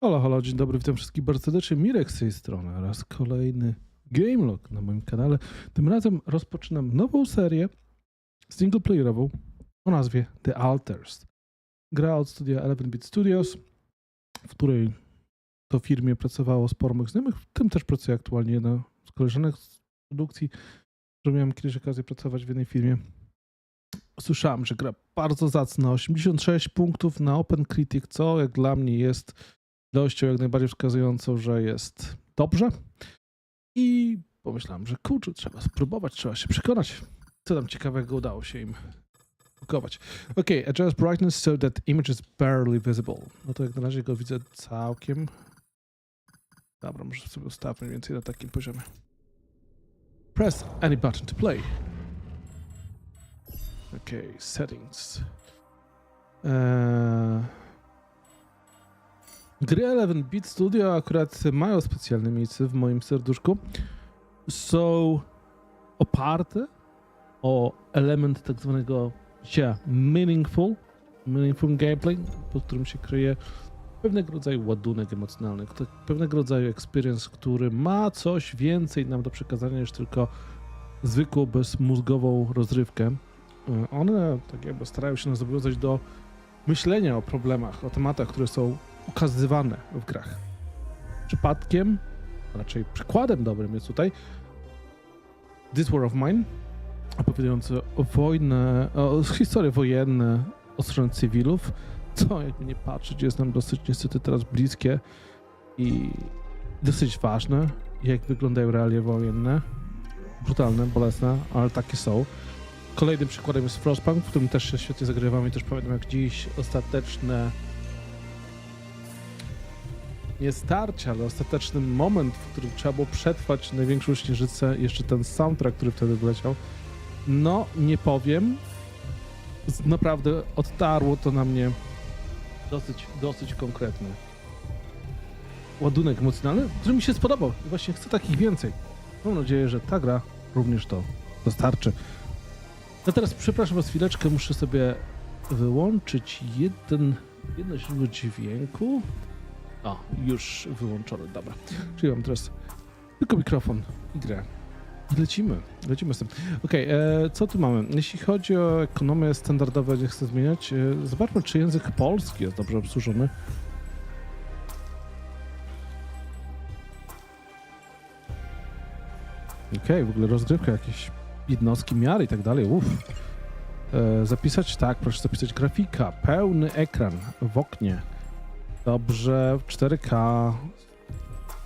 Halo, halo, dzień dobry, witam wszystkich bardzo serdecznie. Mirek z tej strony oraz kolejny gamelog na moim kanale. Tym razem rozpoczynam nową serię singleplayerową o nazwie The Alters. Gra od studia 11-Bit Studios, w której to firmie pracowało sporo moich znajomych, w tym też pracuję aktualnie jedna z koleżanek z produkcji, że miałem kiedyś okazję pracować w jednej firmie. Słyszałem, że gra bardzo zacna, 86 punktów na Open Critic, co jak dla mnie jest ilością jak najbardziej wskazującą, że jest dobrze. I pomyślałem, że kurczę, trzeba spróbować, trzeba się przekonać, co tam ciekawego udało się im bukować. OK, adjust brightness so that image is barely visible. No to jak na razie go widzę całkiem. Dobra, może sobie ustawmy mniej więcej na takim poziomie. Press any button to play. OK, settings. Gry 11-Bit Studio akurat mają specjalne miejsce w moim serduszku. Są oparte o element tak zwanego meaningful gameplay, pod którym się kryje pewnego rodzaju ładunek emocjonalny, pewnego rodzaju experience, który ma coś więcej nam do przekazania niż tylko zwykłą, bezmózgową rozrywkę. One tak jakby starają się nas zobowiązać do myślenia o problemach, o tematach, które są ukazywane w grach. Przypadkiem, a raczej przykładem dobrym jest tutaj This War of Mine, opowiadający o wojnę, o historie wojenne o stronie cywilów, co jakby nie patrzeć jest nam dosyć niestety teraz bliskie i dosyć ważne, jak wyglądają realia wojenne. Brutalne, bolesne, ale takie są. Kolejnym przykładem jest Frostpunk, w którym też się świetnie zagrywamy i też pamiętam jak dziś ostateczne nie starcie, ale ostateczny moment, w którym trzeba było przetrwać największą śnieżycę, jeszcze ten soundtrack, który wtedy wleciał. No, nie powiem, naprawdę odtarło to na mnie dosyć konkretny ładunek emocjonalny, który mi się spodobał i właśnie chcę takich więcej. Mam nadzieję, że ta gra również to dostarczy. No teraz przepraszam was chwileczkę, muszę sobie wyłączyć jedno źródło dźwięku. O, już wyłączony, dobra. Czyli mam teraz tylko mikrofon i grę. I lecimy z tym. Okej, co tu mamy? Jeśli chodzi o ekonomię standardowe, nie chcę zmieniać. Zobaczmy, czy język polski jest dobrze obsłużony. Okej, w ogóle rozgrywka, jakieś jednostki miary i tak dalej. Zapisać? Tak, proszę zapisać grafika. Pełny ekran w oknie. Dobrze, 4K,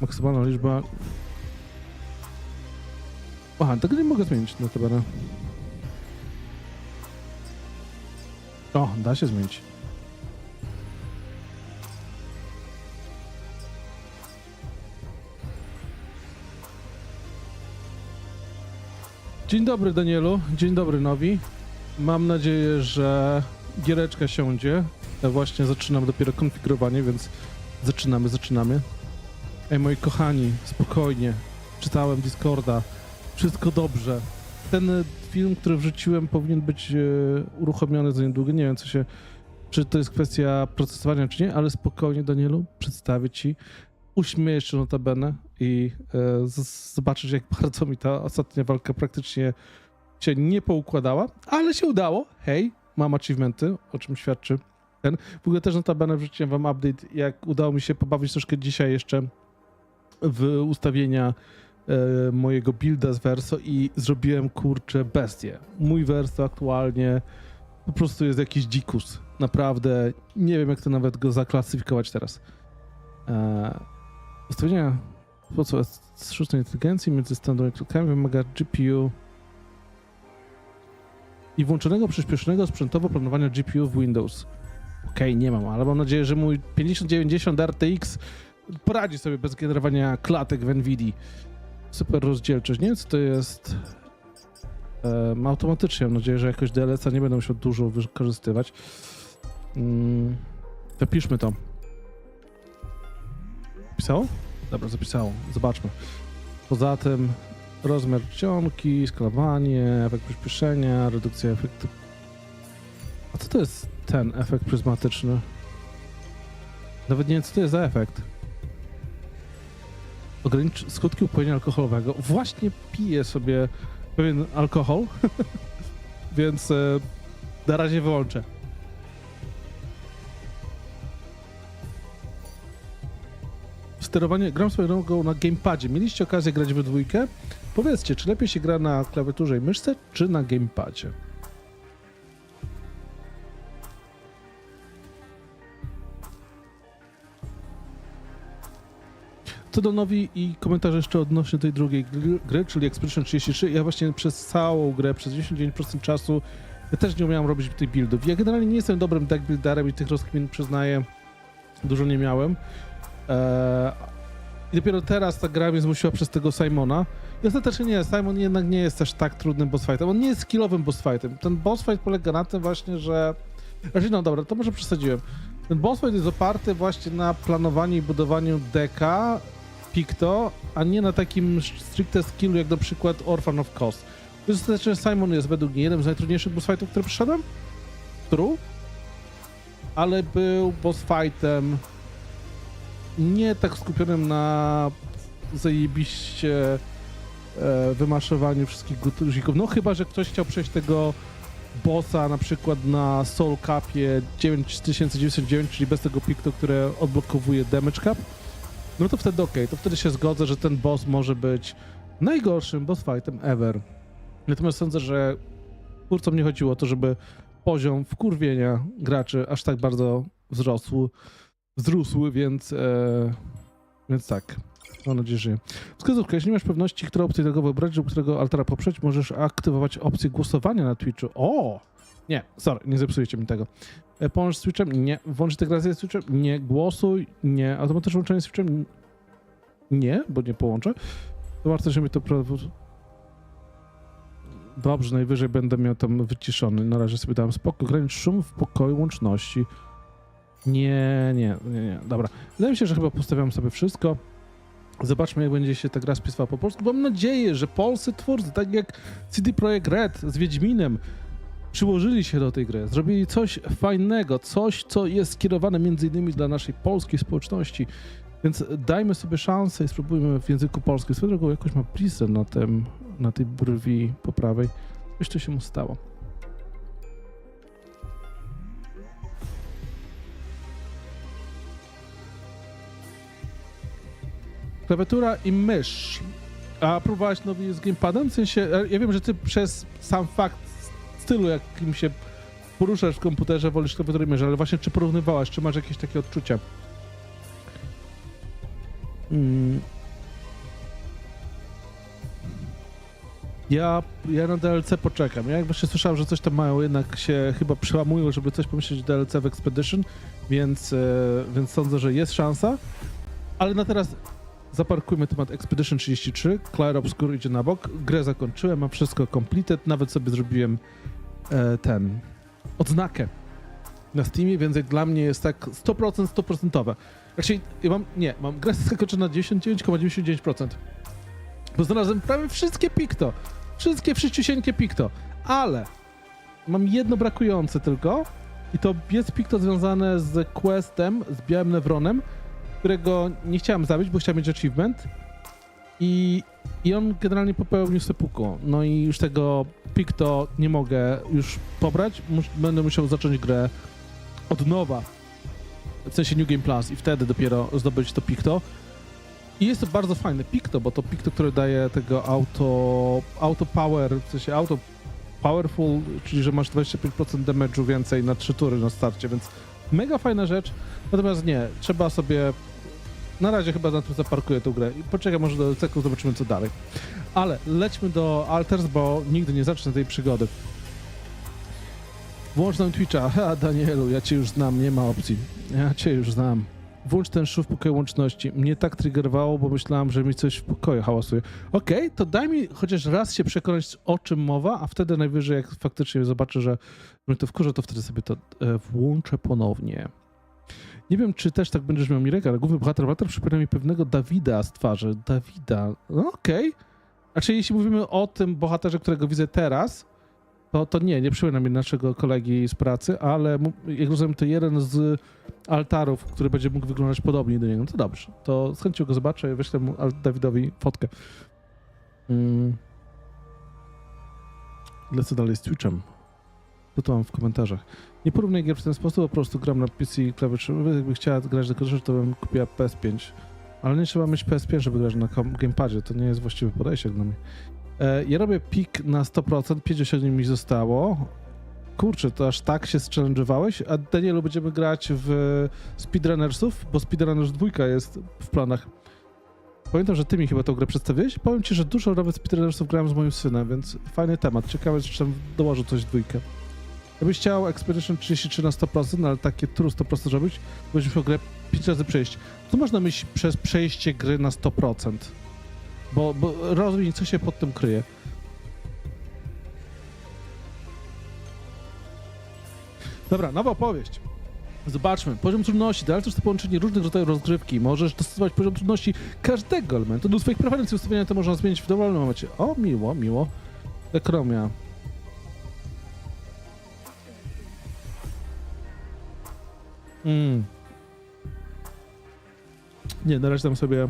maksymalna liczba. Aha, tego nie mogę zmienić na tebana. O, da się zmienić. Dzień dobry Danielu, dzień dobry Nowi. Mam nadzieję, że giereczka siądzie. Ja właśnie zaczynam dopiero konfigurowanie, więc zaczynamy. Ej, moi kochani, spokojnie. Czytałem Discorda. Wszystko dobrze. Ten film, który wrzuciłem, powinien być uruchomiony za niedługo. Nie wiem, czy to jest kwestia procesowania, czy nie, ale spokojnie, Danielu, przedstawię ci. Uśmiejesz się notabene i zobaczysz, jak bardzo mi ta ostatnia walka praktycznie się nie poukładała, ale się udało. Hej, mam achievementy, o czym świadczy ten. W ogóle też notabene wrzuciłem wam update, jak udało mi się pobawić troszkę dzisiaj jeszcze w ustawienia mojego builda z Verso i zrobiłem, kurczę, bestię. Mój Verso aktualnie po prostu jest jakiś dzikus. Naprawdę nie wiem, jak to nawet go zaklasyfikować teraz. Ustawienia z sztucznej inteligencji między standardowanymi klocami wymaga GPU i włączonego przyspieszonego sprzętowo planowania GPU w Windows. Okej, nie mam, ale mam nadzieję, że mój 5090 RTX poradzi sobie bez generowania klatek w NVIDII. Super rozdzielczość. Nie wiem, co to jest. Automatycznie mam nadzieję, że jakoś DLS-a nie będę musiał dużo wykorzystywać. Zapiszmy to. Zapisało? Dobra, zapisało. Zobaczmy. Poza tym rozmiar czcionki, skalowanie, efekt przyspieszenia, redukcja efektu. A co to jest ten efekt pryzmatyczny? Nawet nie wiem, co to jest za efekt. Ogranicz skutki upojenia alkoholowego. Właśnie piję sobie pewien alkohol, więc na razie wyłączę. Sterowanie, gram swoją nogą na gamepadzie. Mieliście okazję grać we dwójkę? Powiedzcie, czy lepiej się gra na klawiaturze i myszce, czy na gamepadzie? Co do nowi i komentarze jeszcze odnośnie tej drugiej gry, czyli Expedition 33, ja właśnie przez całą grę, przez 99% czasu ja też nie umiałem robić tych buildów. Ja generalnie nie jestem dobrym deck builderem i tych rozkmin, przyznaję, dużo nie miałem. I dopiero teraz ta gra mnie zmusiła przez tego Simona. I ostatecznie nie, Simon jednak nie jest też tak trudnym boss fightem. On nie jest skillowym boss fightem. Ten boss fight polega na tym właśnie, że... Znaczy, no dobra, to może przesadziłem. Ten boss fight jest oparty właśnie na planowaniu i budowaniu deka, Picto, a nie na takim stricte skillu jak na przykład Orphan of Kos. Ostatecznie Simon jest według mnie jednym z najtrudniejszych boss fightów, które przeszedłem. True. Ale był boss fightem nie tak skupionym na zajebiście wymaszowaniu wszystkich guzików. No chyba, że ktoś chciał przejść tego bossa na przykład na Soul Capie 9909, czyli bez tego Picto, które odblokowuje damage cap. No to wtedy okej, to wtedy się zgodzę, że ten boss może być najgorszym boss fightem ever. Natomiast sądzę, że twórcom nie chodziło o to, żeby poziom wkurwienia graczy aż tak bardzo wzrósł, więc tak. Mam nadzieję, że nie. Wskazówka, jeśli nie masz pewności, którą opcję tego wybrać lub którego altera poprzeć, możesz aktywować opcję głosowania na Twitchu. O! Nie, sorry, nie zepsujcie mi tego. Połącz z Twitchem? Nie. Włącz integrację z Twitchem? Nie. Głosuj? Nie. Automatyczne łączenie z Twitchem? Nie, bo nie połączę. To warto, żeby to... Dobrze, najwyżej będę miał tam wyciszony. Na razie sobie dałem spokój. Ogranicz szum w pokoju łączności. Nie. Dobra. Wydaje mi się, że chyba postawiam sobie wszystko. Zobaczmy, jak będzie się ta gra spisywała po polsku. Mam nadzieję, że polscy twórcy, tak jak CD Projekt Red z Wiedźminem, przyłożyli się do tej gry, zrobili coś fajnego, coś, co jest skierowane między innymi dla naszej polskiej społeczności. Więc dajmy sobie szansę i spróbujmy w języku polskim. Swoją drogą jakoś ma blister na tej brwi po prawej. Coś tu się mu stało. Klawiatura i mysz. A próbowałaś nowy z gamepadem? W sensie, ja wiem, że ty przez sam fakt stylu, jakim się poruszasz w komputerze, wolisz klawiaturę i mysz, ale właśnie czy porównywałaś, czy masz jakieś takie odczucia? Ja na DLC poczekam. Ja jak właśnie słyszałem, że coś tam mają, jednak się chyba przełamują, żeby coś pomyśleć o DLC w Expedition, więc sądzę, że jest szansa. Ale na teraz zaparkujmy temat Expedition 33. Clair Obscur idzie na bok. Grę zakończyłem, mam wszystko completed. Nawet sobie zrobiłem odznakę na Steamie, więc jak dla mnie jest tak 100%. Znaczy, mam grę zakończoną na 99,99%. Bo znalazłem prawie wszystkie Picto. Wszystkie wszyściusieńkie Picto. Ale mam jedno brakujące tylko. I to jest Picto związane z questem, z Białym Nevronem, którego nie chciałem zabić, bo chciałem mieć achievement. I on generalnie popełnił seppuku. No i już tego Picto nie mogę już pobrać. Będę musiał zacząć grę od nowa. W sensie New Game Plus i wtedy dopiero zdobyć to Picto. I jest to bardzo fajne Picto, bo to Picto, które daje tego auto power, w sensie auto powerful, czyli że masz 25% damage'u więcej na 3 tury na starcie, więc mega fajna rzecz. Natomiast nie, trzeba sobie... Na razie chyba na tym zaparkuję tę grę i poczekaj może do cyklu, zobaczymy co dalej. Ale lećmy do Alters, bo nigdy nie zacznę tej przygody. Włącz nam Twitcha. Ha, Danielu, ja cię już znam, nie ma opcji. Ja cię już znam. Włącz ten szum w pokoju łączności. Mnie tak triggerowało, bo myślałem, że mi coś w pokoju hałasuje. Okej, to daj mi chociaż raz się przekonać, o czym mowa, a wtedy najwyżej, jak faktycznie zobaczę, że mnie to wkurza, to wtedy sobie to włączę ponownie. Nie wiem, czy też tak będziesz miał Mirek, ale główny bohater przypomina mi pewnego Dawida z twarzy. Dawida, no okej. Znaczy, jeśli mówimy o tym bohaterze, którego widzę teraz, To nie przypomina mi naszego kolegi z pracy, ale jak rozumiem, to jeden z altarów, który będzie mógł wyglądać podobnie do niego. No to dobrze, to z chęcią go zobaczę i wyślę mu Dawidowi fotkę. Lecę dalej z Twitchem. Co to mam w komentarzach? Nie porównuję gier w ten sposób, po prostu gram na PC i klawisze. Jakby chciała grać na komputerze, to bym kupiła PS5. Ale nie trzeba mieć PS5, żeby grać na gamepadzie. To nie jest właściwe podejście dla mnie. Ja robię pik na 100%, 5 osiągnięć mi zostało. Kurczę, to aż tak się challenge'owałeś? A Danielu, będziemy grać w Speedrunnersów, bo Speedrunners 2 jest w planach. Pamiętam, że ty mi chyba tą grę przedstawiłeś. Powiem ci, że dużo nawet Speedrunnersów grałem z moim synem, więc fajny temat. Ciekawe, czy tam dołożę coś w 2. Jakbyś chciał Expedition 33 na 100%, ale takie true 100% zrobić, to byś musiał grę 5 razy przejść. Co można myśleć przez przejście gry na 100%? Bo rozumiem, co się pod tym kryje. Dobra, nowa opowieść. Zobaczmy. Poziom trudności. Dalej to połączenie różnych rodzajów rozgrywki. Możesz dostosować poziom trudności każdego elementu do swoich preferencji. Ustawienia to można zmienić w dowolnym momencie. O, miło, miło. Ekromia. Nie, na razie dam sobie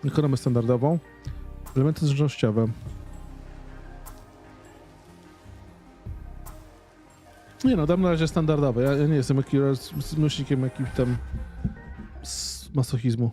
ekonomię standardową. Elementy zręcznościowe. Nie no, dam na razie standardowe. Ja nie jestem jakimś myślnikiem jakimś tam z masochizmu.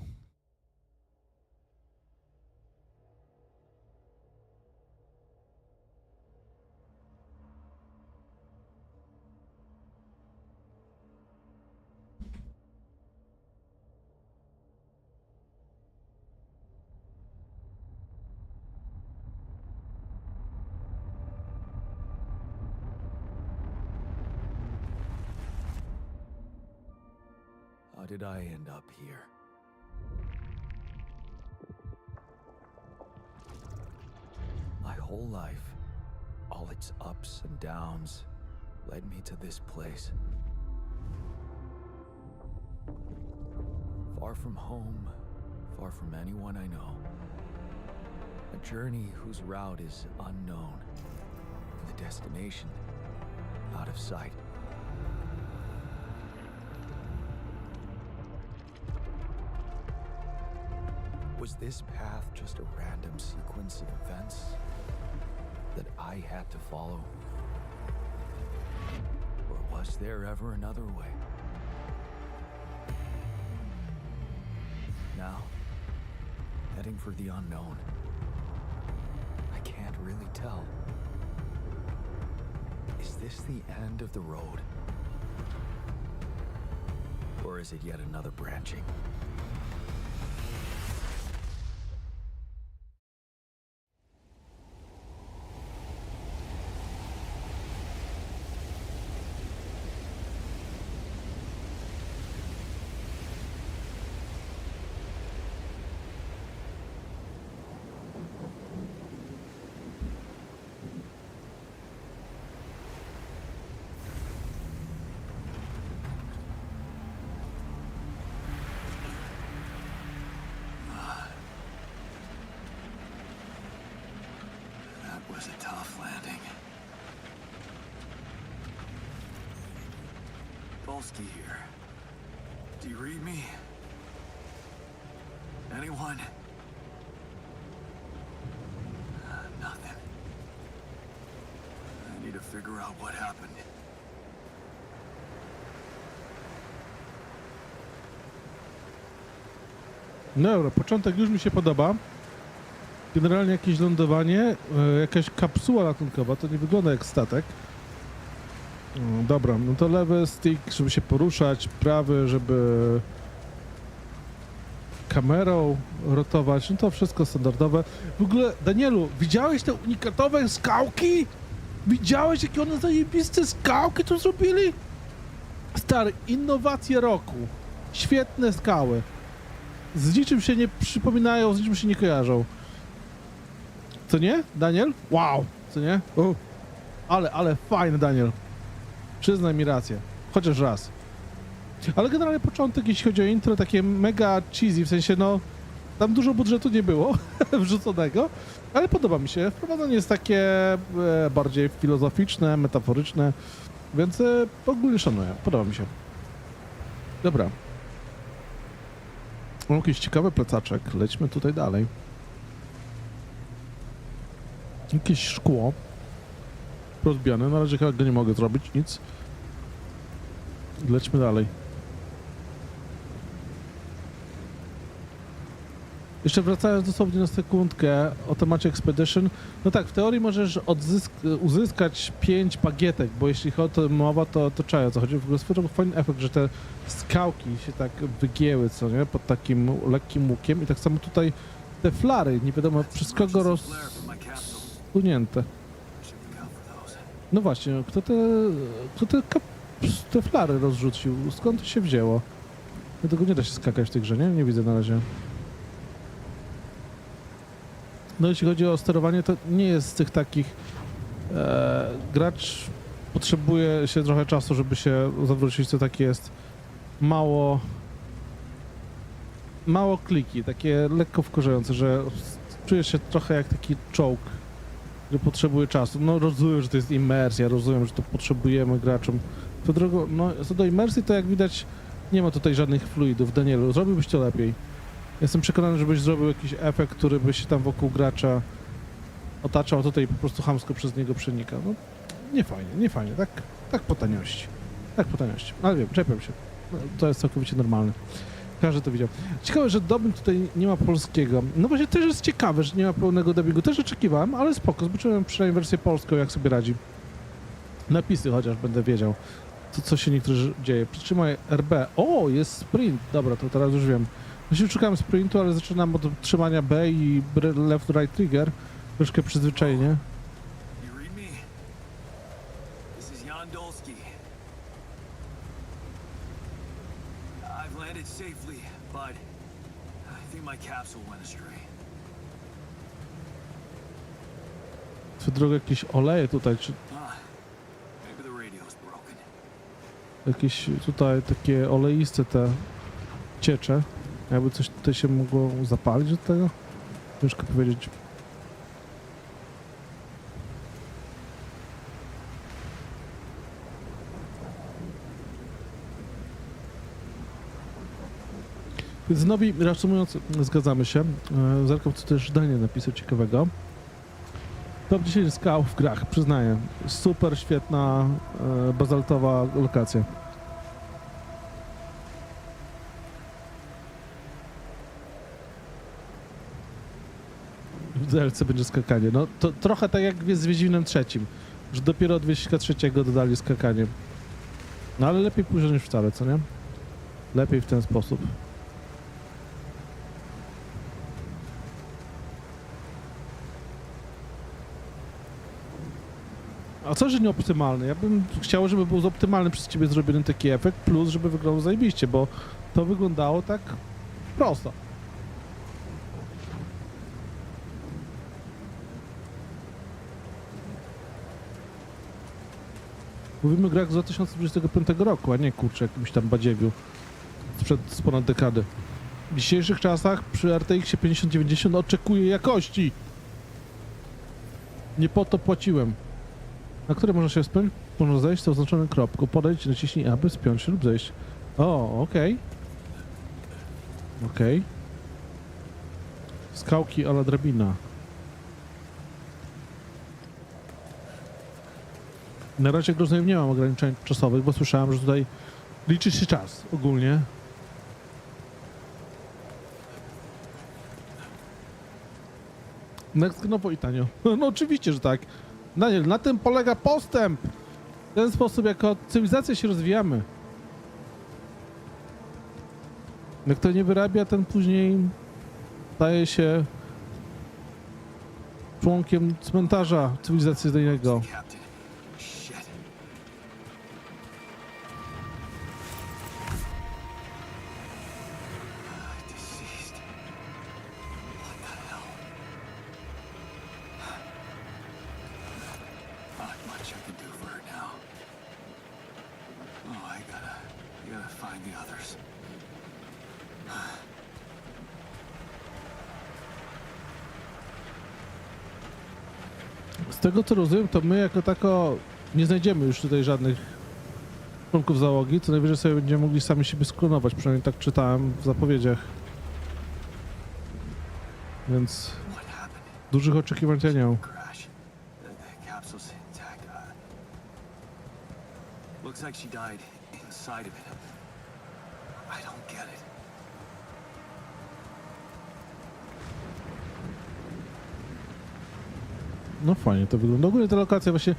How did I end up here? My whole life, all its ups and downs, led me to this place. Far from home, far from anyone I know. A journey whose route is unknown, the destination out of sight. Was this path just a random sequence of events that I had to follow? Or was there ever another way? Now, heading for the unknown. I can't really tell. Is this the end of the road? Or is it yet another branching? Was a tough landing. Polsky here. Do you read me? Anyone? Nothing. I need to figure out what happened. Dobra, początek już mi się podoba. Generalnie jakieś lądowanie, jakaś kapsuła ratunkowa, to nie wygląda jak statek. Dobra, no to lewy stick, żeby się poruszać, prawy, żeby kamerą rotować, no to wszystko standardowe. W ogóle, Danielu, widziałeś te unikatowe skałki? Widziałeś, jakie one zajebiste skałki tu zrobili? Stary, innowacje roku. Świetne skały. Z niczym się nie przypominają, z niczym się nie kojarzą. Co nie, Daniel? Wow, co nie? Ale fajny Daniel. Przyznaj mi rację. Chociaż raz. Ale generalnie początek, jeśli chodzi o intro, takie mega cheesy, w sensie no... Tam dużo budżetu nie było wrzuconego, ale podoba mi się. Wprowadzenie jest takie bardziej filozoficzne, metaforyczne, więc ogólnie szanuję. Podoba mi się. Dobra. Mam jakiś ciekawy plecaczek. Lećmy tutaj dalej. Jakieś szkło. Rozbijane. Na razie chyba go nie mogę zrobić. Nic. Lećmy dalej. Jeszcze wracając dosłownie na sekundkę o temacie Expedition. No tak, w teorii możesz uzyskać 5 bagietek, bo jeśli chodzi o to mowa, to czaja, co chodzi. W ogóle stworzył fajny efekt, że te skałki się tak wygięły, co nie? Pod takim lekkim łukiem. I tak samo tutaj te flary, nie wiadomo przez kogo rozsunięte. No właśnie, kto te flary rozrzucił? Skąd to się wzięło? Dlatego nie da się skakać w tej grze, nie? Nie widzę na razie. No jeśli chodzi o sterowanie, to nie jest z tych takich... gracz potrzebuje się trochę czasu, żeby się zawrócić, to takie jest mało kliki, takie lekko wkurzające, że czujesz się trochę jak taki czołg, który potrzebuje czasu. No rozumiem, że to jest imersja, rozumiem, że to potrzebujemy graczom. To drogą, no co do imersji, to jak widać nie ma tutaj żadnych fluidów. Danielu, zrobiłbyś to lepiej. Jestem przekonany, żebyś zrobił jakiś efekt, który by się tam wokół gracza otaczał, a tutaj po prostu chamsko przez niego przenika. No, nie fajnie, tak po taniości. Tak po taniości. Ale wiem, czepiam się. No, to jest całkowicie normalne. Każdy to widział. Ciekawe, że dubbing tutaj nie ma polskiego. No właśnie też jest ciekawe, że nie ma pełnego dubbingu. Też oczekiwałem, ale spoko. Zobaczyłem przynajmniej wersję polską, jak sobie radzi. Napisy chociaż będę wiedział, co się niektórzy dzieje. Przytrzymaj RB. O, jest sprint. Dobra, to teraz już wiem. Właśnie szukałem sprintu, ale zaczynam od trzymania B i left right trigger. Troszkę przyzwyczajenie. Co drogę jakieś oleje tutaj, czy... Jakieś tutaj takie oleiste te ciecze. Jakby coś tutaj się mogło zapalić od tego? Ciężko powiedzieć. Więc Nowi, reasumując, zgadzamy się. Zerkam, co też Daniel napisał ciekawego. Top 10 skał w grach, przyznaję. Super świetna, bazaltowa lokacja. W DLC będzie skakanie. No to trochę tak jak jest z Wiedźminem trzecim, że dopiero od Wiedźmina trzeciego dodali skakanie. No ale lepiej później niż wcale, co nie? Lepiej w ten sposób. A co, że nieoptymalny? Ja bym chciał, żeby był optymalny przez ciebie zrobiony taki efekt, plus żeby wyglądał zajebiście, bo to wyglądało tak prosto. Mówimy o grach z 2025 roku, a nie kurczę jakimś tam badziewiu z ponad dekady. W dzisiejszych czasach przy RTX 5090 oczekuję jakości. Nie po to płaciłem. Na które można się spiąć? Można zejść z oznaczoną kropką. Podejdź, naciśnij aby, spiąć się lub zejść. O, okej. Okej. Skałki a la drabina. Na razie jak rozumiem, nie mam ograniczeń czasowych, bo słyszałem, że tutaj liczy się czas ogólnie. Next nowo i tanio. No oczywiście, że tak. Daniel, na tym polega postęp. W ten sposób jako cywilizacja się rozwijamy. Jak to nie wyrabia, ten później staje się członkiem cmentarza cywilizacyjnego. Z tego co rozumiem, to my jako tako nie znajdziemy już tutaj żadnych członków załogi, co najwyżej sobie będziemy mogli sami siebie sklonować, przynajmniej tak czytałem w zapowiedziach. Więc dużych oczekiwań ja nie mam. Looks like she died inside of it. I don't get it. No fajnie to wygląda. Ogólnie ta lokacja właśnie...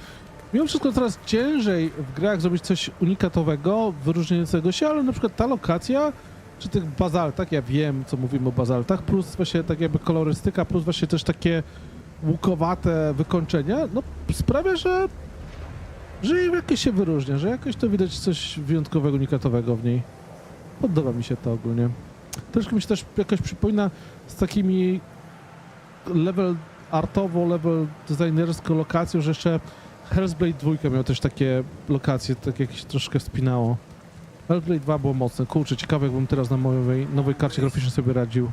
Mimo wszystko coraz ciężej w grach zrobić coś unikatowego, wyróżniającego się, ale na przykład ta lokacja, czy tych bazaltach, ja wiem co mówimy o bazaltach, plus właśnie tak jakby kolorystyka, plus właśnie też takie łukowate wykończenia, no sprawia, że jakoś się wyróżnia, że jakoś to widać coś wyjątkowego, unikatowego w niej. Podoba mi się to ogólnie. Troszkę mi się też jakoś przypomina z takimi level artowo, level designersko lokacją, że jeszcze Hellblade 2 miał też takie lokacje, tak jak się troszkę wspinało. Hellblade 2 było mocne. Kurczę, ciekawe jakbym teraz na mojej nowej karcie graficznej sobie radził.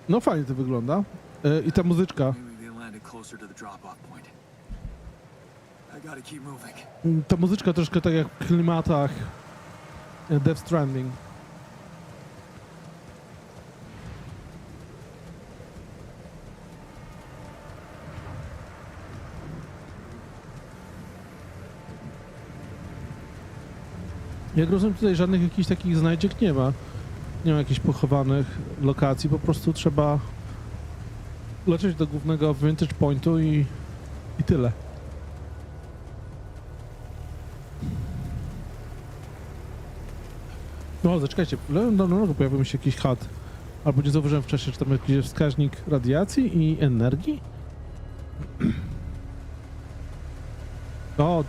No fajnie to wygląda. I ta muzyczka. Ta muzyczka troszkę tak jak w klimatach Death Stranding. Jak rozumiem, tutaj żadnych jakichś takich znajdziek nie ma. Nie ma jakichś pochowanych lokacji, po prostu trzeba lecieć do głównego vantage pointu i tyle. No, zaczekajcie, no, pojawił mi się jakiś HUD. Albo nie zauważyłem wcześniej, czy tam jakiś wskaźnik radiacji i energii? O,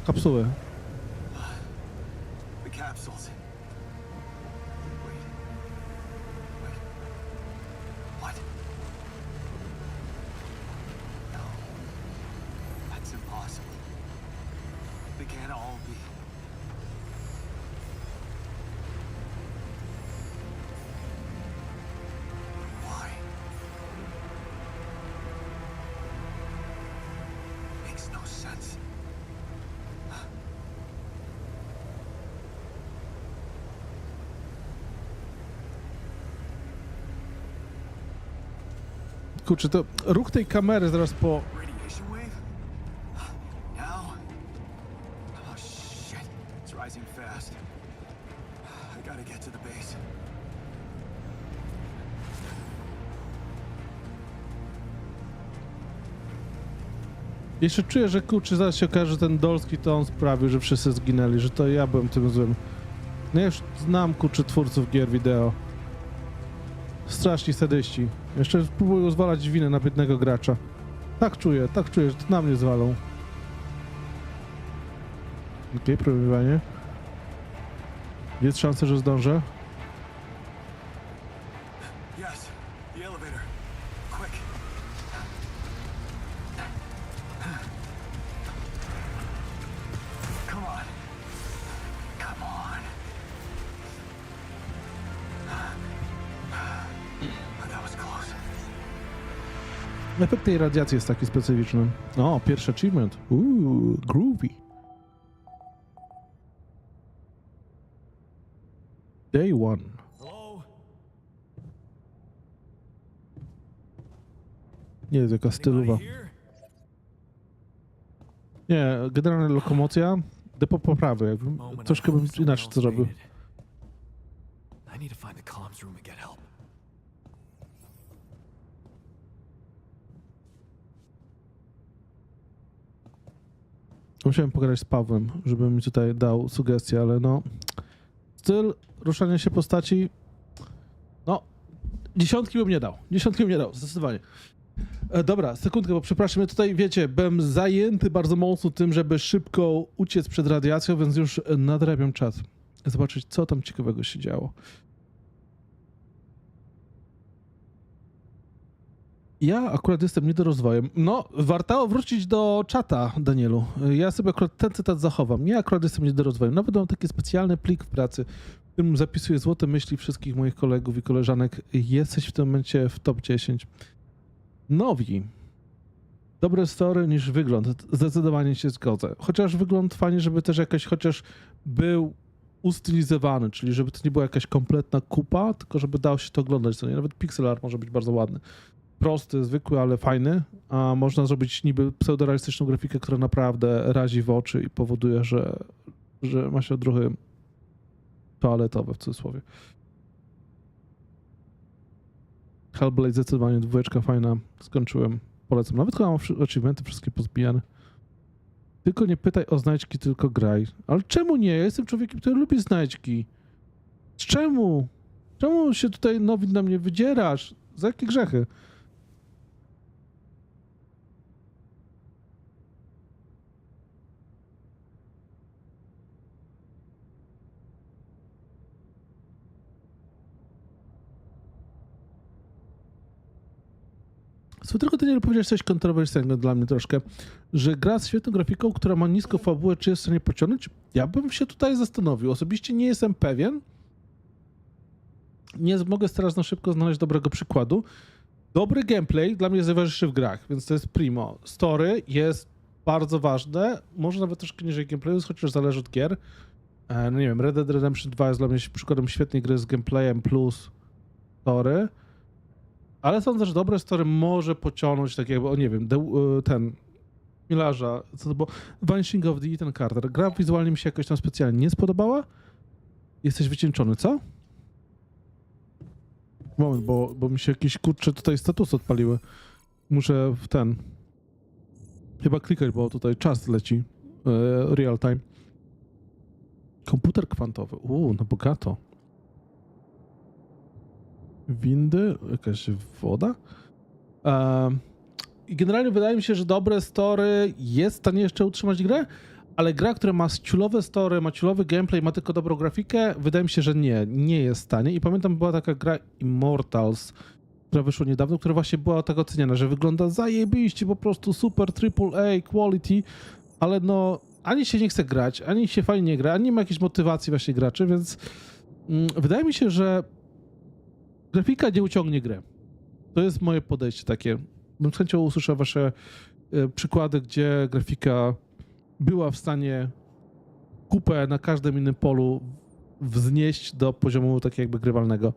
kapsuły. Kurczę, to ruch tej kamery zaraz po... Jeszcze czuję, że kurczę, zaraz się okaże, że ten Dolski to on sprawił, że wszyscy zginęli, że to ja byłem tym złym. No ja już znam kurczę twórców gier wideo. Straszni sadyści. Jeszcze próbują zwalać winę na biednego gracza. Tak czuję, że to na mnie zwalą. Okej, promieniowanie. Jest szansa, że zdążę. Efekt tej radiacji jest taki specyficzny. O, pierwszy achievement. Groovy. Day one. Nie jest jaka stylowa. Nie, generalna lokomocja, depo poprawy. Troszkę bym inaczej to zrobił. Musiałem pogadać z Pawłem, żeby mi tutaj dał sugestie, ale no... Styl ruszania się postaci... No... Dziesiątki bym nie dał, zdecydowanie. Dobra, sekundkę, bo przepraszam, ja tutaj, wiecie, byłem zajęty bardzo mocno tym, żeby szybko uciec przed radiacją, więc już nadrabiam czas. Zobaczyć, co tam ciekawego się działo. Ja akurat jestem niedorozwojem. No, warto wrócić do czata, Danielu. Ja sobie akurat ten cytat zachowam. Ja akurat jestem niedorozwojem. Nawet mam taki specjalny plik w pracy, w którym zapisuję złote myśli wszystkich moich kolegów i koleżanek. Jesteś w tym momencie w top 10. Nowi. Dobre story niż wygląd. Zdecydowanie się zgodzę. Chociaż wygląd fajnie, żeby też jakoś chociaż był ustylizowany, czyli żeby to nie była jakaś kompletna kupa, tylko żeby dało się to oglądać. Co nie? Nawet pixel art może być bardzo ładny. Prosty, zwykły, ale fajny, a można zrobić niby pseudorealistyczną grafikę, która naprawdę razi w oczy i powoduje, że ma się odruchy toaletowe w cudzysłowie. Hellblade zdecydowanie dwójeczka fajna, skończyłem, polecam. Nawet chyba mam achievementy wszystkie pozbijane. Tylko nie pytaj o znajdźki, tylko graj. Ale czemu nie? Ja jestem człowiekiem, który lubi znajdźki. Czemu? Czemu się tutaj Nowin na mnie wydzierasz? Za jakie grzechy? Co tylko ty nie powiedziałeś coś kontrowersyjnego dla mnie troszkę, że gra z świetną grafiką, która ma niską fabułę, czy jest w stanie pociągnąć? Ja bym się tutaj zastanowił. Osobiście nie jestem pewien. Nie mogę teraz na szybko znaleźć dobrego przykładu. Dobry gameplay dla mnie jest najważniejszy w grach, więc to jest primo. Story jest bardzo ważne, może nawet troszkę niżej gameplayu, chociaż zależy od gier. No nie wiem, Red Dead Redemption 2 jest dla mnie przykładem świetnej gry z gameplayem plus story. Ale sądzę, że dobre story może pociągnąć tak jakby, o nie wiem, ten Milarza, co to było? Vanishing of the Ethan Carter. Gra wizualnie mi się jakoś tam specjalnie nie spodobała. Jesteś wycieńczony, co? Moment, bo mi się jakieś kurcze tutaj statusy odpaliły. Muszę w ten... Chyba klikać, bo tutaj czas leci. Real time. Komputer kwantowy. No bogato. Windy, jakaś woda. I generalnie wydaje mi się, że dobre story jest w stanie jeszcze utrzymać grę, ale gra, która ma ciulowe story, ma ciulowy gameplay, ma tylko dobrą grafikę, wydaje mi się, że nie jest w stanie. I pamiętam, była taka gra Immortals, która wyszła niedawno, która właśnie była tak oceniana, że wygląda zajebiście, po prostu super AAA quality, ale no ani się nie chce grać, ani się fajnie nie gra, ani nie ma jakiejś motywacji właśnie graczy, więc wydaje mi się, że grafika nie uciągnie grę. To jest moje podejście takie. Bym z chęcią usłyszał wasze przykłady, gdzie grafika była w stanie kupę na każdym innym polu wznieść do poziomu takiego jakby grywalnego.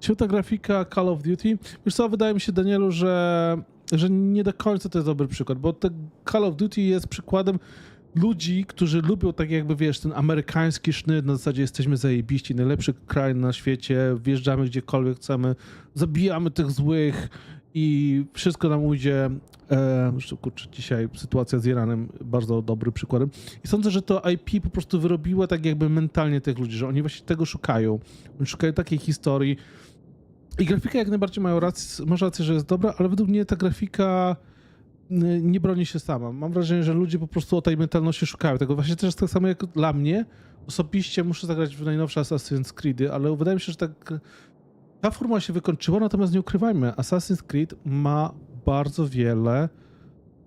Świetna grafika Call of Duty. Wiesz co, wydaje mi się, Danielu, że nie do końca to jest dobry przykład, bo te Call of Duty jest przykładem ludzi, którzy lubią tak jakby, wiesz, ten amerykański sznyt, na zasadzie jesteśmy zajebiści, najlepszy kraj na świecie, wjeżdżamy gdziekolwiek chcemy, zabijamy tych złych i wszystko nam ujdzie. Zresztą, kurczę, dzisiaj sytuacja z Iranem bardzo dobrym przykładem. I sądzę, że to IP po prostu wyrobiło tak jakby mentalnie tych ludzi, że oni właśnie tego szukają. Oni szukają takiej historii. I grafika jak najbardziej może rację, że jest dobra, ale według mnie ta grafika nie broni się sama. Mam wrażenie, że ludzie po prostu o tej mentalności szukają tego. Właśnie też tak samo jak dla mnie. Osobiście muszę zagrać w najnowsze Assassin's Creedy, ale wydaje mi się, że ta formuła się wykończyła, natomiast nie ukrywajmy, Assassin's Creed ma bardzo wiele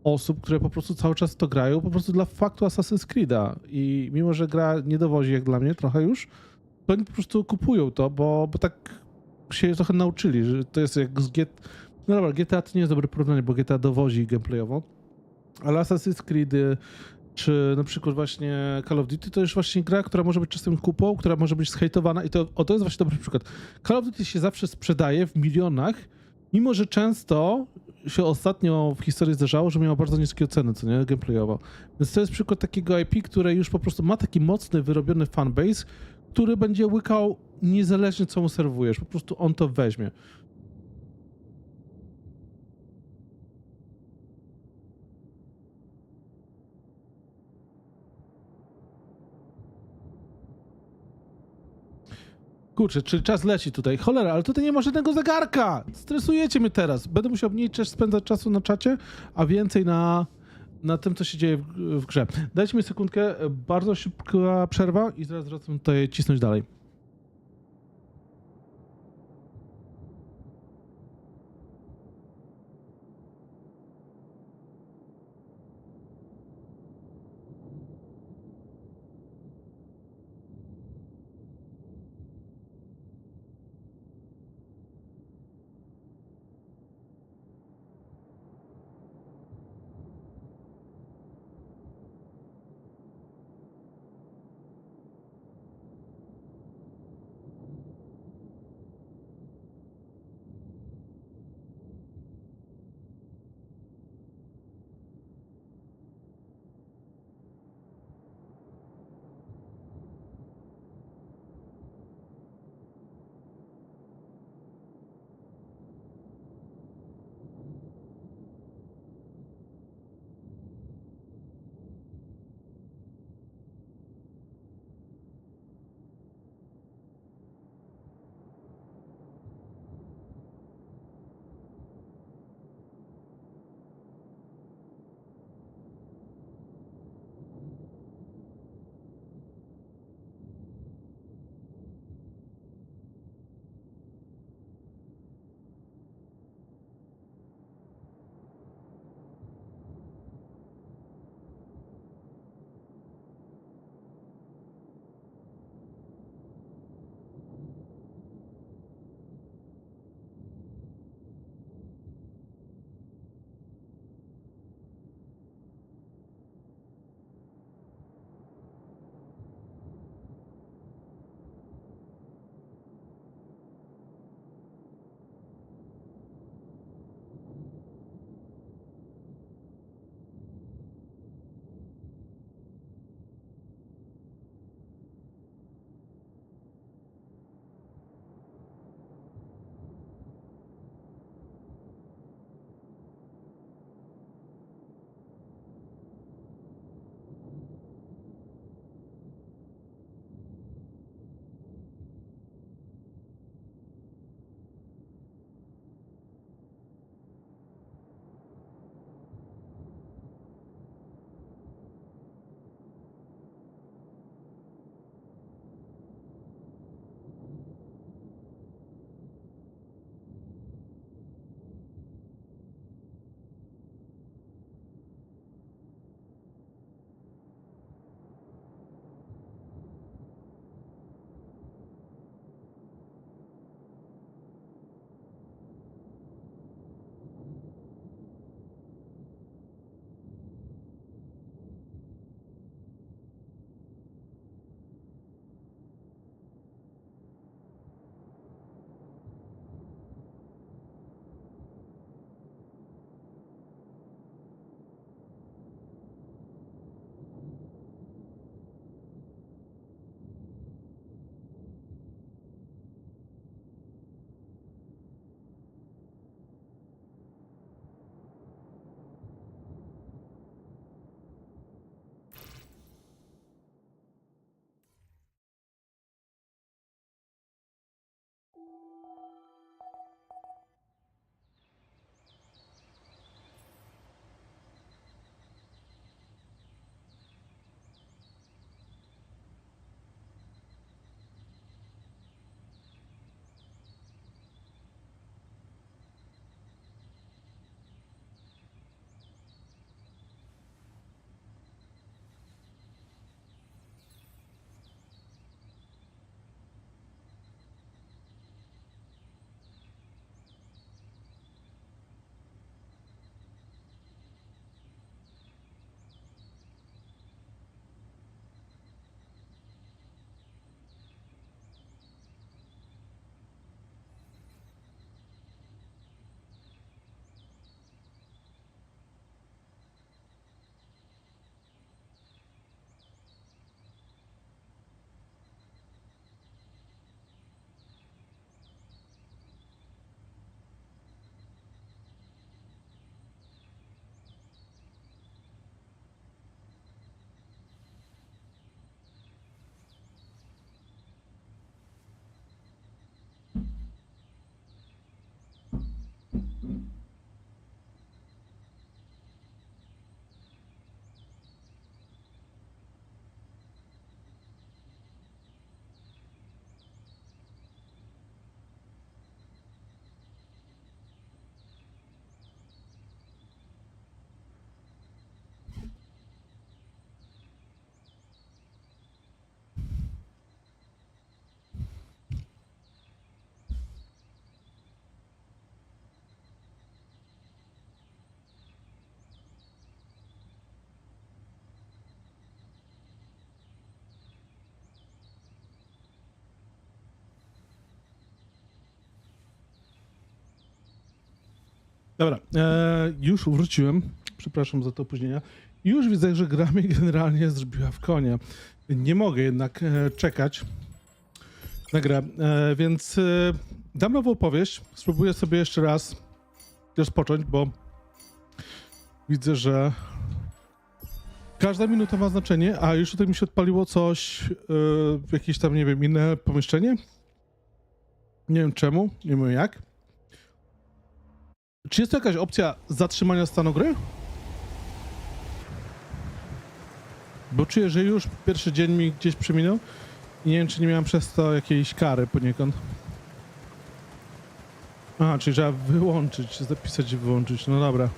osób, które po prostu cały czas to grają, po prostu dla faktu Assassin's Creed'a. I mimo, że gra nie dowodzi jak dla mnie trochę już, to oni po prostu kupują to, bo tak się trochę nauczyli, że to jest jak z GTA. No dobra, GTA to nie jest dobre porównanie, bo GTA dowozi gameplayowo, ale Assassin's Creed czy na przykład właśnie Call of Duty to już właśnie gra, która może być czasem kupą, która może być zhejtowana i to jest właśnie dobry przykład. Call of Duty się zawsze sprzedaje w milionach, mimo że często się ostatnio w historii zdarzało, że miało bardzo niskie ceny, co nie, gameplayowo. Więc to jest przykład takiego IP, które już po prostu ma taki mocny, wyrobiony fanbase, który będzie łykał niezależnie co mu serwujesz, po prostu on to weźmie. Kurczę, czy czas leci tutaj? Cholera, ale tutaj nie ma żadnego zegarka! Stresujecie mnie teraz. Będę musiał mniej spędzać czasu na czacie, a więcej na tym, co się dzieje w grze. Dajcie mi sekundkę, bardzo szybka przerwa i zaraz wracam tutaj cisnąć dalej. Dobra, już wróciłem. Przepraszam za to opóźnienia. Już widzę, że gra mnie generalnie zrobiła w konia. Nie mogę jednak czekać na grę, więc dam nową opowieść. Spróbuję sobie jeszcze raz rozpocząć, bo widzę, że każda minuta ma znaczenie, a już tutaj mi się odpaliło coś w jakieś tam, nie wiem, inne pomieszczenie. Nie wiem czemu, nie wiem jak. Czy jest to jakaś opcja zatrzymania stanu gry? Bo czuję, że już pierwszy dzień mi gdzieś przeminął i nie wiem, czy nie miałem przez to jakiejś kary poniekąd. Aha, czyli trzeba wyłączyć, zapisać i wyłączyć, no dobra.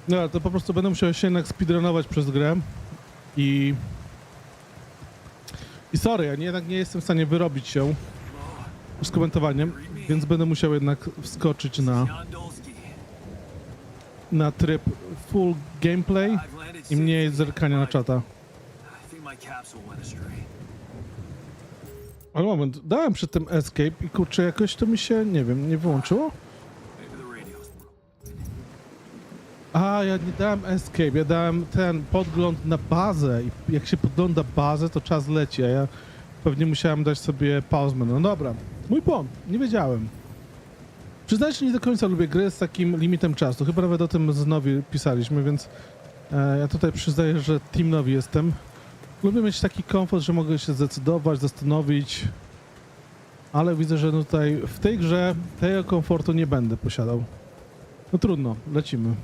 No, to po prostu będę musiał się jednak speedrunować przez grę i sorry, ja jednak nie jestem w stanie wyrobić się z komentowaniem, więc będę musiał jednak wskoczyć na tryb full gameplay i mniej zerkania na czata. Ale moment, dałem przy tym escape i kurczę, jakoś to mi się, nie wiem, nie wyłączyło? A, ja nie dałem escape, ja dałem ten podgląd na bazę i jak się podgląda bazę, to czas leci, a ja pewnie musiałem dać sobie pauzę. No dobra, mój błąd, nie wiedziałem. Przyznajcie, nie do końca lubię gry z takim limitem czasu, chyba nawet o tym z Nowi pisaliśmy, więc ja tutaj przyznaję, że team Nowi jestem. Lubię mieć taki komfort, że mogę się zdecydować, zastanowić, ale widzę, że tutaj w tej grze tego komfortu nie będę posiadał. No trudno, lecimy.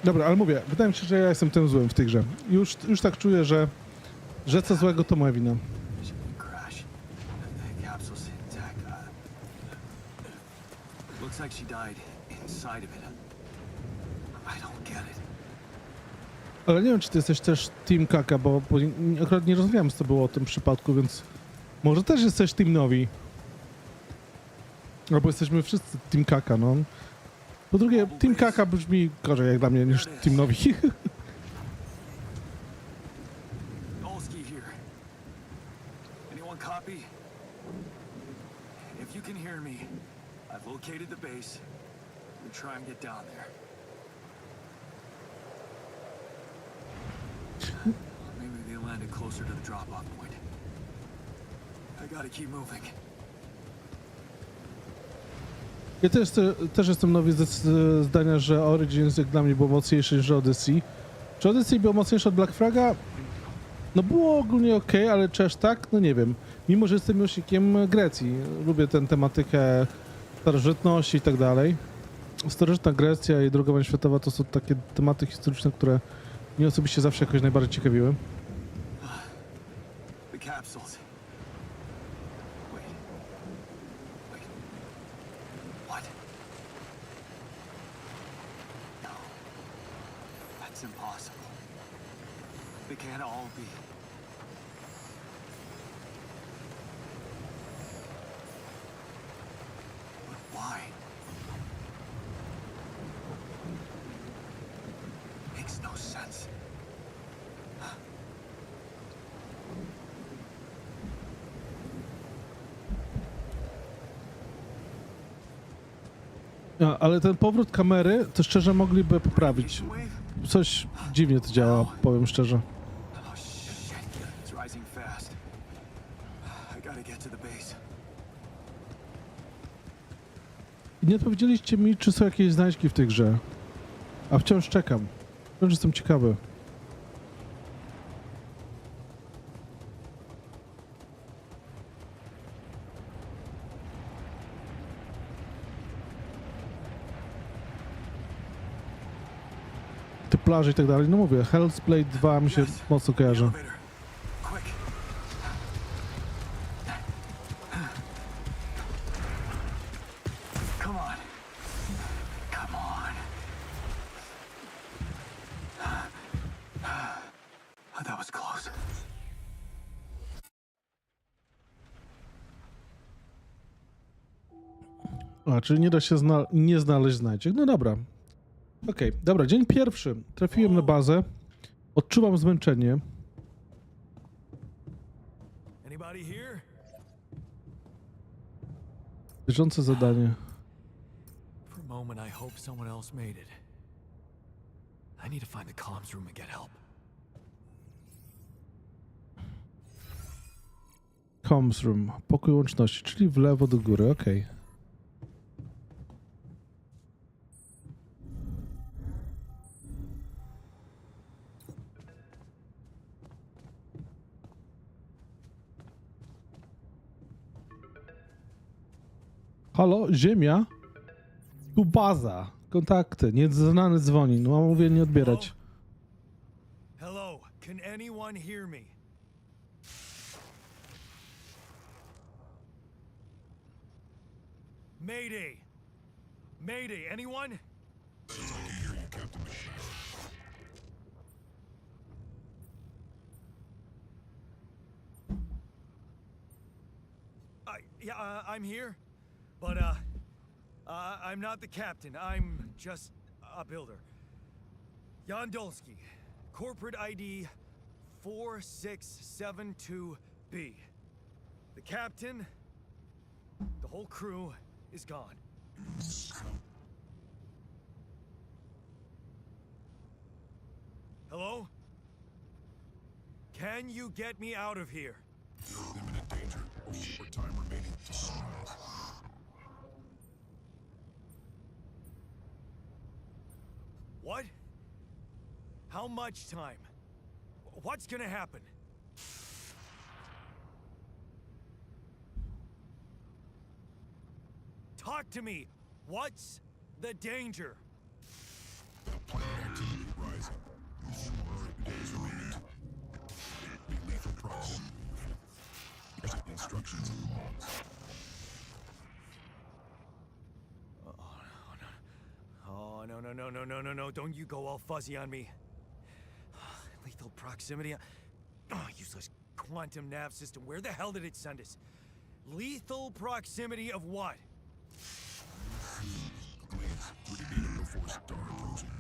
Dobra, ale mówię, wydaje mi się, że ja jestem tym złym w tej grze. Już tak czuję, że co złego to moja wina. Ale nie wiem, czy ty jesteś też Team Kaka, bo akurat nie rozmawiałem z tobą o tym przypadku, więc może też jesteś Team Nowi. Albo jesteśmy wszyscy Team Kaka, no. Po drugie, Team Kaka brzmi gorzej jak dla mnie niż Team Nowi. Ja też jestem Nowi zdania, że Origins jak dla mnie było mocniejsze niż Odyssey. Czy Odyssey było mocniejsze od Black Flaga? No było ogólnie ok, ale czy aż tak? No nie wiem. Mimo, że jestem miłośnikiem Grecji. Lubię tę tematykę starożytności i tak dalej. Starożytna Grecja i II wojna światowa to są takie tematy historyczne, które mnie osobiście zawsze jakoś najbardziej ciekawiły. Ale ten powrót kamery to szczerze mogliby poprawić. Coś dziwnie to działa, powiem szczerze. Nie odpowiedzieliście mi, czy są jakieś znajdźki w tej grze. A wciąż czekam. Wciąż jestem ciekawy. Te plaże i tak dalej. No mówię, Hell's Blade 2 mi się mocno kojarzy. That was close. A, czyli nie da się nie znaleźć znajdziek. No dobra. Okej, dobra, dzień pierwszy. Trafiłem na bazę. Odczuwam zmęczenie. Anybody here? Bieżące zadanie. For a moment, I hope someone else made it. I need to find the comms room and get help. Comms room. Pokój łączności, czyli w lewo do góry. Okej. Halo, Ziemia? Tu baza. Kontakty. Nieznany dzwoni. No, mówię nie odbierać. Hello, can anyone hear me? Mayday! Mayday, anyone? I'm here, but I'm not the captain. I'm just a builder. Yondolski, corporate ID 4672B. The captain, the whole crew is gone. Hello? Can you get me out of here? You're in imminent danger. Short time remaining. What? How much time? What's gonna happen? Talk to me. What's the danger? The planet activity rising. 4 days remaining. Be lethal proximity. Here's instructions and logs. Oh, no. Don't you go all fuzzy on me. Lethal proximity. Oh, useless quantum nav system. Where the hell did it send us? Lethal proximity of what? Glades, we can beat him before star approaching.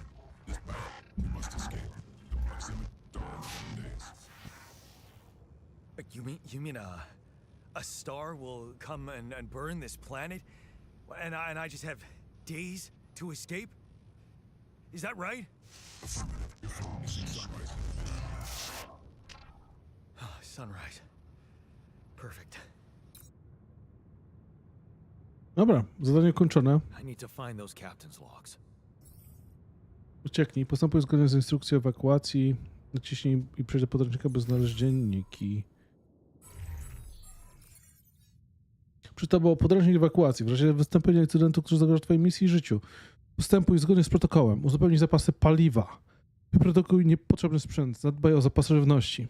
This battle, we must escape. The proximity dawn in days. You mean a star will come and burn this planet? And I just have days to escape? Is that right? Affirmative. Your phone is in sunrise. Sunrise. Perfect. Dobra, zadanie kończone. I need to find those captain's logs. Ucieknij. Postępuj zgodnie z instrukcją ewakuacji. Naciśnij i przejdź do podręcznika, by znaleźć dzienniki. Przeczytał podręcznik ewakuacji. W razie wystąpienia incydentu, który zagraża twojej misji i życiu. Postępuj zgodnie z protokołem. Uzupełnij zapasy paliwa. Wyprodukuj niepotrzebny sprzęt. Zadbaj o zapasy żywności.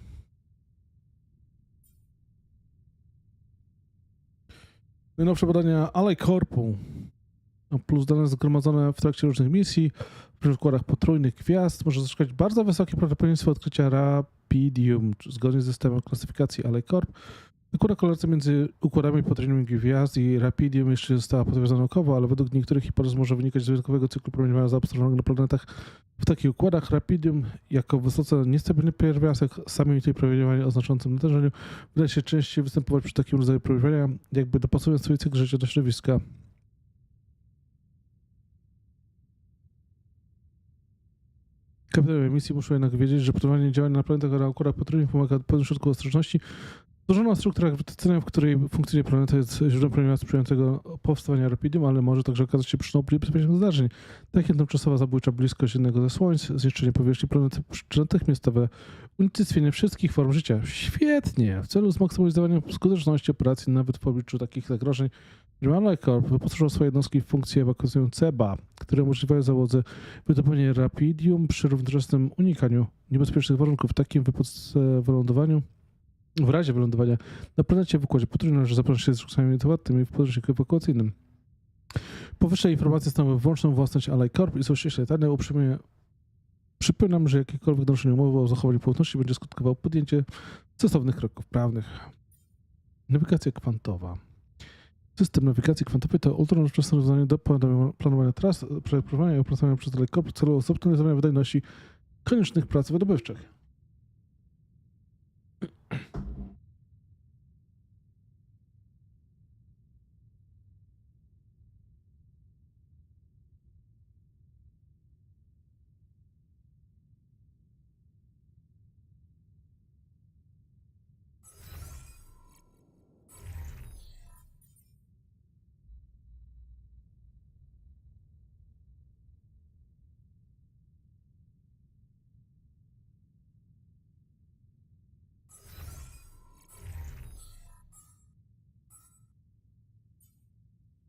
Najnowsze badania Alej Corpu plus dane zgromadzone w trakcie różnych misji w układach potrójnych gwiazd może zyskać bardzo wysokie prawdopodobieństwo odkrycia Rapidium zgodnie z systemem klasyfikacji Alej Corp. Układ korelacja między układami potrójnymi gwiazd i Rapidium jeszcze nie została potwierdzona naukowo, ale według niektórych hipotez może wynikać z wyjątkowego cyklu promieniowania zaobserwowanego na planetach w takich układach. Rapidium jako wysoce niestabilny pierwiastek samym promieniowania o znaczącym natężeniu wydaje się częściej występować przy takim rodzaju promieniowania, jakby dopasowując swój cykl życia do środowiska. Kapitanowie misji muszą jednak wiedzieć, że podejmowanie działań na planetach oraz układach potrójnych pomaga pewnym środku ostrożności. Złożona struktura grawitacyjna, w której funkcjonuje planeta, jest źródłem promieniowania sprzyjającego powstawaniu Rapidium, ale może także okazać się przyczyną niebezpiecznych zdarzeń, tak jak tymczasowa zabójcza bliskość jednego ze słońc, zniszczenie powierzchni planety czy natychmiastowe unicestwienie wszystkich form życia. Świetnie! W celu zmaksymalizowania skuteczności operacji nawet w obliczu takich zagrożeń Alej Corp wyposażył swoje jednostki w funkcję ewakuacyjną CEBA, które umożliwiają załodze wydobycie Rapidium przy równoczesnym unikaniu niebezpiecznych warunków. W takim wylądowaniu w razie wylądowania na planecie w układzie potrójnym należy zapoznać się z instrukcjami automatycznymi w podręczniku ewakuacyjnym. Powyższe informacje stanowią wyłączną własność Alej Corp i są ściśle tajne. Uprzejmie Przypominam, że jakiekolwiek naruszenie umowy o zachowaniu płatności będzie skutkowało podjęcie stosownych kroków prawnych. Nawigacja kwantowa. System nawigacji kwantowej to ultranowoczesne rozwiązanie do planowania tras, przeprowadzania i opracowania przez telekop w celu zoptymalizowania wydajności koniecznych prac wydobywczych.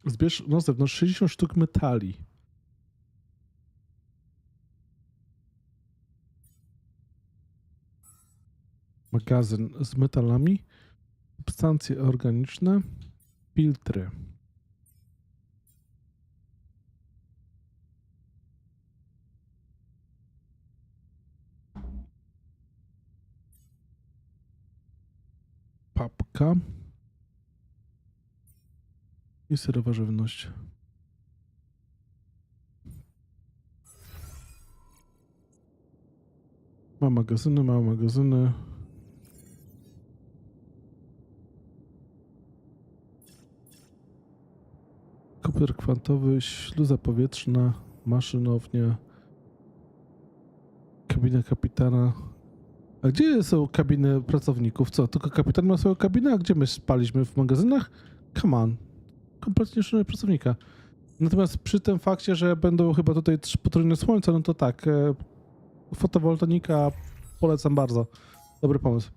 Zbierz na zewnątrz 60 sztuk metali. Magazyn z metalami, substancje organiczne, filtry. Papka i syrowa żywność. Małe magazyny. Komputer kwantowy, śluza powietrzna, maszynownia, kabina kapitana. A gdzie są kabiny pracowników? Co, tylko kapitan ma swoją kabinę? A gdzie my spaliśmy? W magazynach? Come on. Kompletnie nie szanuję pracownika. Natomiast przy tym fakcie, że będą chyba tutaj potrójne słońca, no to tak, fotowoltaika polecam bardzo. Dobry pomysł.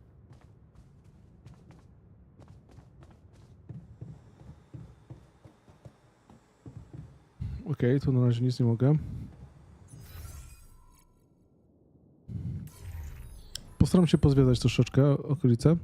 Okej, tu na razie nic nie mogę. Postaram się pozwiedzać troszeczkę okolice.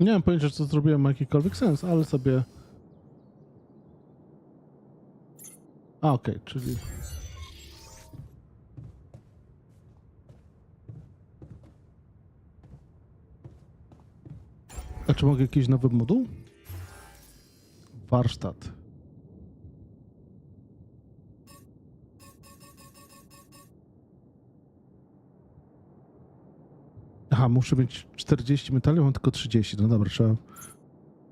Nie mam pojęcia, czy co zrobiłem ma jakikolwiek sens, ale sobie... A, okej, czyli... A czy mogę jakiś nowy moduł? Warsztat. Aha, muszę mieć 40 metali, mam tylko 30. No dobra,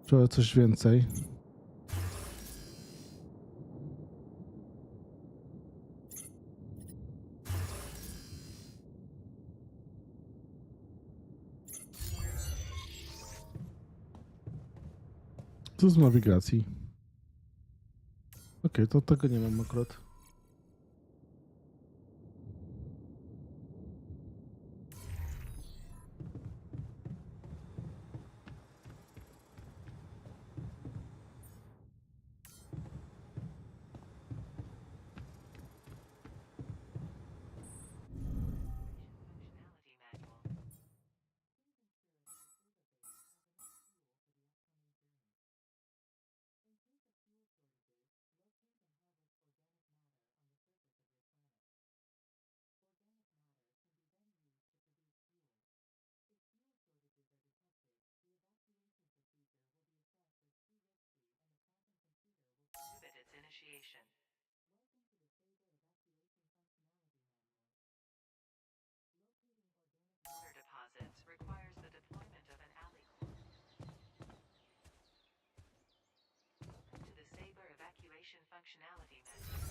trzeba coś więcej. Co z nawigacji? Okej, to tego nie mam akurat. functionality menu.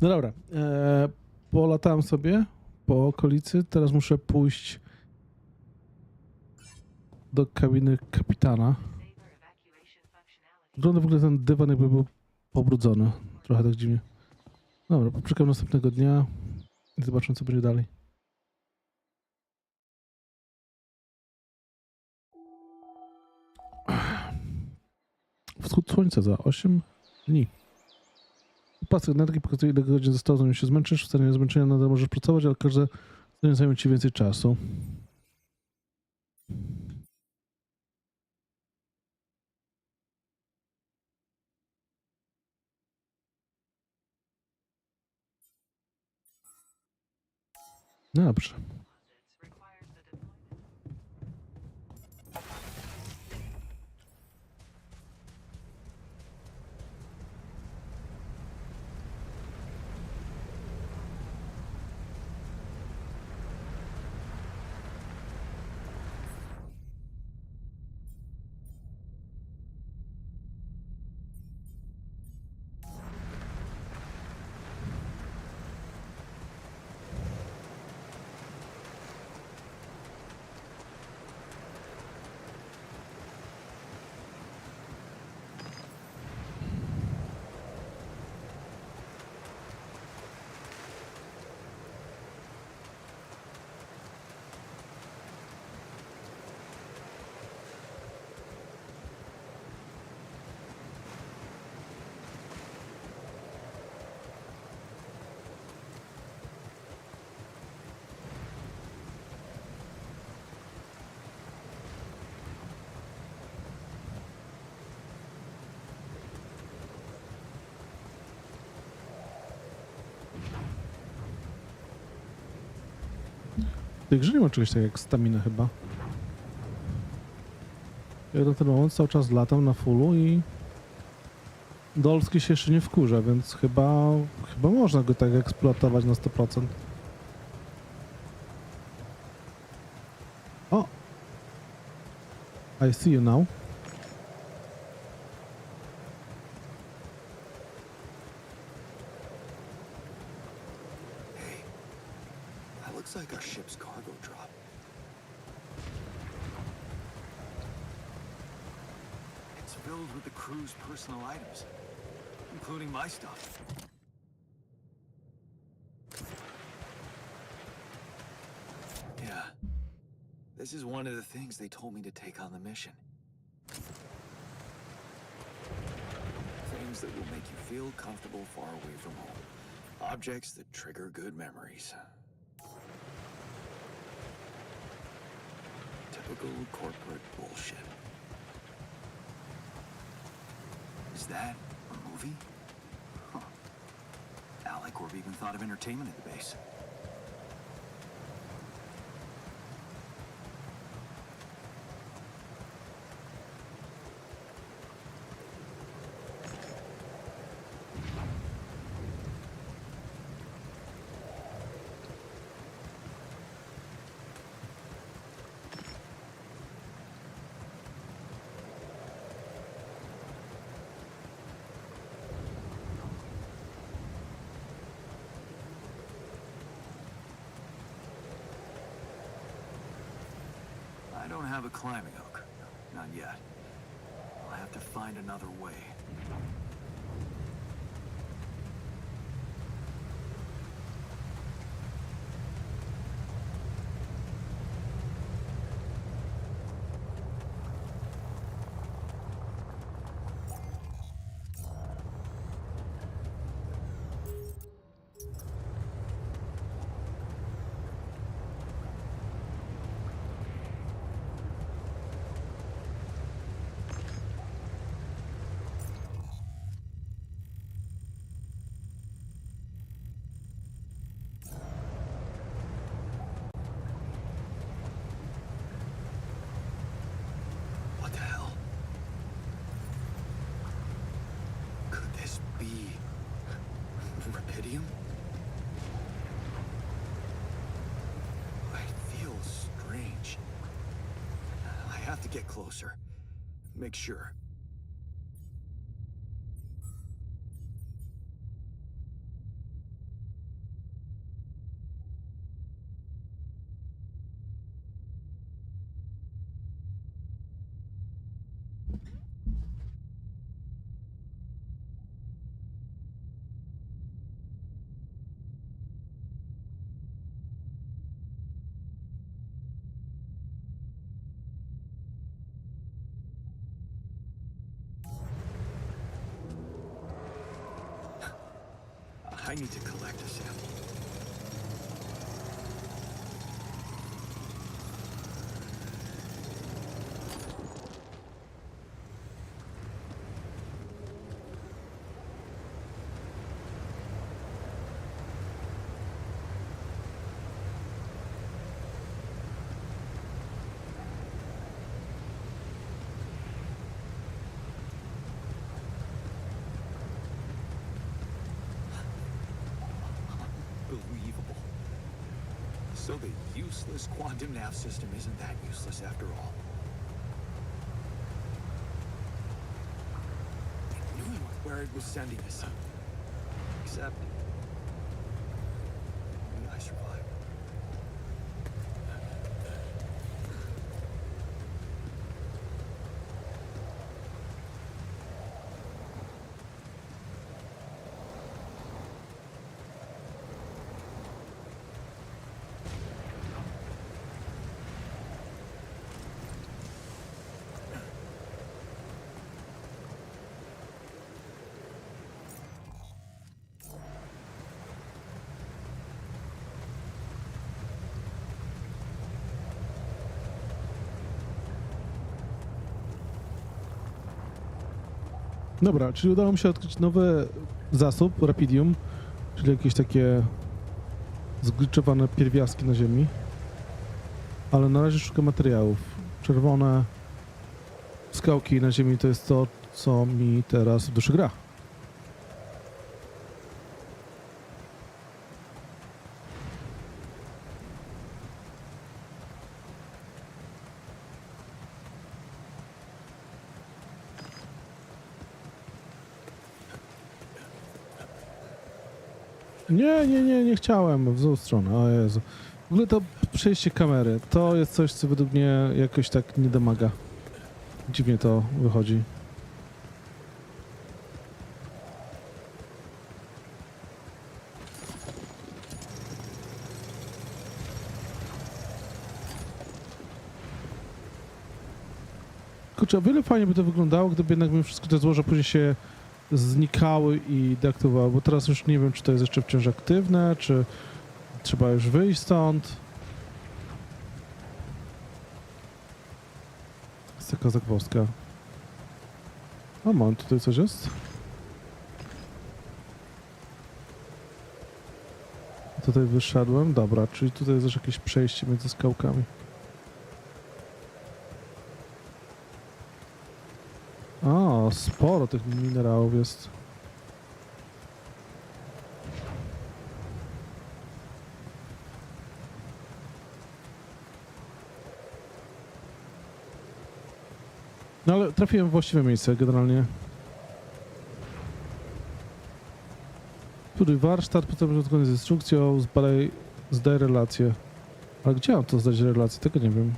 No dobra, polatałem sobie po okolicy, teraz muszę pójść do kabiny kapitana. Saber evacuation functionality. Wygląda w ogóle ten dywan jakby był pobrudzony, trochę tak dziwnie. Dobra, poczekam następnego dnia i zobaczymy co będzie dalej. Wschód słońca za 8 dni. Pasek energii pokazuje, ile godzin zostało, zanim się zmęczysz. W stanie zmęczenia nadal możesz pracować, ale każde zadanie zajmie ci więcej czasu. No dobrze. Requires the deployment. W tej grze nie ma czegoś takiego jak stamina chyba. Ja na ten moment cały czas latam na fullu i Dolski się jeszcze nie wkurza, więc chyba można go tak eksploatować na 100%. O! I see you now. Hey, that looks like our ship's cargo drop. It's filled with the crew's personal items, including my stuff. Yeah. This is one of the things they told me to take on the mission. Things that will make you feel comfortable far away from home. Objects that trigger good memories. Typical corporate bullshit. Is that a movie? Huh. Alicorp even thought of entertainment at the base. I don't have a climbing hook. Not yet. I'll have to find another way. get closer. Make sure. I need to collect a sample. Unbelievable. So the useless quantum nav system isn't that useless after all. It knew where it was sending us. Except... I survived. Dobra, czyli udało mi się odkryć nowy zasób, rapidium, czyli jakieś takie zgliczowane pierwiastki na ziemi. Ale na razie szukam materiałów. Czerwone skałki na ziemi to jest to, co mi teraz w duszy gra. Nie chciałem w złą stronę, o Jezu. W ogóle to przejście kamery, to jest coś, co według mnie jakoś tak nie domaga. Dziwnie to wychodzi. Kurczę, o wiele fajnie by to wyglądało, gdyby jednak mi wszystko te złoża później się znikały i deaktywowały, bo teraz już nie wiem, czy to jest jeszcze wciąż aktywne, czy trzeba już wyjść stąd. Jest taka zagwozdka. O, mam tutaj coś jest? Tutaj wyszedłem, dobra, czyli tutaj jest też jakieś przejście między skałkami. O, sporo tych minerałów jest. No ale trafiłem w właściwe miejsce generalnie. Który warsztat, potem zgodnie z instrukcją, zdaj relację. Ale gdzie mam to zdać relację? Tego nie wiem.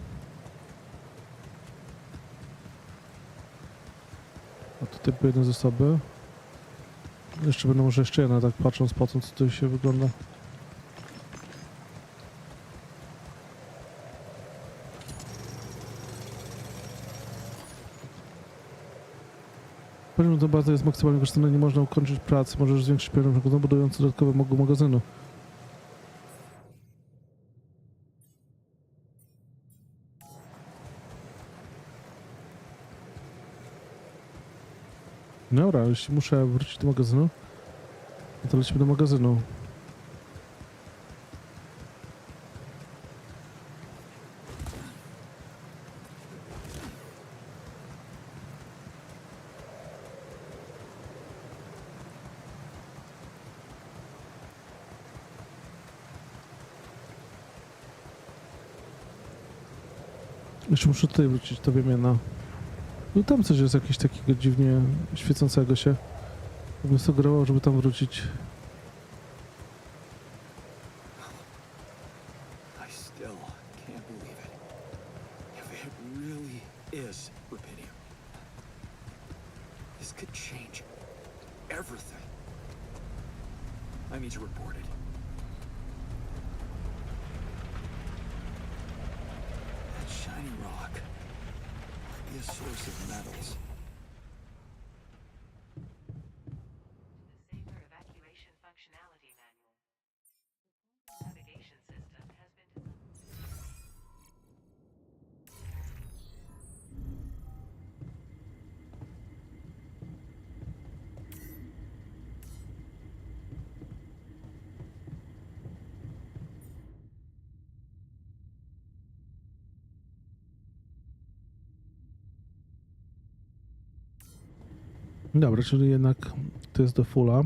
A tutaj były jedne z osoby. Jeszcze będę może jeszcze jedna, tak patrząc po tym, co tu się wygląda. Poziom do bazy jest maksymalnie kosztowny, nie można ukończyć pracy, możesz zwiększyć poziom, budując dodatkowe magazynu. Dobra, jeśli muszę wrócić do magazynu, to lecimy do magazynu. Jeszcze muszę tutaj wrócić, to wiem na... No tam coś jest jakieś takiego dziwnie świecącego się. Bym sugerował, żeby tam wrócić. I still can't believe it. If it really is rubidium, this could change everything. I need to report it. That shiny rock might be a source of metals. The safer evacuation functionality manual. The navigation system has been designed. Dobra, czyli jednak to jest do fulla.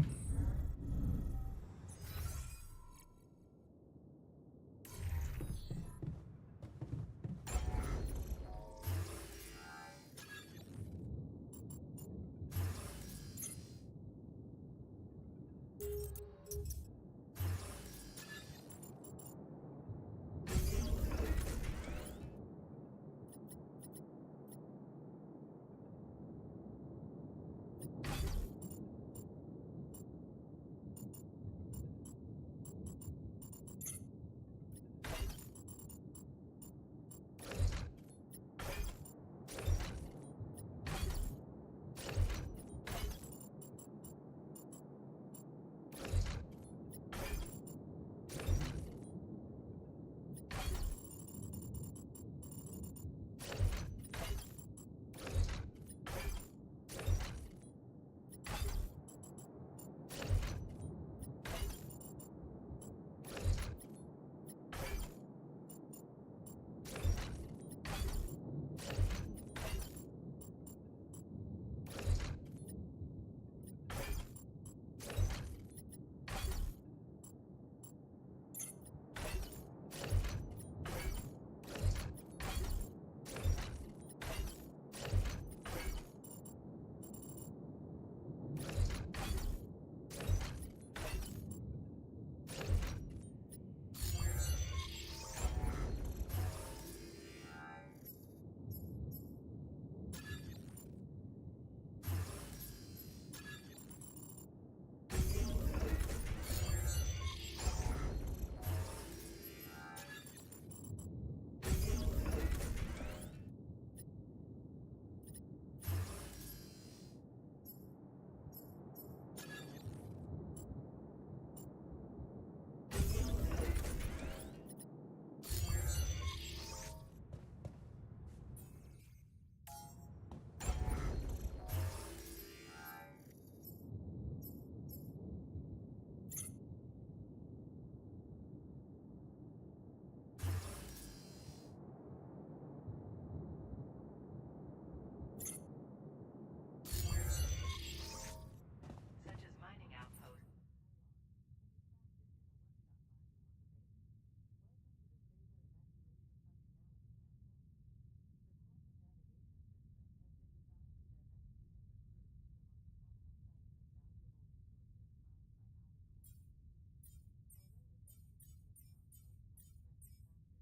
Such as mining outposts.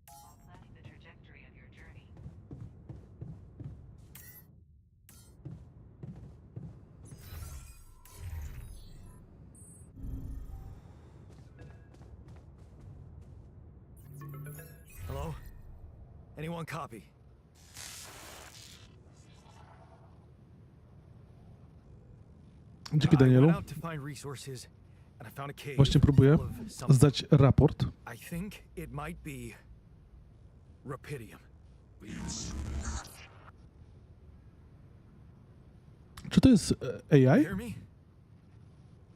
While planning the trajectory of your journey. Hello? Anyone copy? Dzięki I Danielu. went out to find resources, and I found a cave Właśnie próbuję full of something. zdać raport. I think it might be rubidium. Czy to jest AI? Hear me?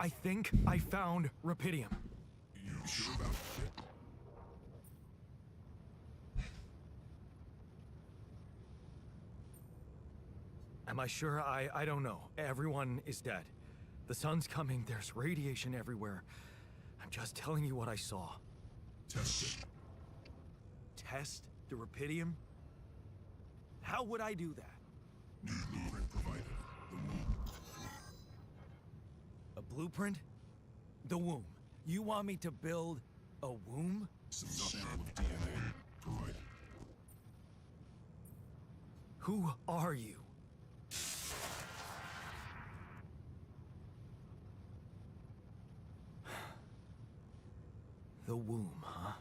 I think I found rubidium. You sure about it? Am I sure? I don't know. Everyone is dead. The sun's coming, there's radiation everywhere. I'm just telling you what I saw. Test it. Test the rubidium? How would I do that? New blueprint provided. The womb. A blueprint? The womb. You want me to build a womb? Some sample of DNA provided. Who are you? The womb, huh?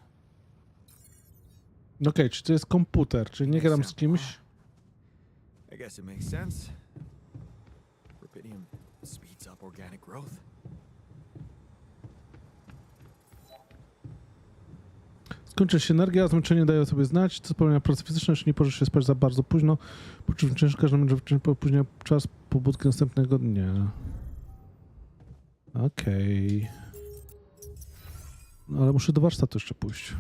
Okej, czy to jest komputer, czyli nie gram z kimś? I guess it makes sense. Rubidium speeds up organic growth. Skończy się energia, a zmęczenie daje o sobie znać. Co spełnia pracy fizyczne, jeśli nie możesz się spać za bardzo późno. Po czym ciężko każdy będzie opóźnia czas pobudki następnego dnia. Okej. No, ale muszę do warsztatu jeszcze pójść.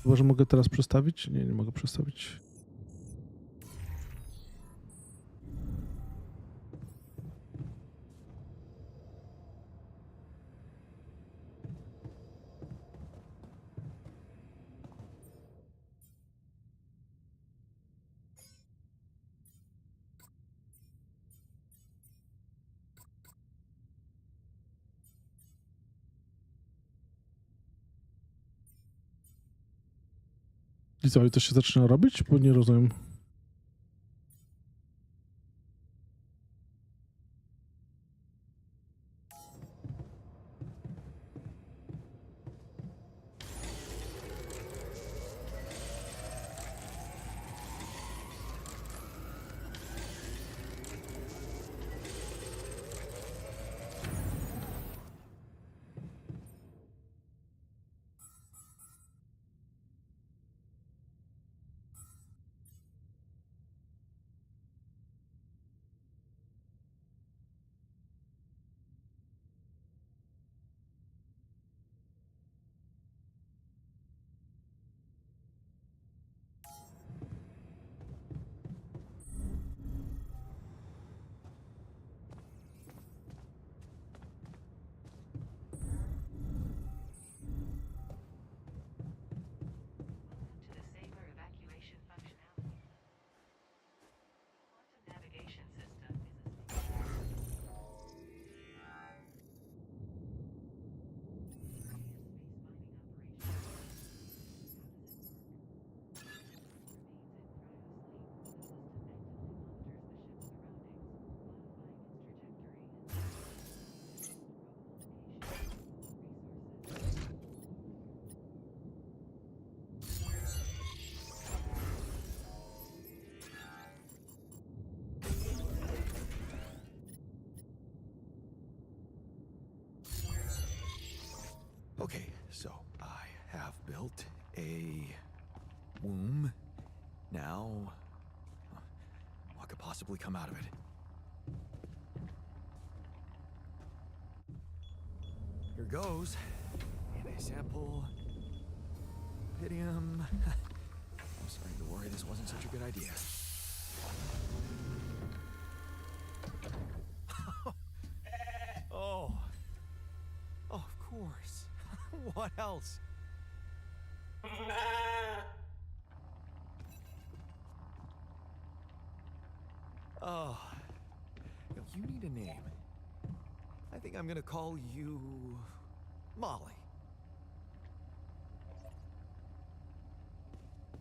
Chyba, że mogę teraz przestawić? Nie, nie mogę przestawić. I co, i to się zaczyna robić? Bo nie rozumiem. To the safer evacuation functionality. Quantum navigation system is a Okay, so I have built a womb. Now, what could possibly come out of it? Here goes. And a sample. Rubidium. I'm starting to worry this wasn't such a good idea. Oh. Oh, of course. What else? Oh. Yo, you need a name. I think I'm gonna call you Molly.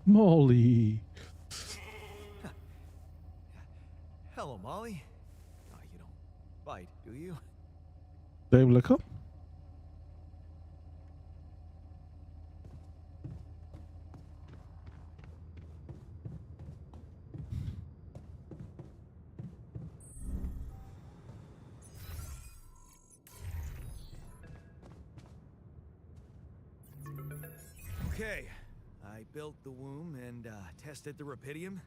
Molly. Hello, Molly. Oh, you don't bite, do you? Daję mleko? Okay, I built the womb and tested the rubidium.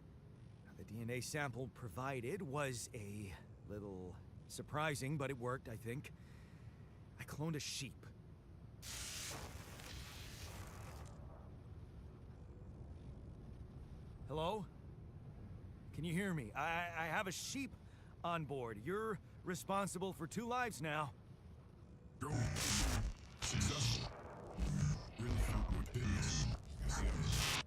The DNA sample provided was a little surprising, but it worked, I think. I cloned a sheep. Hello? Can you hear me? I have a sheep on board. You're responsible for 2 lives now. Go. Successful. Really found what it is. As the others.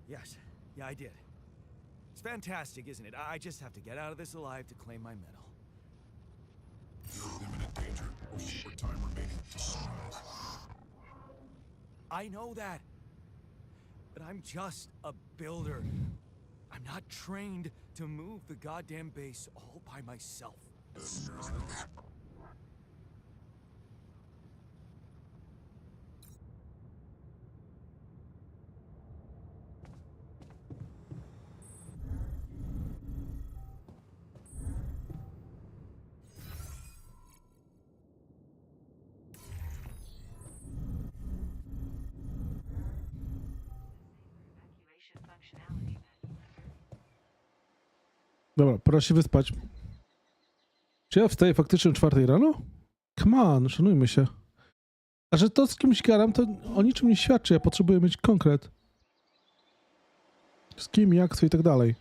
Yes. Yeah, I did. It's fantastic, isn't it? I just have to get out of this alive to claim my medal. You're in imminent danger with short time remaining to sunrise. I know that. But I'm just a builder. I'm not trained to move the goddamn base all by myself. Evacuation functionality menu. Dobra, pora się wyspać. Czy ja wstaję faktycznie o 4 rano? Come on, szanujmy się. A że to z kimś gadam, to o niczym nie świadczy. Ja potrzebuję mieć konkret. Z kim, jak, co i tak dalej.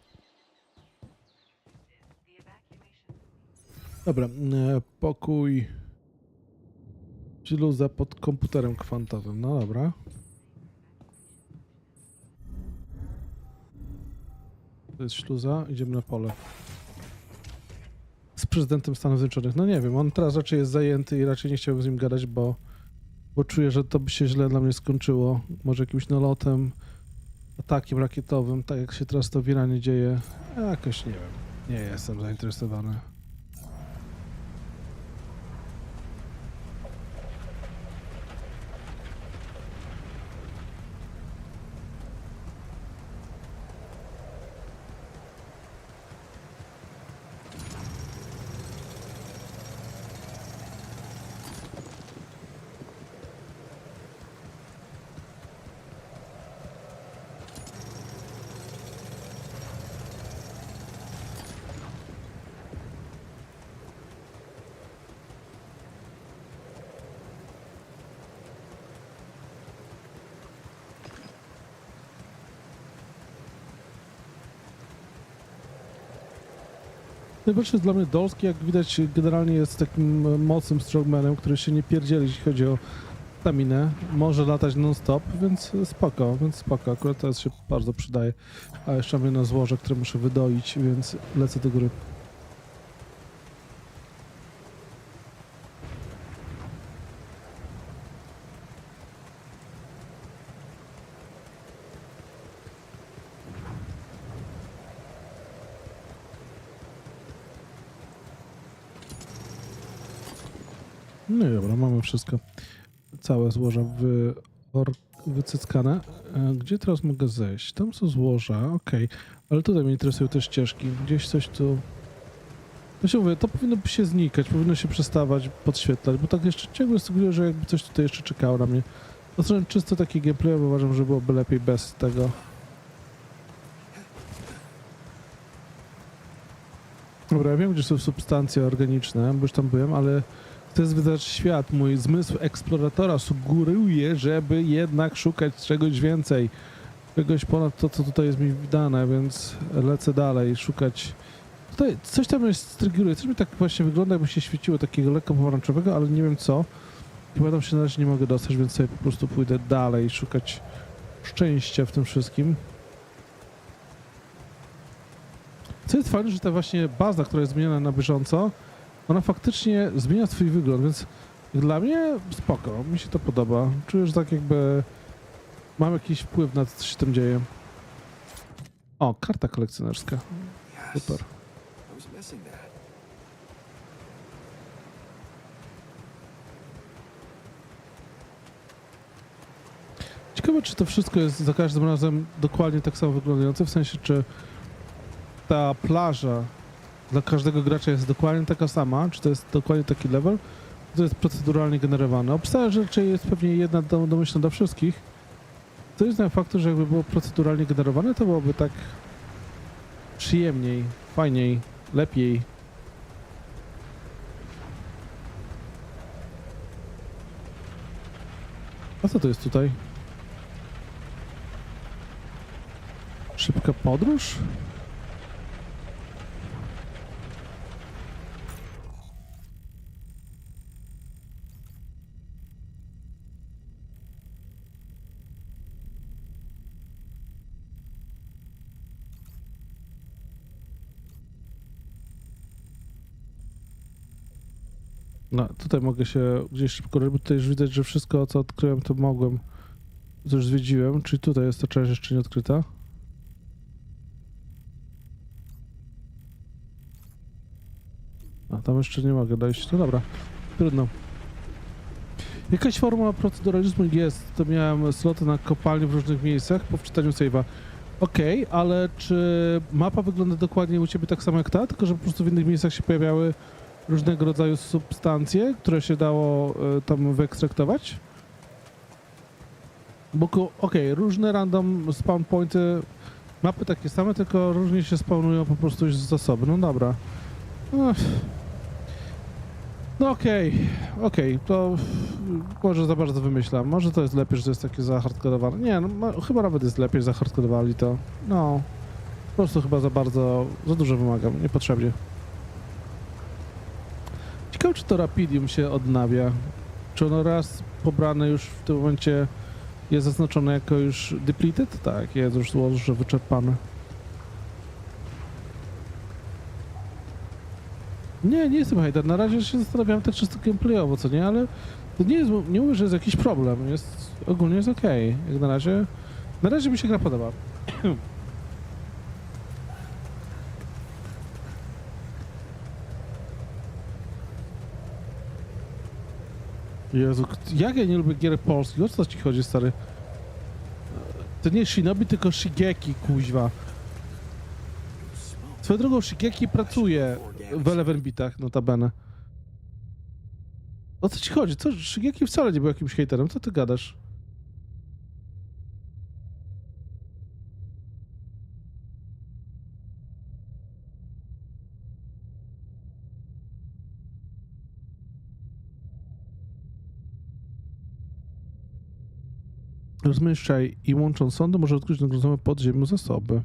The evacuation. Dobra, pokój śluza pod komputerem kwantowym. No dobra. To jest śluza, idziemy na pole. Z prezydentem Stanów Zjednoczonych. No nie wiem, on teraz raczej jest zajęty i raczej nie chciałbym z nim gadać, bo czuję, że to by się źle dla mnie skończyło. Może jakimś nalotem, atakiem rakietowym, tak jak się teraz to w Iranie dzieje. Jakoś nie wiem. Nie jestem zainteresowany. Najważniejsze jest dla mnie Dolski, jak widać, generalnie jest takim mocnym strongmanem, który się nie pierdzieli, jeśli chodzi o staminę. Może latać non-stop, więc spoko, Akurat teraz się bardzo przydaje. A jeszcze mam jedno złoże, które muszę wydoić, więc lecę do góry. No i dobra, mamy wszystko. Całe złoża wycyckane. Gdzie teraz mogę zejść? Tam są złoża, okej. Ale tutaj mnie interesują te ścieżki. Gdzieś coś tu... To się mówię, to powinno się znikać, powinno się przestawać podświetlać, bo tak jeszcze ciągle sugeruję, że jakby coś tutaj jeszcze czekało na mnie. To są czysto taki gameplay, bo uważam, że byłoby lepiej bez tego. Dobra, ja wiem, gdzie są substancje organiczne, bo już tam byłem, ale chcę zwiedzać świat. Mój zmysł eksploratora sugeruje, żeby jednak szukać czegoś więcej. Czegoś ponad to, co tutaj jest mi dane, więc lecę dalej, szukać. Tutaj coś tam jest striggeruje. Coś mi tak właśnie wygląda, jakby się świeciło takiego lekko pomarańczowego, ale nie wiem co. Chyba tam się na razie nie mogę dostać, więc sobie po prostu pójdę dalej, szukać szczęścia w tym wszystkim. Co jest fajne, że ta właśnie baza, która jest zmieniana na bieżąco, ona faktycznie zmienia swój wygląd, więc dla mnie spoko, mi się to podoba. Czuję, że tak jakby mam jakiś wpływ na to, co się tam dzieje. O, karta kolekcjonerska. Yes. Super. I was missing that. Ciekawe, czy to wszystko jest za każdym razem dokładnie tak samo wyglądające, w sensie, czy ta plaża dla każdego gracza jest dokładnie taka sama, czy to jest dokładnie taki level, czy to jest proceduralnie generowane. Obstawiam, że raczej jest pewnie jedna domyślna dla wszystkich. To jest na faktu, że jakby było proceduralnie generowane, to byłoby tak przyjemniej, fajniej, lepiej. A co to jest tutaj? Szybka podróż? No, tutaj mogę się gdzieś szybko robić. Tutaj już widać, że wszystko, co odkryłem, to mogłem. Co już zwiedziłem, czyli tutaj jest ta część jeszcze nie odkryta. A tam jeszcze nie mogę dojść. No dobra, trudno. Jakaś forma proceduralizmu jest. To miałem sloty na kopalni w różnych miejscach po wczytaniu save'a. Okej, ale czy mapa wygląda dokładnie u ciebie tak samo jak ta? Tylko że po prostu w innych miejscach się pojawiały różnego rodzaju substancje, które się dało tam wyekstraktować? Bo okej, różne random spawn pointy, mapy takie same, tylko różnie się spawnują po prostu już z zasoby. No dobra. Ech. No okej, to może za bardzo wymyślam. Może to jest lepiej, że to jest takie zahardkorowane. Nie, no chyba nawet jest lepiej, że zahardkorowali to. No, po prostu chyba za dużo wymagam, niepotrzebnie. Ciekawe, czy to Rapidium się odnawia. Czy ono raz pobrane już w tym momencie jest zaznaczone jako już depleted? Tak, jest już złożę wyczerpane. Nie jestem hejter. Na razie się zastanawiam tak czysto gameplayowo, co nie, ale to nie jest, nie mówię, że jest jakiś problem. Ogólnie jest okej. Jak na razie mi się gra podoba. Jezu, jak ja nie lubię gier polskich? O co ci chodzi, stary? To nie Shinobi, tylko Shigeki, kuźwa. Swoją drogą Shigeki pracuje w Eleven Beatach, notabene. O co ci chodzi? Co? Shigeki wcale nie był jakimś hejterem. Co ty gadasz? Rozmieszczaj i łącząc sądy może odkryć nagrodzone podziemne zasoby.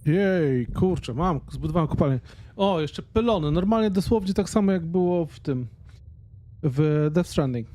Jej, kurczę, zbudowałem kopalnię. O, jeszcze pylony. Normalnie dosłownie tak samo jak było w Death Stranding.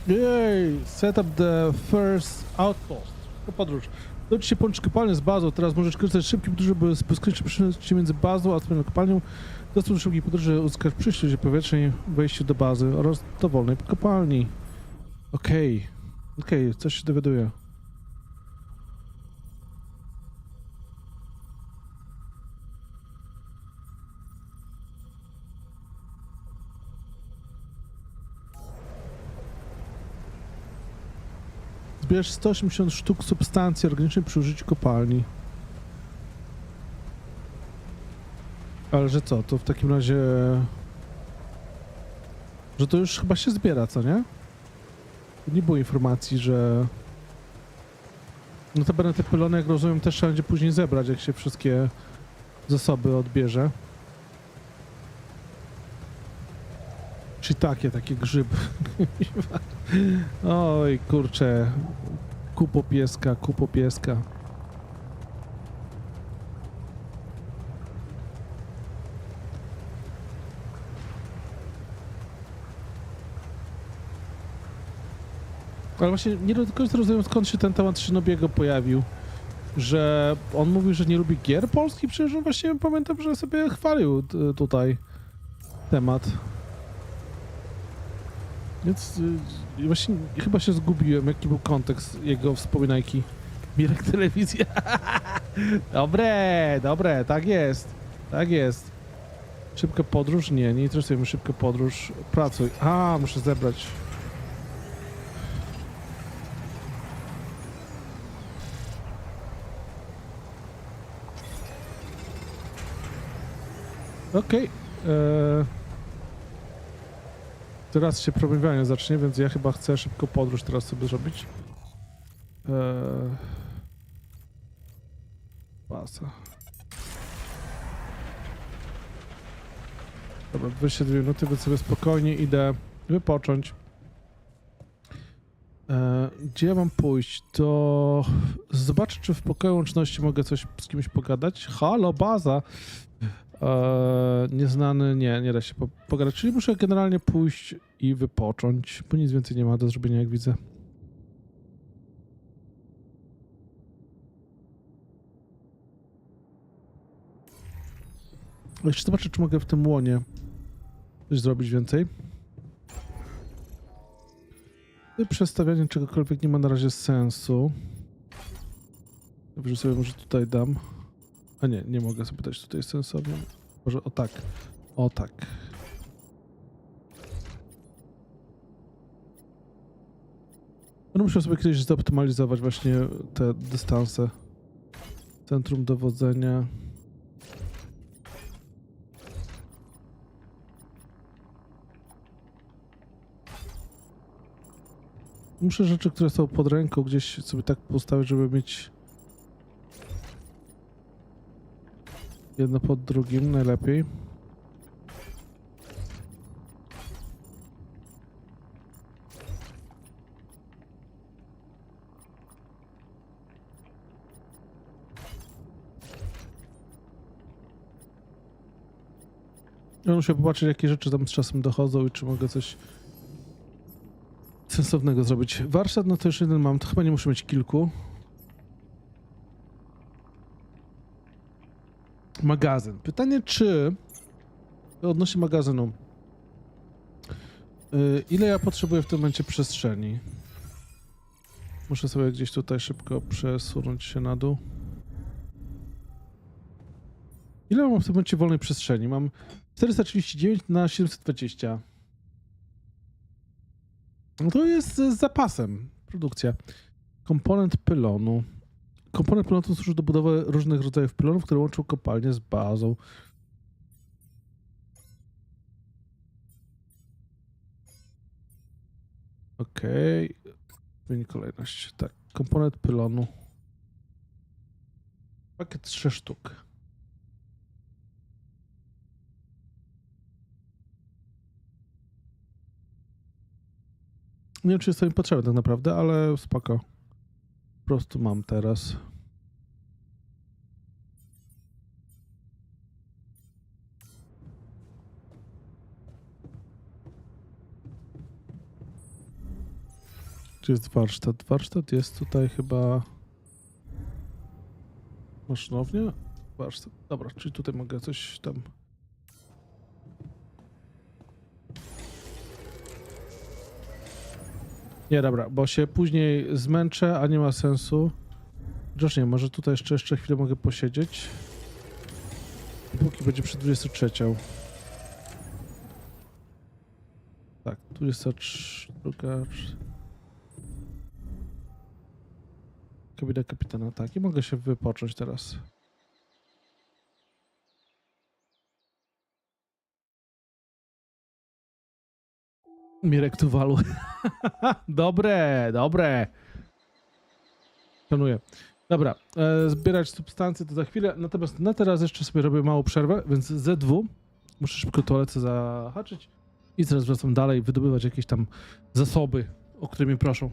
Jej, set up the first outpost. Po podróż. Dojdź się połączyć kopalnię z bazą. Teraz możesz korzystać z szybkiej podróży, by skrócić przejście między bazą a swoją kopalnią. Dostęp do szybkiej podróży uzyskasz przyszłość powietrznej, wejście do bazy oraz dowolnej kopalni. Okej. Okej, coś się dowiaduje. Zbierz 180 sztuk substancji organicznej przy użyciu kopalni. Ale że co, to w takim razie... Że to już chyba się zbiera, co nie? Nie było informacji, że... Notabene te pylony, jak rozumiem, też trzeba będzie później zebrać, jak się wszystkie zasoby odbierze. Czy takie grzyby. Oj, kurczę. Kupo pieska, kupo pieska. Ale właśnie nie do końca rozumiem, skąd się ten temat Shinobiego pojawił. Że on mówił, że nie lubi gier polskich, przecież on właśnie pamiętam, że sobie chwalił tutaj temat. Więc właśnie chyba się zgubiłem, jaki był kontekst jego wspominajki. Mirek telewizja. Dobre, tak jest. Tak jest. Szybka podróż? Nie interesuje mnie szybka podróż. Pracuj. A, muszę zebrać. Okej. Teraz się promowanie zacznie, więc ja chyba chcę szybko podróż teraz sobie zrobić. Pasa. Dobra, 22 minuty, więc sobie spokojnie idę wypocząć. Gdzie ja mam pójść? To zobaczę, czy w pokoju łączności mogę coś z kimś pogadać. Halo, baza! Nieznany, nie da się pogadać, czyli muszę generalnie pójść i wypocząć, bo nic więcej nie ma do zrobienia, jak widzę. Jeszcze zobaczę, czy mogę w tym łonie coś zrobić więcej. Przestawianie czegokolwiek nie ma na razie sensu. Dobrze, sobie może tutaj dam. A nie mogę sobie dać tutaj sensownie. Może o tak. O tak. Będę musiał sobie kiedyś zoptymalizować właśnie te dystanse. Centrum dowodzenia. Muszę rzeczy, które są pod ręką, gdzieś sobie tak postawić, żeby mieć jedno pod drugim najlepiej. Ja muszę popatrzeć, jakie rzeczy tam z czasem dochodzą i czy mogę coś sensownego zrobić. Warsztat, no to już jeden mam, to chyba nie muszę mieć kilku. Magazyn. Pytanie, czy odnośnie magazynu. Ile ja potrzebuję w tym momencie przestrzeni? Muszę sobie gdzieś tutaj szybko przesunąć się na dół. Ile mam w tym momencie wolnej przestrzeni? Mam 439 na 720. No to jest z zapasem. Produkcja. Komponent pylonu. Komponent pylonu służy do budowy różnych rodzajów pylonów, które łączą kopalnię z bazą. Okej. Zmieni kolejność. Tak. Komponent pylonu. Pakiet 3 sztuk. Nie wiem, czy jest to mi potrzebne tak naprawdę, ale spoko. Po prostu mam teraz. Gdzie jest warsztat? Warsztat jest tutaj chyba... Maszynownia? Warsztat. Dobra, czyli tutaj mogę coś tam... Nie, dobra, bo się później zmęczę, a nie ma sensu. Chociaż nie, może tutaj jeszcze chwilę mogę posiedzieć. Póki będzie przed 23. Tak, 23. Kabina kapitana, tak. I mogę się wypocząć teraz. Mirek Tuwalu. Dobre, dobre. Szanuję. Dobra, zbierać substancje to za chwilę, natomiast na teraz jeszcze sobie robię małą przerwę, więc Z2. Muszę szybko toaletę zahaczyć i zaraz wracam dalej, wydobywać jakieś tam zasoby, o które mnie proszą.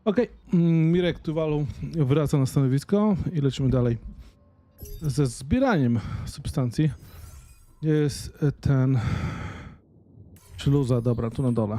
Okej, Mirek Tuwalu wraca na stanowisko i lecimy dalej ze zbieraniem substancji. Gdzie jest ten śluza? Dobra, tu na dole.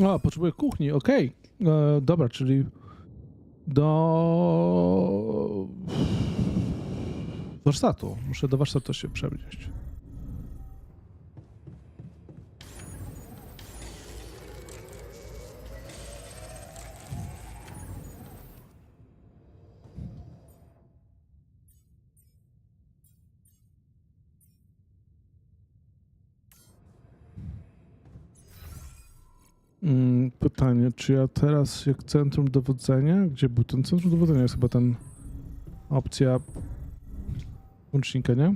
O, potrzebuję kuchni, okej. Dobra, czyli do warsztatu. Muszę do warsztatu się przenieść. Pytanie, czy ja teraz jak centrum dowodzenia? Gdzie był ten centrum dowodzenia? Jest chyba ten opcja łącznika, nie?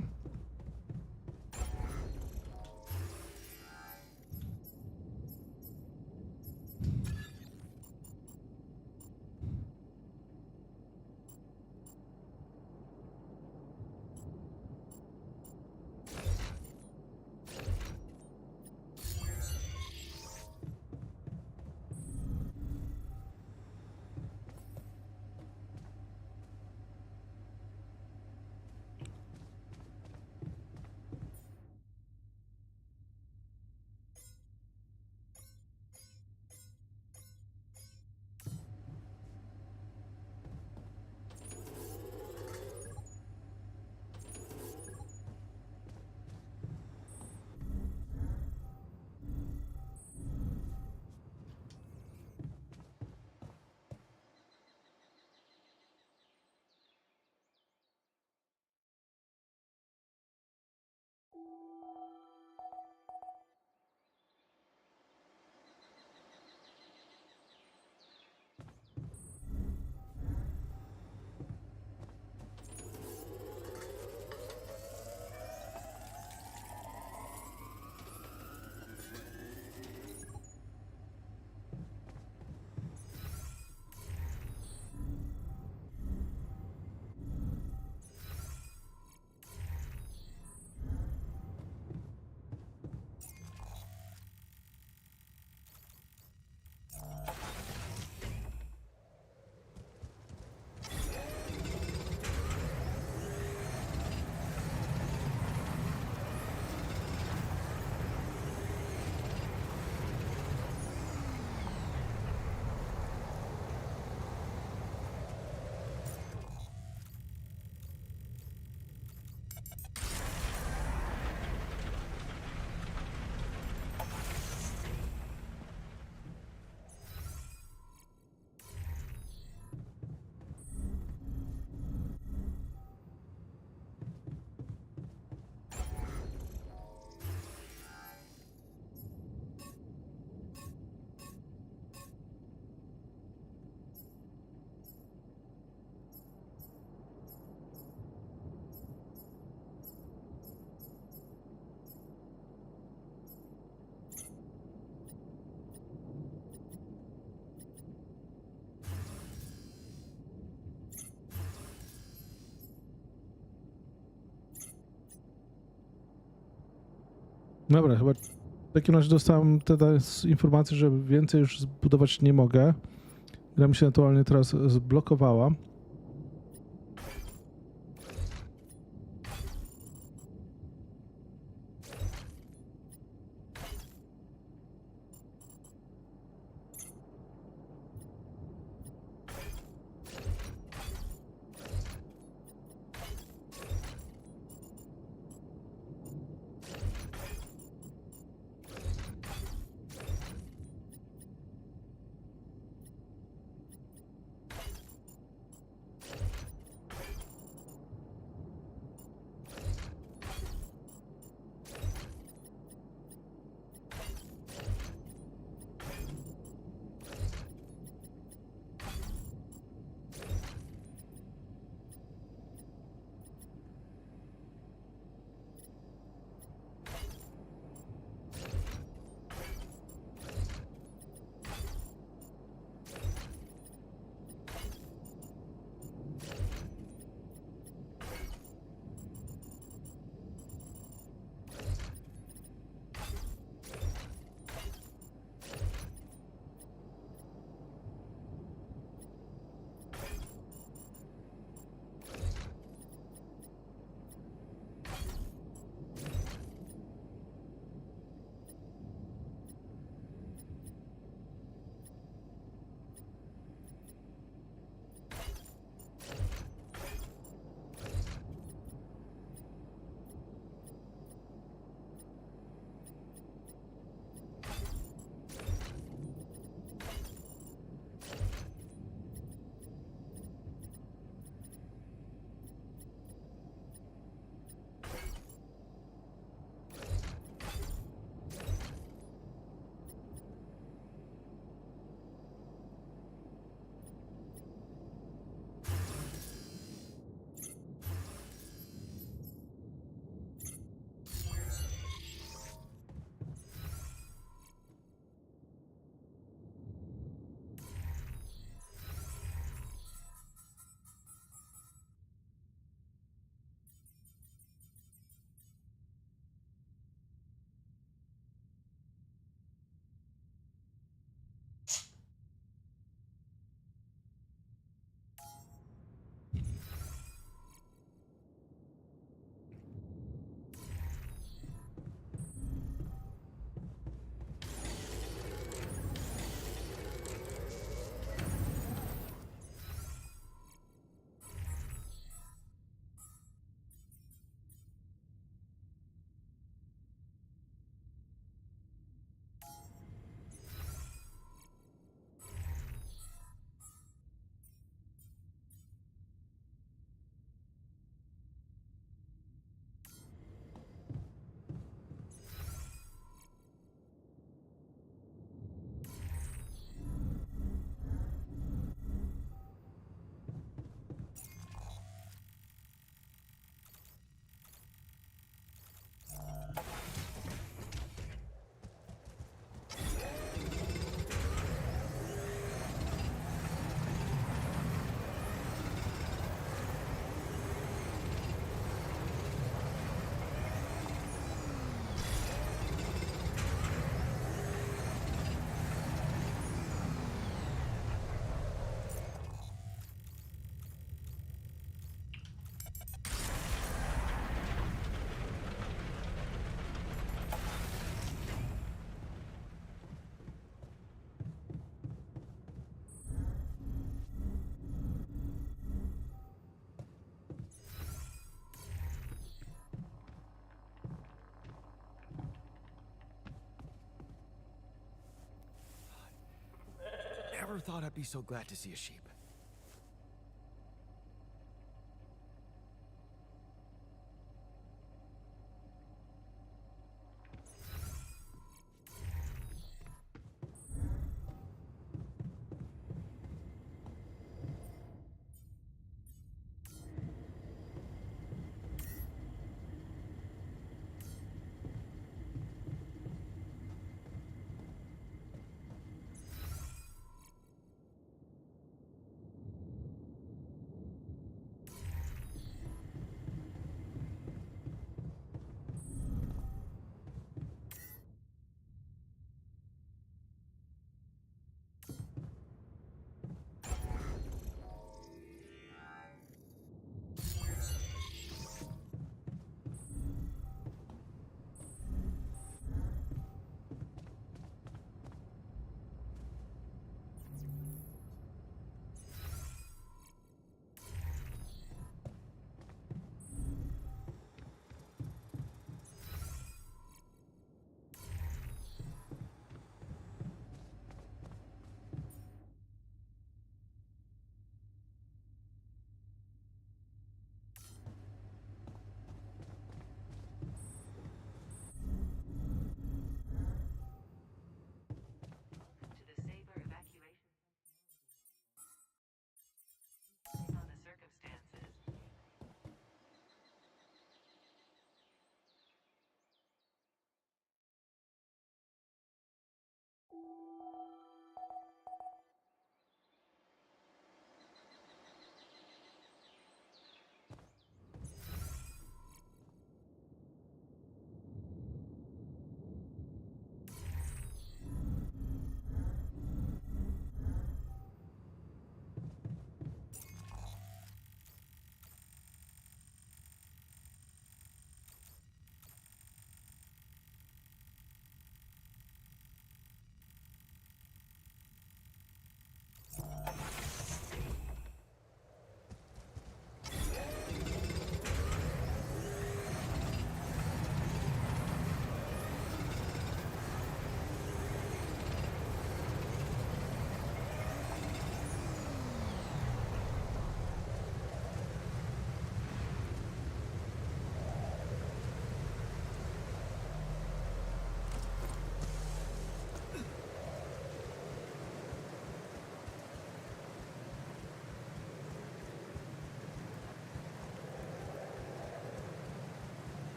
Dobra, chyba w takim razie dostałem teraz informację, że więcej już zbudować nie mogę. Gra mi się naturalnie teraz zblokowała. Never thought I'd be so glad to see a sheep.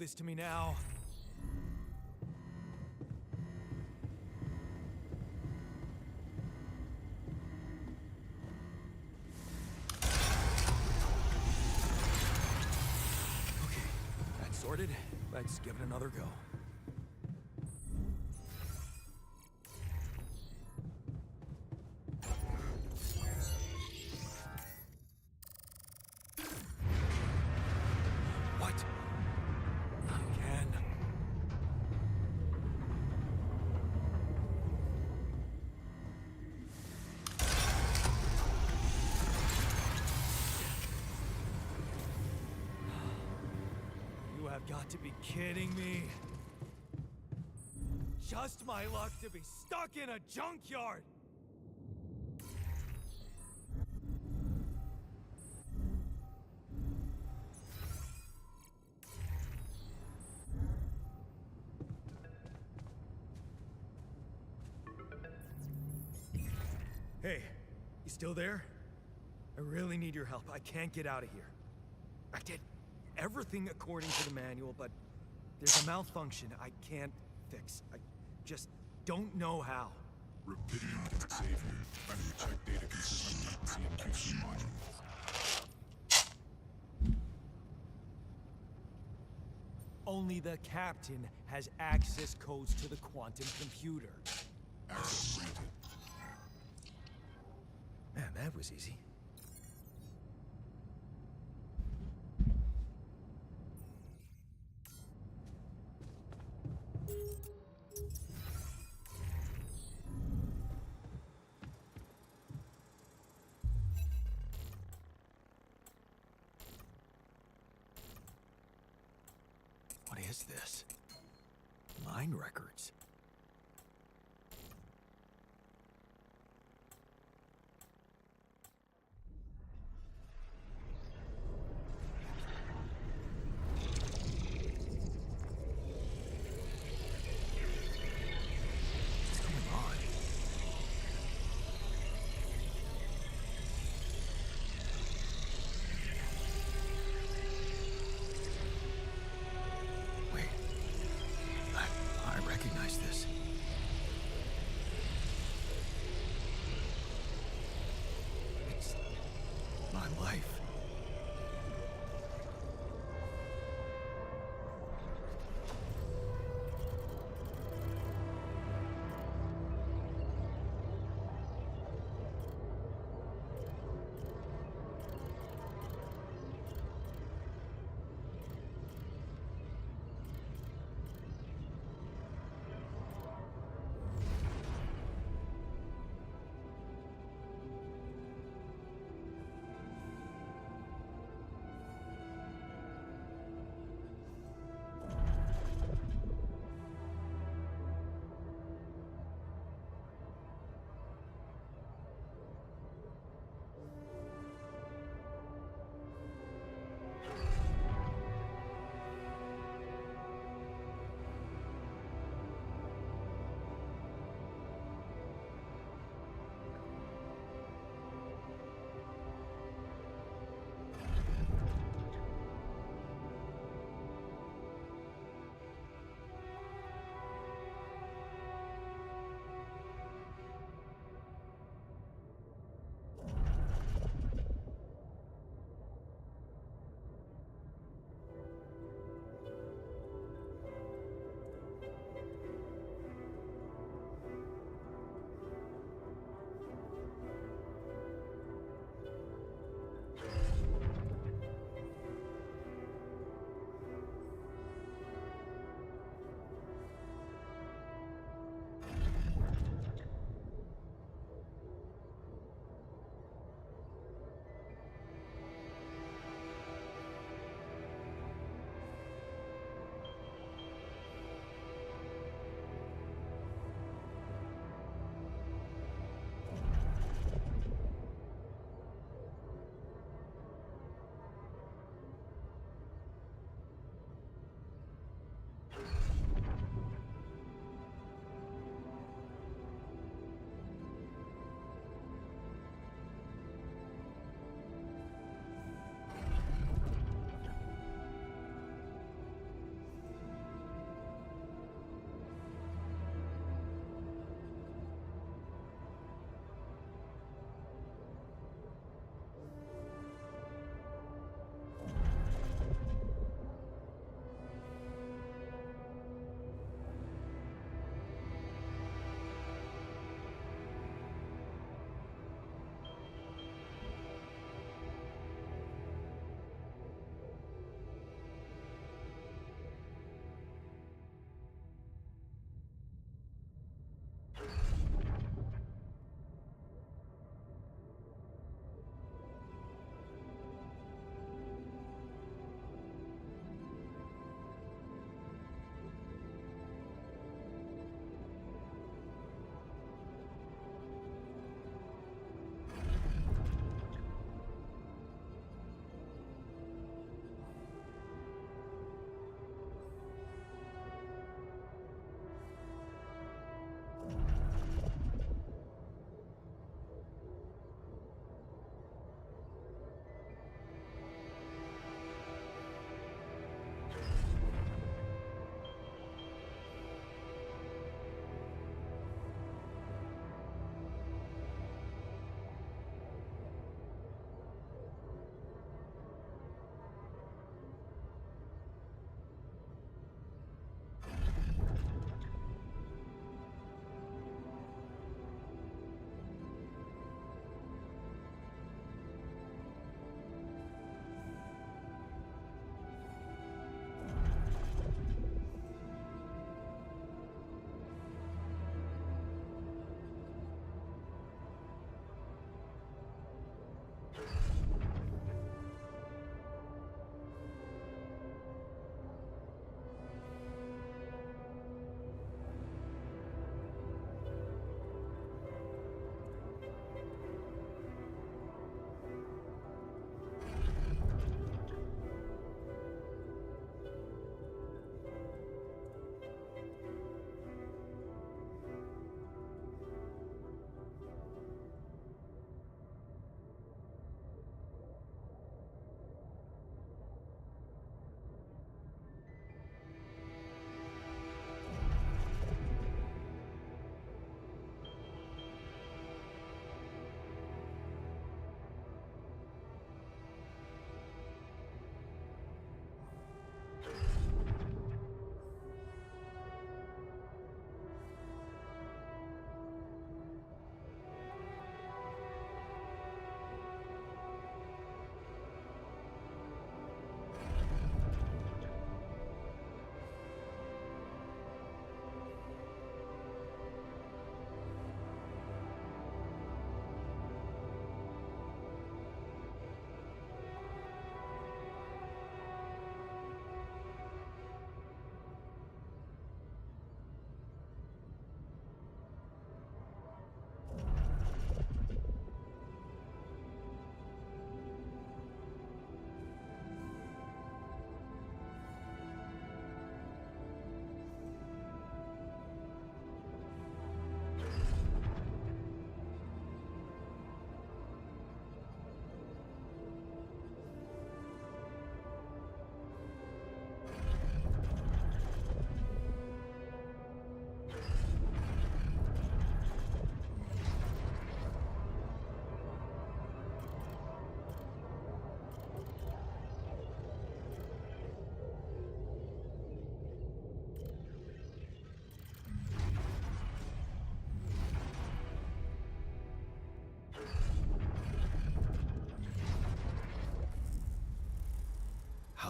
this to me now. Okay, that's sorted. Let's give it another go. What? Again? You have got to be kidding me. Just my luck to be stuck in a junkyard. Hey, you still there? I really need your help. I can't get out of here. I did everything according to the manual, but there's a malfunction I can't fix. I just don't know how. Rapidity can save you. Manually check data consistently with CMQC module. Only the captain has access codes to the quantum computer. Access granted. Man, that was easy. What is this? Mine records. What's going on? Wait. I recognize this.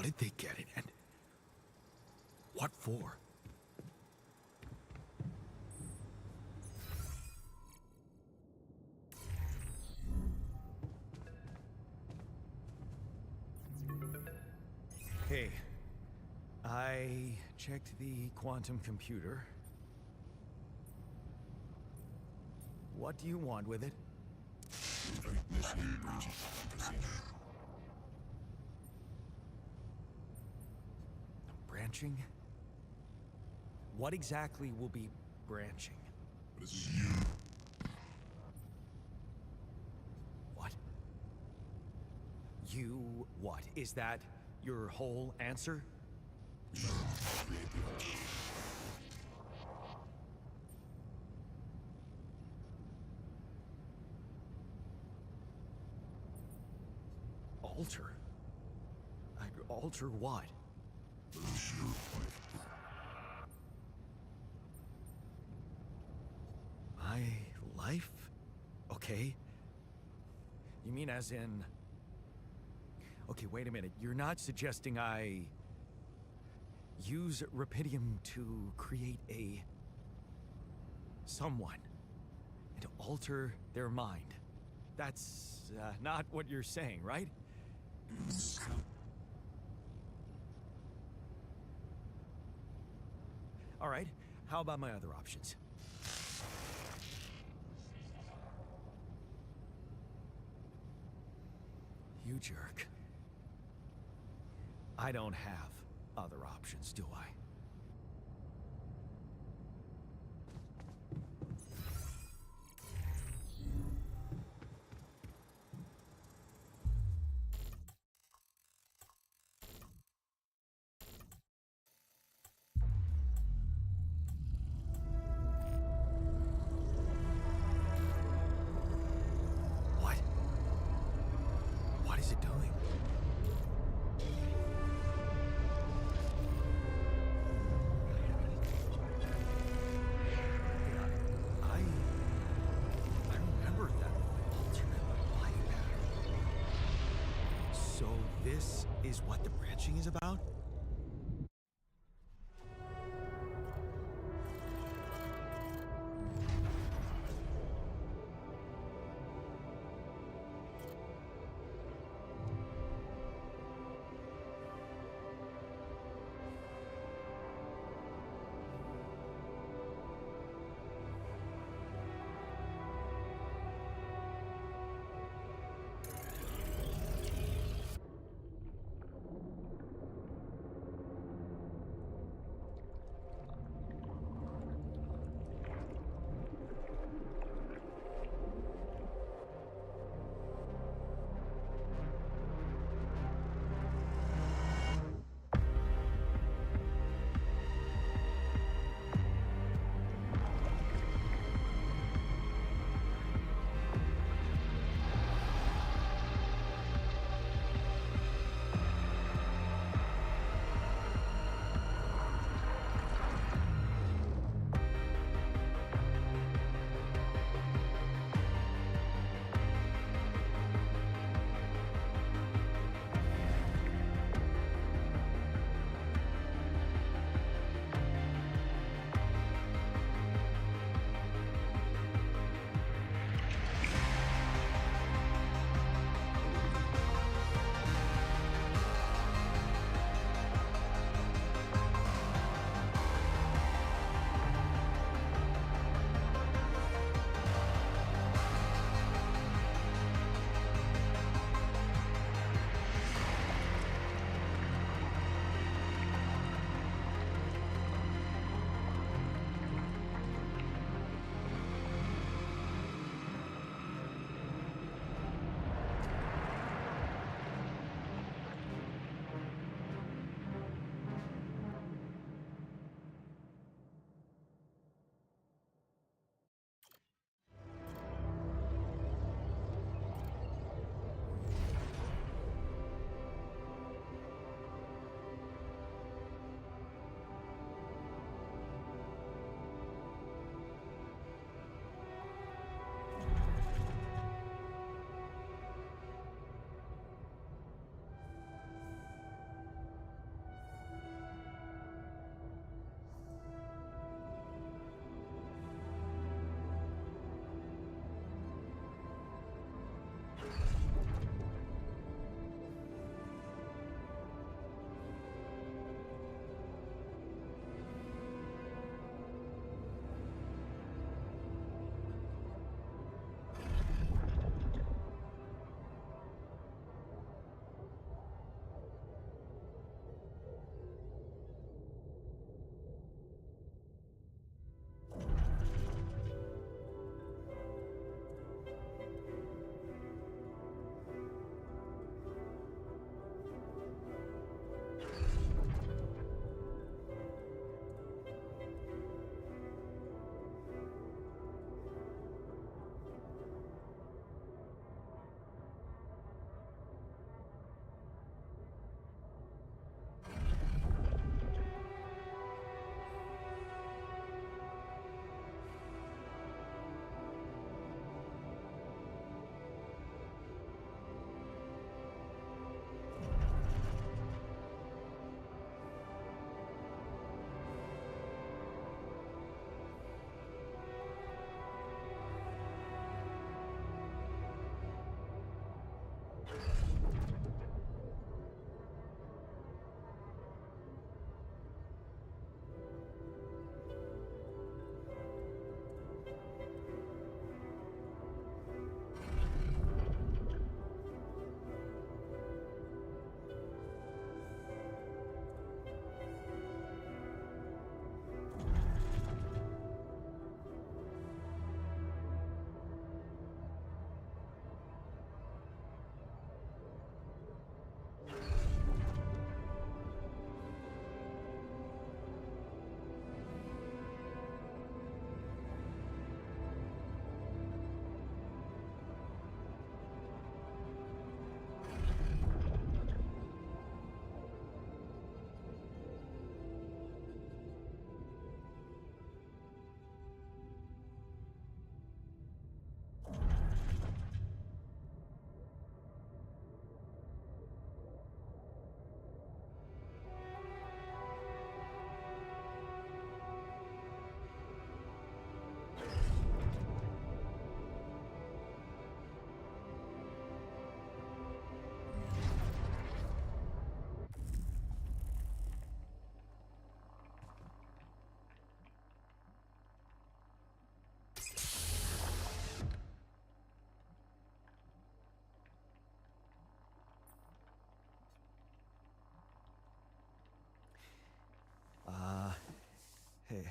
How did they get it, and what for? Hey, I checked the quantum computer. What do you want with it? Initiate branching procedure. Branching? What exactly will be branching? This is you. What? You what? Is that your whole answer? Create the altar. Alter? Alter what? Lose your life. My life? Okay. You mean as in... Okay, wait a minute. You're not suggesting I... use Rapidium to create a... someone. And to alter their mind. That's not what you're saying, right? All right. How about my other options? You jerk. I don't have other options, do I? What? What is it doing? I remember that alternate life pattern. So this is what the branching is about?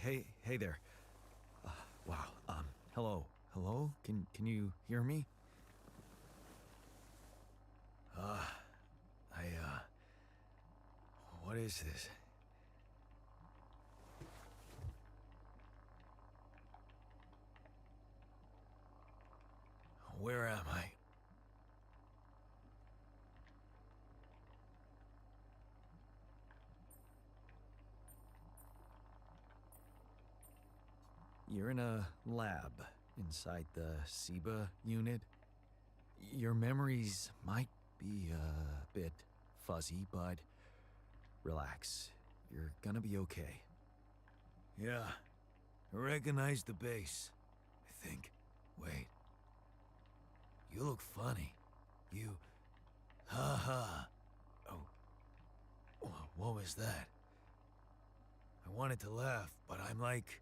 Hey there. Wow. Hello. Hello? Can you hear me? What is this? Where am I? You're in a lab inside the SIBA unit. Your memories might be a bit fuzzy, but relax. You're gonna be okay. Yeah, I recognize the base, I think. Wait. You look funny. You... Ha. Oh. What was that? I wanted to laugh, but I'm like...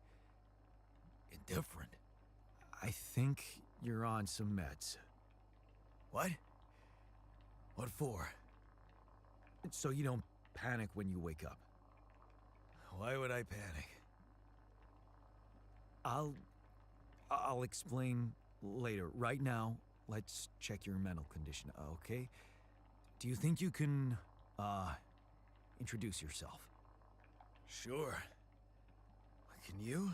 indifferent. I think you're on some meds. What? What for? So you don't panic when you wake up. Why would I panic? I'll explain later. Right now, let's check your mental condition, okay? Do you think you can, introduce yourself? Sure. Can you?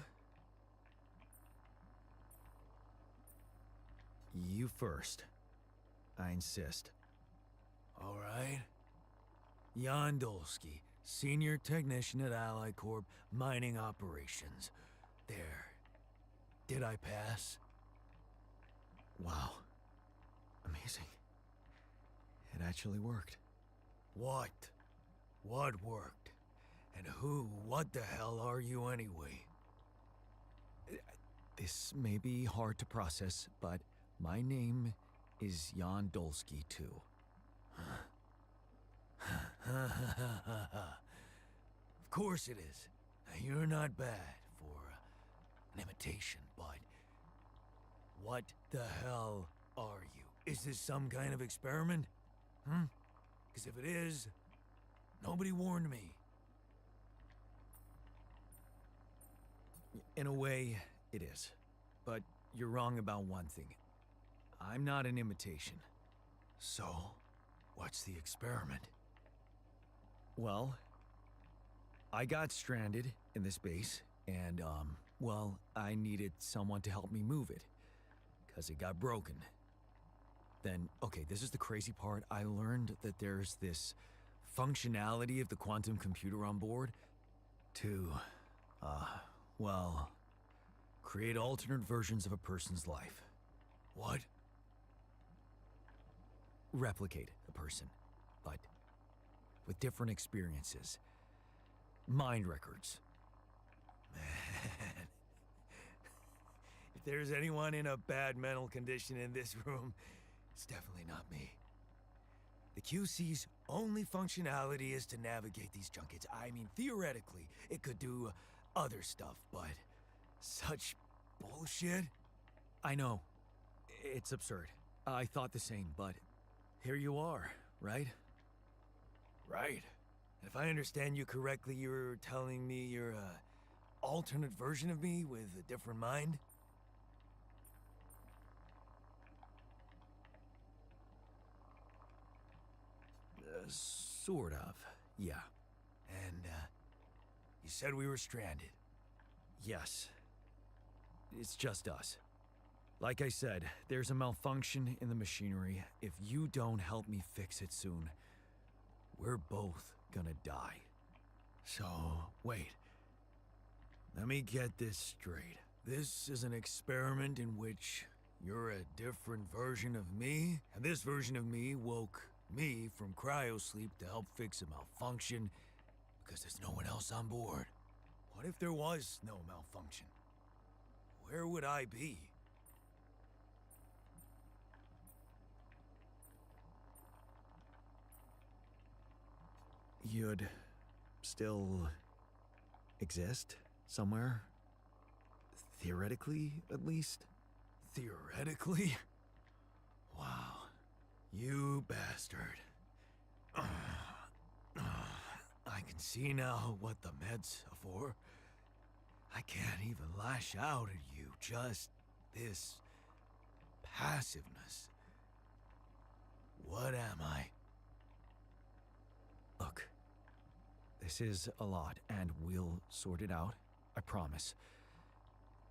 You first. I insist. All right. Jan Dolsky, Senior Technician at Ally Corp, Mining Operations. There. Did I pass? Wow. Amazing. It actually worked. What? What worked? And what the hell are you anyway? This may be hard to process, but my name is Jan Dolsky, too. Of course it is. You're not bad for an imitation, but what the hell are you? Is this some kind of experiment? Because if it is, nobody warned me. In a way, it is. But you're wrong about one thing. I'm not an imitation. So, what's the experiment? Well, I got stranded in this base, and, I needed someone to help me move it. 'Cause it got broken. Then, okay, this is the crazy part. I learned that there's this functionality of the quantum computer on board to, create alternate versions of a person's life. What? Replicate a person, but with different experiences. Mind records. Man. If there's anyone in a bad mental condition in this room, it's definitely not me. The QC's only functionality is to navigate these junkets. I mean, theoretically, it could do other stuff, but such bullshit? I know. It's absurd. I thought the same, but here you are, right? Right. If I understand you correctly, you're telling me you're a alternate version of me with a different mind? Sort of, yeah. And, you said we were stranded. Yes. It's just us. Like I said, there's a malfunction in the machinery. If you don't help me fix it soon, we're both gonna die. So, wait. Let me get this straight. This is an experiment in which you're a different version of me, and this version of me woke me from cryosleep to help fix a malfunction because there's no one else on board. What if there was no malfunction? Where would I be? You'd still exist somewhere? Theoretically, at least? Theoretically? Wow. You bastard. I can see now what the meds are for. I can't even lash out at you, just this passiveness. What am I? Look, this is a lot, and we'll sort it out, I promise.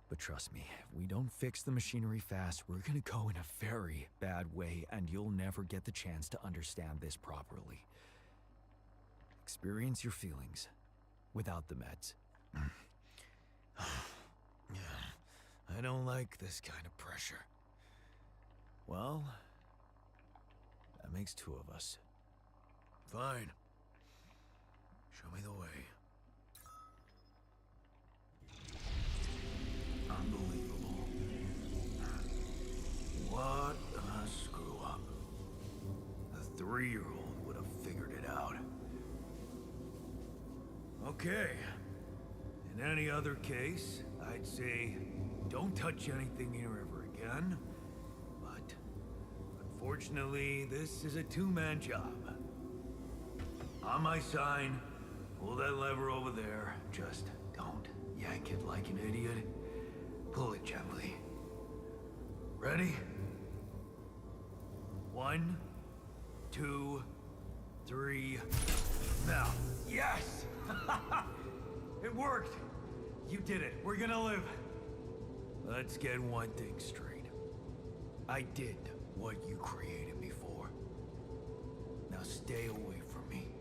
But trust me, if we don't fix the machinery fast, we're gonna go in a very bad way, and you'll never get the chance to understand this properly. Experience your feelings without the meds. I don't like this kind of pressure. Well, that makes two of us. Fine. Show me the way. Unbelievable. What a screw up. A 3-year-old would have figured it out. Okay. In any other case, I'd say don't touch anything here ever again. But unfortunately, this is a two-man job. On my sign, pull that lever over there. Just don't yank it like an idiot. Pull it gently. Ready? 1, 2, 3. Now. Yes! It worked! You did it. We're gonna live. Let's get one thing straight. I did what you created me for. Now stay away from me.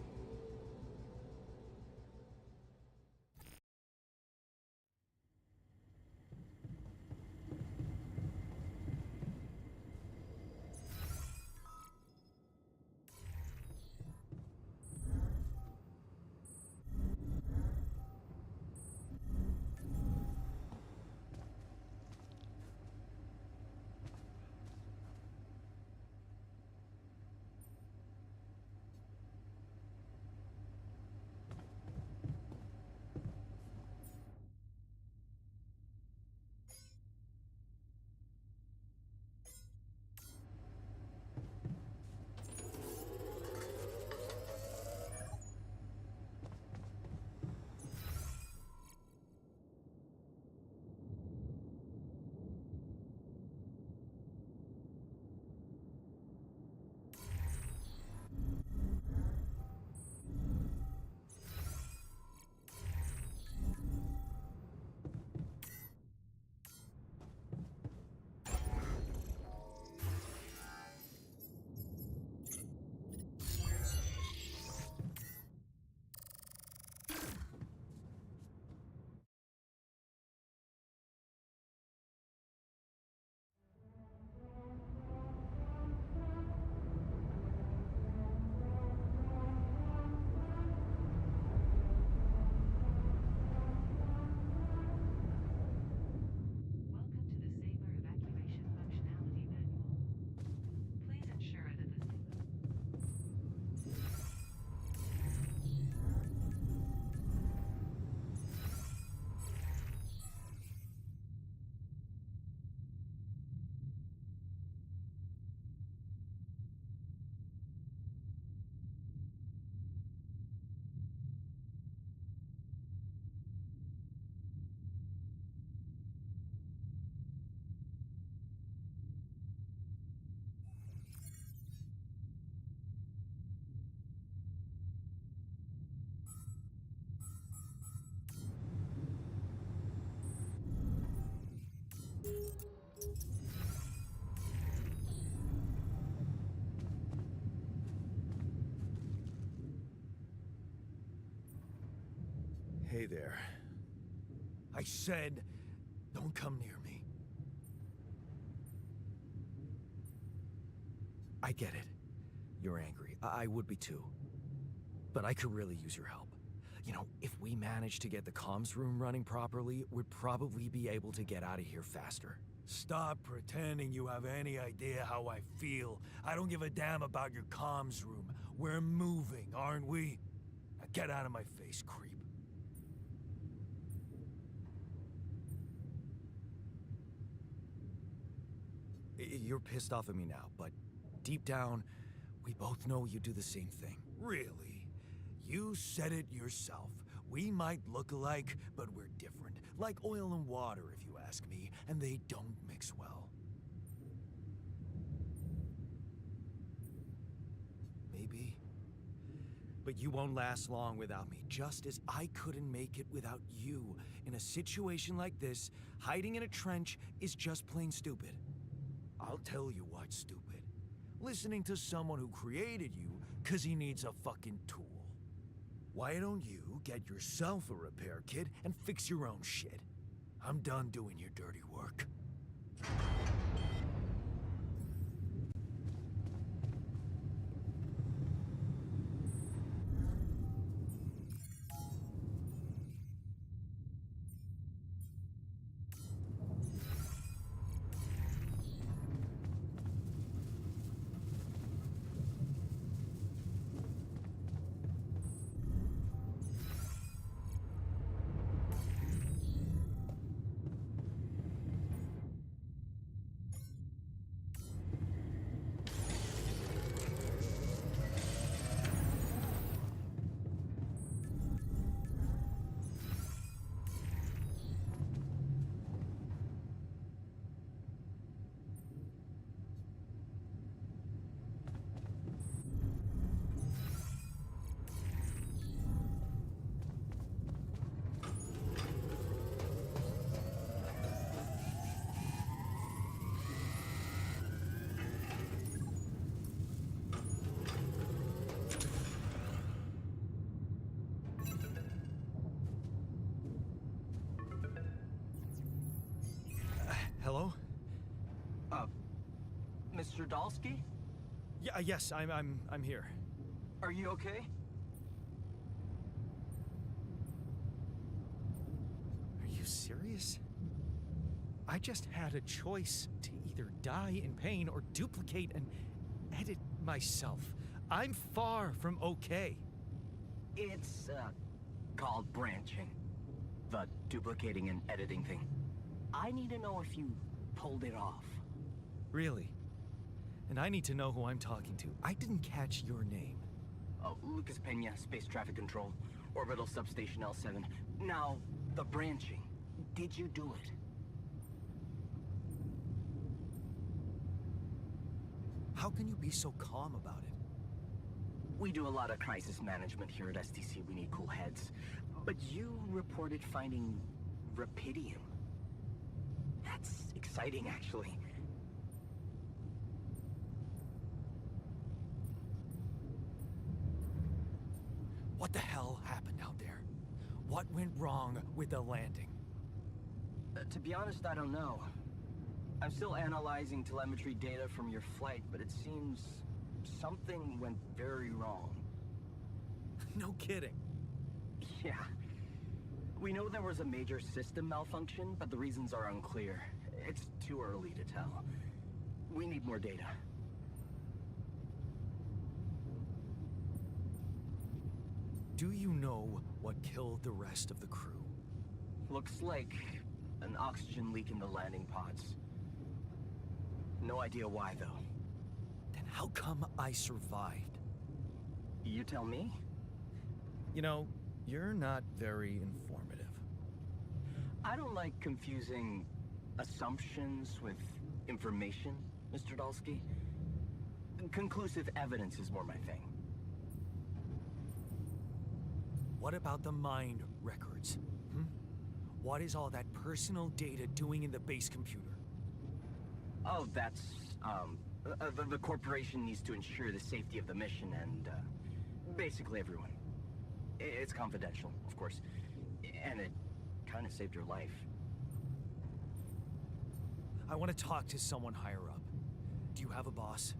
Welcome to the Saber Evacuation Functionality Manual. Please ensure that the Hey there. I said, don't come near me. I get it. You're angry. I would be too. But I could really use your help. You know, if we manage to get the comms room running properly, we'd probably be able to get out of here faster. Stop pretending you have any idea how I feel. I don't give a damn about your comms room. We're moving, aren't we? Now get out of my face, creep. You're pissed off at me now, but deep down, we both know you do the same thing. Really? You said it yourself. We might look alike, but we're different. Like oil and water, if you ask me, and they don't mix well. Maybe. But you won't last long without me, just as I couldn't make it without you. In a situation like this, hiding in a trench is just plain stupid. I'll tell you what's stupid. Listening to someone who created you 'cause he needs a fucking tool. Why don't you get yourself a repair kit and fix your own shit? I'm done doing your dirty work. Hello? Mr. Dalsky? Yeah, yes, I'm here. Are you okay? Are you serious? I just had a choice to either die in pain or duplicate and edit myself. I'm far from okay. It's, called branching. The duplicating and editing thing. I need to know if you pulled it off. Really? And I need to know who I'm talking to. I didn't catch your name. Oh, Lucas Pena, Space Traffic Control, Orbital Substation L7. Now, the branching. Did you do it? How can you be so calm about it? We do a lot of crisis management here at STC. We need cool heads. But you reported finding Rapidium. That's exciting, actually. What the hell happened out there? What went wrong with the landing? To be honest, I don't know. I'm still analyzing telemetry data from your flight, but it seems something went very wrong. No kidding. Yeah. We know there was a major system malfunction, but the reasons are unclear. It's too early to tell. We need more data. Do you know what killed the rest of the crew? Looks like an oxygen leak in the landing pods. No idea why, though. Then how come I survived? You tell me? You know, you're not very informative. I don't like confusing assumptions with information, Mr. Dalsky. Conclusive evidence is more my thing. What about the mind records? What is all that personal data doing in the base computer? Oh, that's, the corporation needs to ensure the safety of the mission and, basically everyone. It's confidential, of course. And it kind of saved your life. I want to talk to someone higher up. Do you have a boss?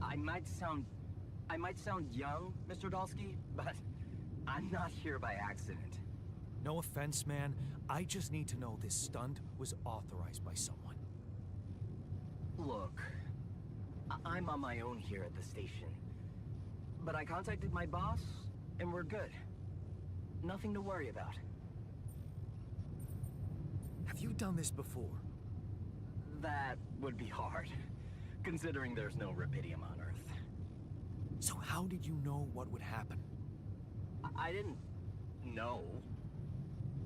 I might sound young, Mr. Dalsky, but I'm not here by accident. No offense, man. I just need to know this stunt was authorized by someone. Look, I'm on my own here at the station. But I contacted my boss, and we're good. Nothing to worry about. Have you done this before? That would be hard, considering there's no Rapidium on Earth. So how did you know what would happen? I didn't know.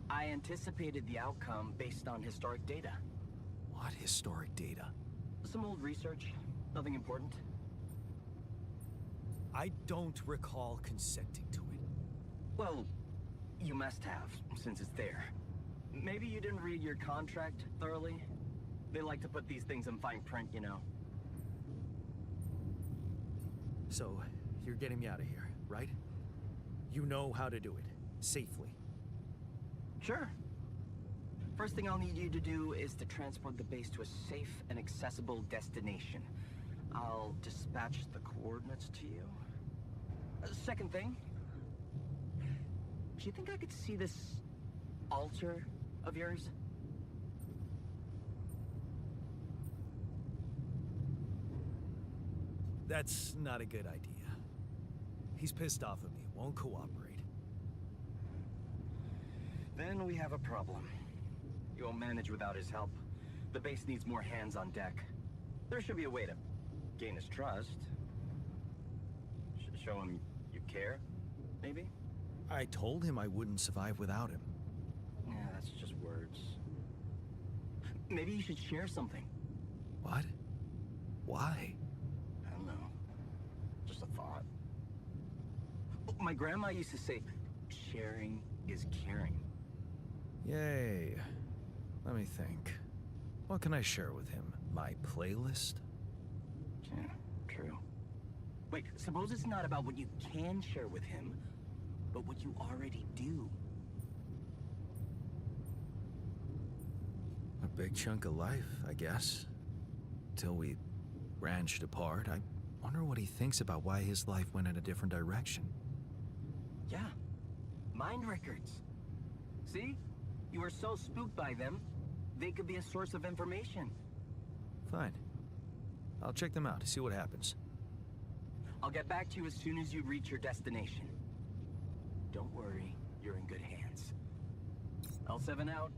I anticipated the outcome based on historic data. What historic data? Some old research, nothing important. I don't recall consenting to it. Well, you must have, since it's there. Maybe you didn't read your contract thoroughly. They like to put these things in fine print, you know. So, you're getting me out of here, right? You know how to do it, safely. Sure. First thing I'll need you to do is to transport the base to a safe and accessible destination. I'll dispatch the coordinates to you. Second thing, do you think I could see this altar of yours? That's not a good idea. He's pissed off at me, won't cooperate. Then we have a problem. You won't manage without his help. The base needs more hands on deck. There should be a way to gain his trust. Show him you care, maybe? I told him I wouldn't survive without him. Yeah, that's just words. Maybe you should share something. What? Why? I don't know. Just a thought. My grandma used to say, sharing is caring. Yay. Let me think. What can I share with him? My playlist? Yeah, true. Wait, suppose it's not about what you can share with him, but what you already do. A big chunk of life, I guess. Till we branched apart. I wonder what he thinks about why his life went in a different direction. Yeah, mind records. See? You were so spooked by them, they could be a source of information. Fine. I'll check them out, see what happens. I'll get back to you as soon as you reach your destination. Don't worry, you're in good hands. L7 out.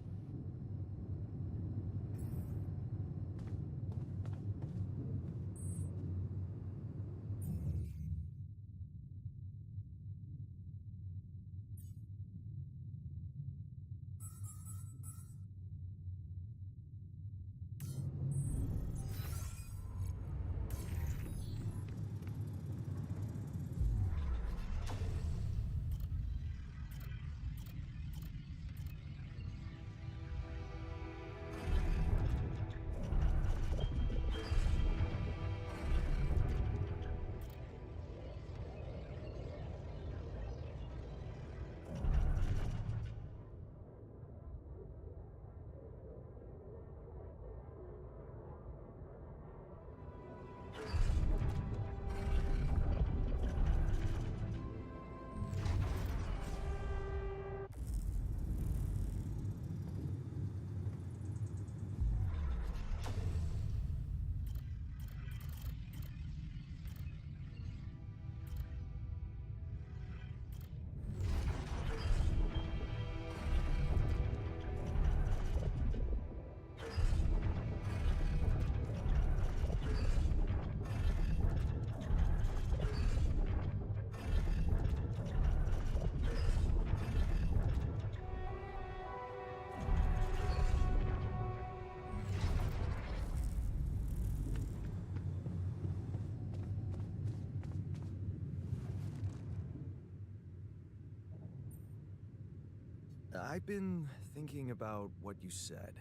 I've been thinking about what you said.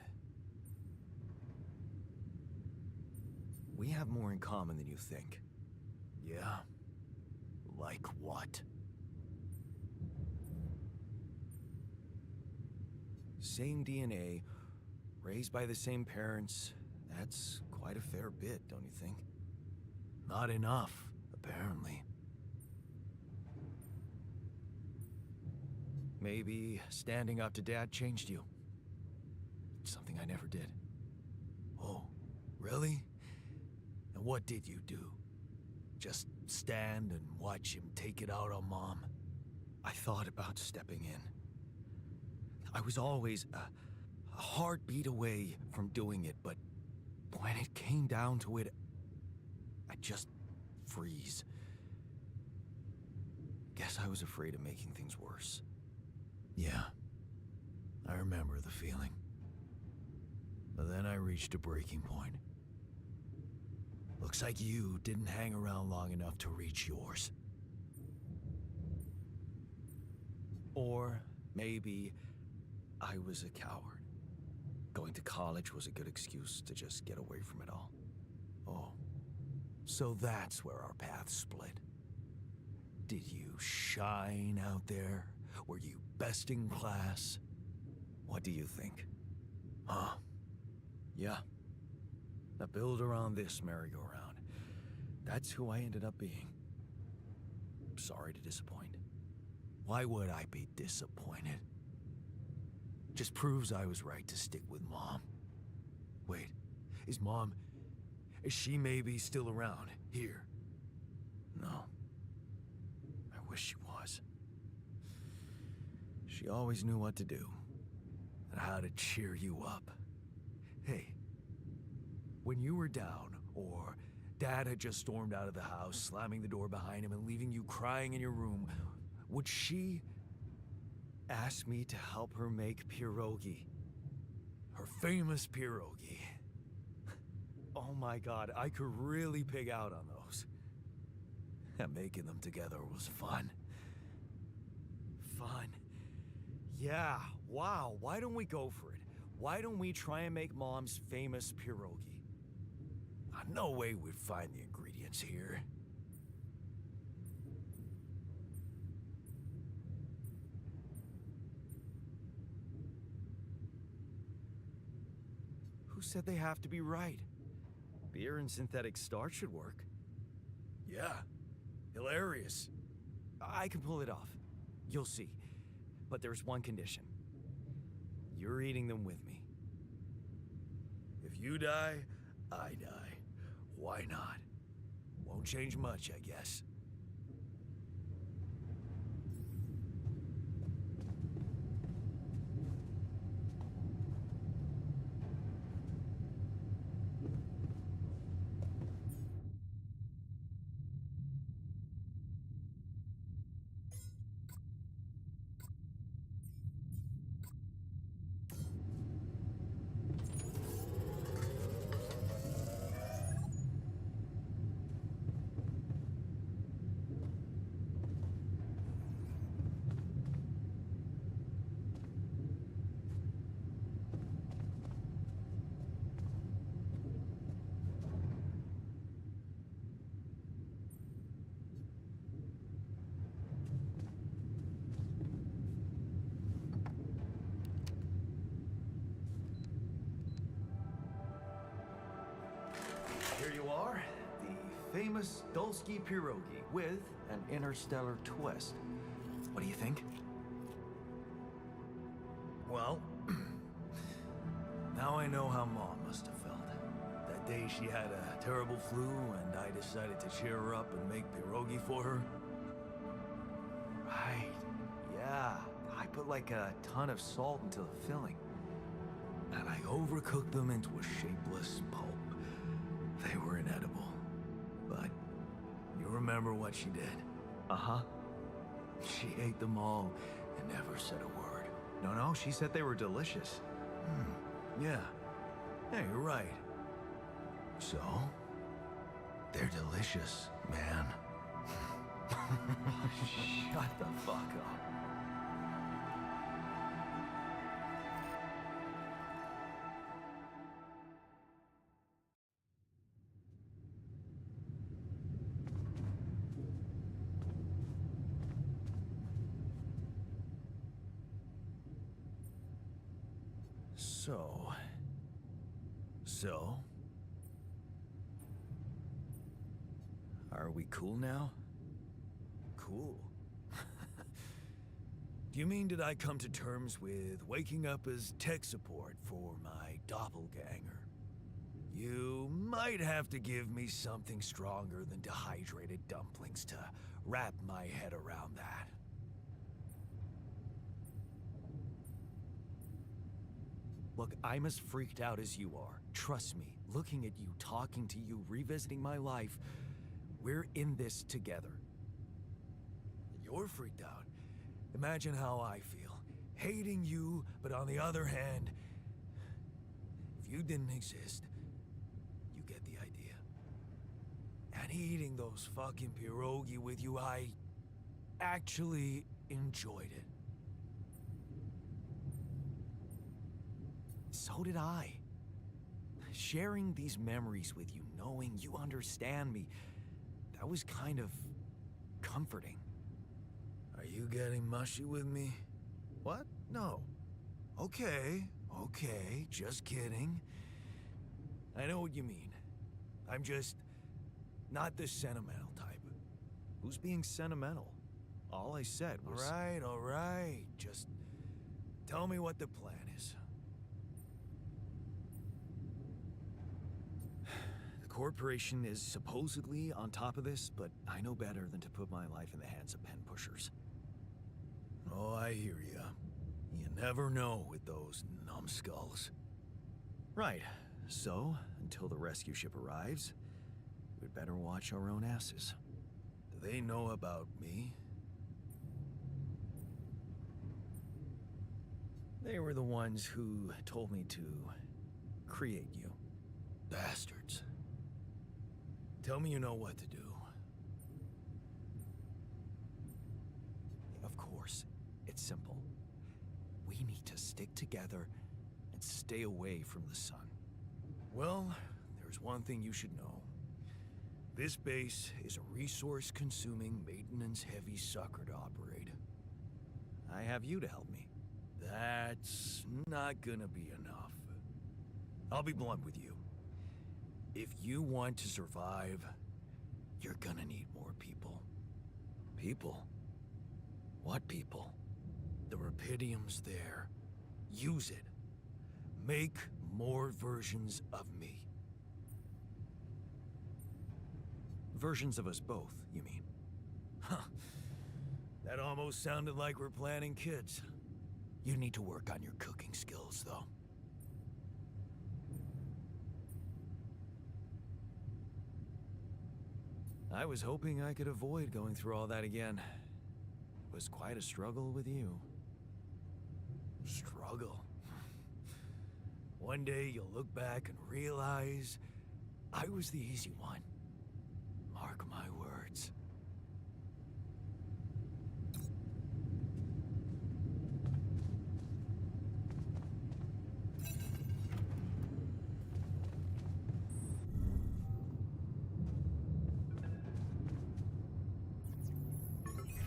We have more in common than you think. Yeah? Like what? Same DNA, raised by the same parents. That's quite a fair bit, don't you think? Not enough, apparently. Maybe standing up to Dad changed you. Something I never did. Oh, really? And what did you do? Just stand and watch him take it out on Mom? I thought about stepping in. I was always a heartbeat away from doing it, but when it came down to it, I'd just freeze. Guess I was afraid of making things worse. Yeah, I remember the feeling. But then I reached a breaking point. Looks like you didn't hang around long enough to reach yours. Or maybe I was a coward. Going to college was a good excuse to just get away from it all. Oh, so that's where our paths split. Did you shine out there? Were you best in class? What do you think? Huh? Yeah. The builder on this merry-go-round. That's who I ended up being. Sorry to disappoint. Why would I be disappointed? Just proves I was right to stick with Mom. Wait, is she maybe still around here? No. I wish she was. She always knew what to do and how to cheer you up. Hey, when you were down, or Dad had just stormed out of the house, slamming the door behind him and leaving you crying in your room, would she ask me to help her make pierogi? Her famous pierogi. Oh my God, I could really pig out on those. And making them together was fun. Fun. Yeah, wow, why don't we go for it? Why don't we try and make Mom's famous pierogi? No way we'd find the ingredients here. Who said they have to be right? Beer and synthetic starch should work. Yeah, hilarious. I can pull it off. You'll see. But there's one condition. You're eating them with me. If you die, I die. Why not? Won't change much, I guess. Here you are, the famous Dulski pierogi with an interstellar twist. What do you think? Well, now I know how Mom must have felt. That day she had a terrible flu and I decided to cheer her up and make pierogi for her. Right, yeah. I put like a ton of salt into the filling. And I overcooked them into a shapeless pulp. They were inedible. But you remember what she did? Uh-huh. She ate them all and never said a word. No, she said they were delicious. Yeah. Yeah, you're right. So, they're delicious, man. Shut the fuck up. So, are we cool now? Cool. Do you mean did I come to terms with waking up as tech support for my doppelganger? You might have to give me something stronger than dehydrated dumplings to wrap my head around that. Look, I'm as freaked out as you are. Trust me, looking at you, talking to you, revisiting my life, we're in this together. You're freaked out. Imagine how I feel. Hating you, but on the other hand, if you didn't exist, you get the idea. And eating those fucking pierogi with you, I actually enjoyed it. So did I. Sharing these memories with you, knowing you understand me, that was kind of comforting. Are you getting mushy with me? What? No. Okay, just kidding. I know what you mean. I'm just not the sentimental type. Who's being sentimental? All I said was... All right. Just tell me what the plan is. The corporation is supposedly on top of this, but I know better than to put my life in the hands of pen pushers. Oh, I hear ya. You never know with those numbskulls. Right. So, until the rescue ship arrives, we'd better watch our own asses. Do they know about me? They were the ones who told me to create you. Bastards. Tell me you know what to do. Of course, it's simple. We need to stick together and stay away from the sun. Well, there's one thing you should know. This base is a resource-consuming, maintenance-heavy sucker to operate. I have you to help me. That's not gonna be enough. I'll be blunt with you. If you want to survive, you're gonna need more people. People? What people? The Rapidium's there. Use it. Make more versions of me. Versions of us both, you mean? Huh. That almost sounded like we're planning kids. You need to work on your cooking skills, though. I was hoping I could avoid going through all that again. It was quite a struggle with you. Struggle? One day you'll look back and realize I was the easy one. Mark my words.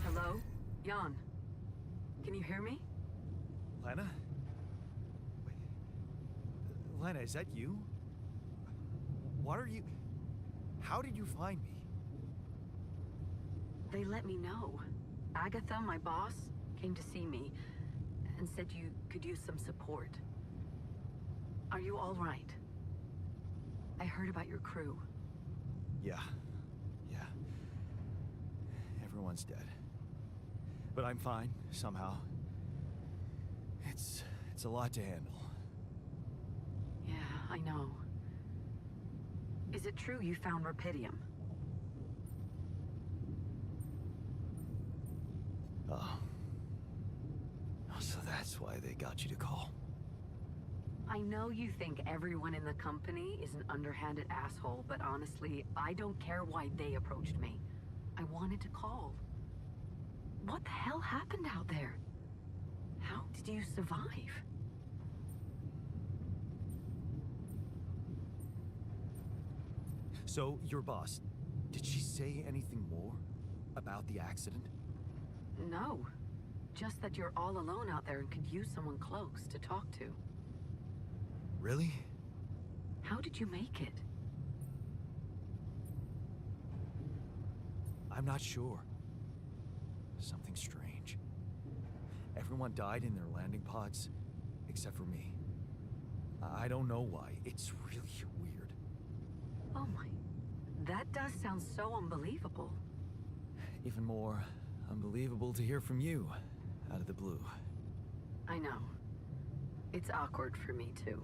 Hello? Jan. Can you hear me? Lena? Wait. Lena, is that you? What are you... How did you find me? They let me know. Agatha, my boss, came to see me and said you could use some support. Are you all right? I heard about your crew. Yeah. Everyone's dead. But I'm fine, somehow. It's a lot to handle. Yeah, I know. Is it true you found Rapidium? Oh. So that's why they got you to call. I know you think everyone in the company is an underhanded asshole, but honestly, I don't care why they approached me. I wanted to call. What the hell happened out there? How did you survive? So, your boss, did she say anything more about the accident? No. Just that you're all alone out there and could use someone close to talk to. Really? How did you make it? I'm not sure. Something strange. Everyone died in their landing pods, except for me. I don't know why. It's really weird. Oh my... That does sound so unbelievable. Even more unbelievable to hear from you, out of the blue. I know. It's awkward for me, too.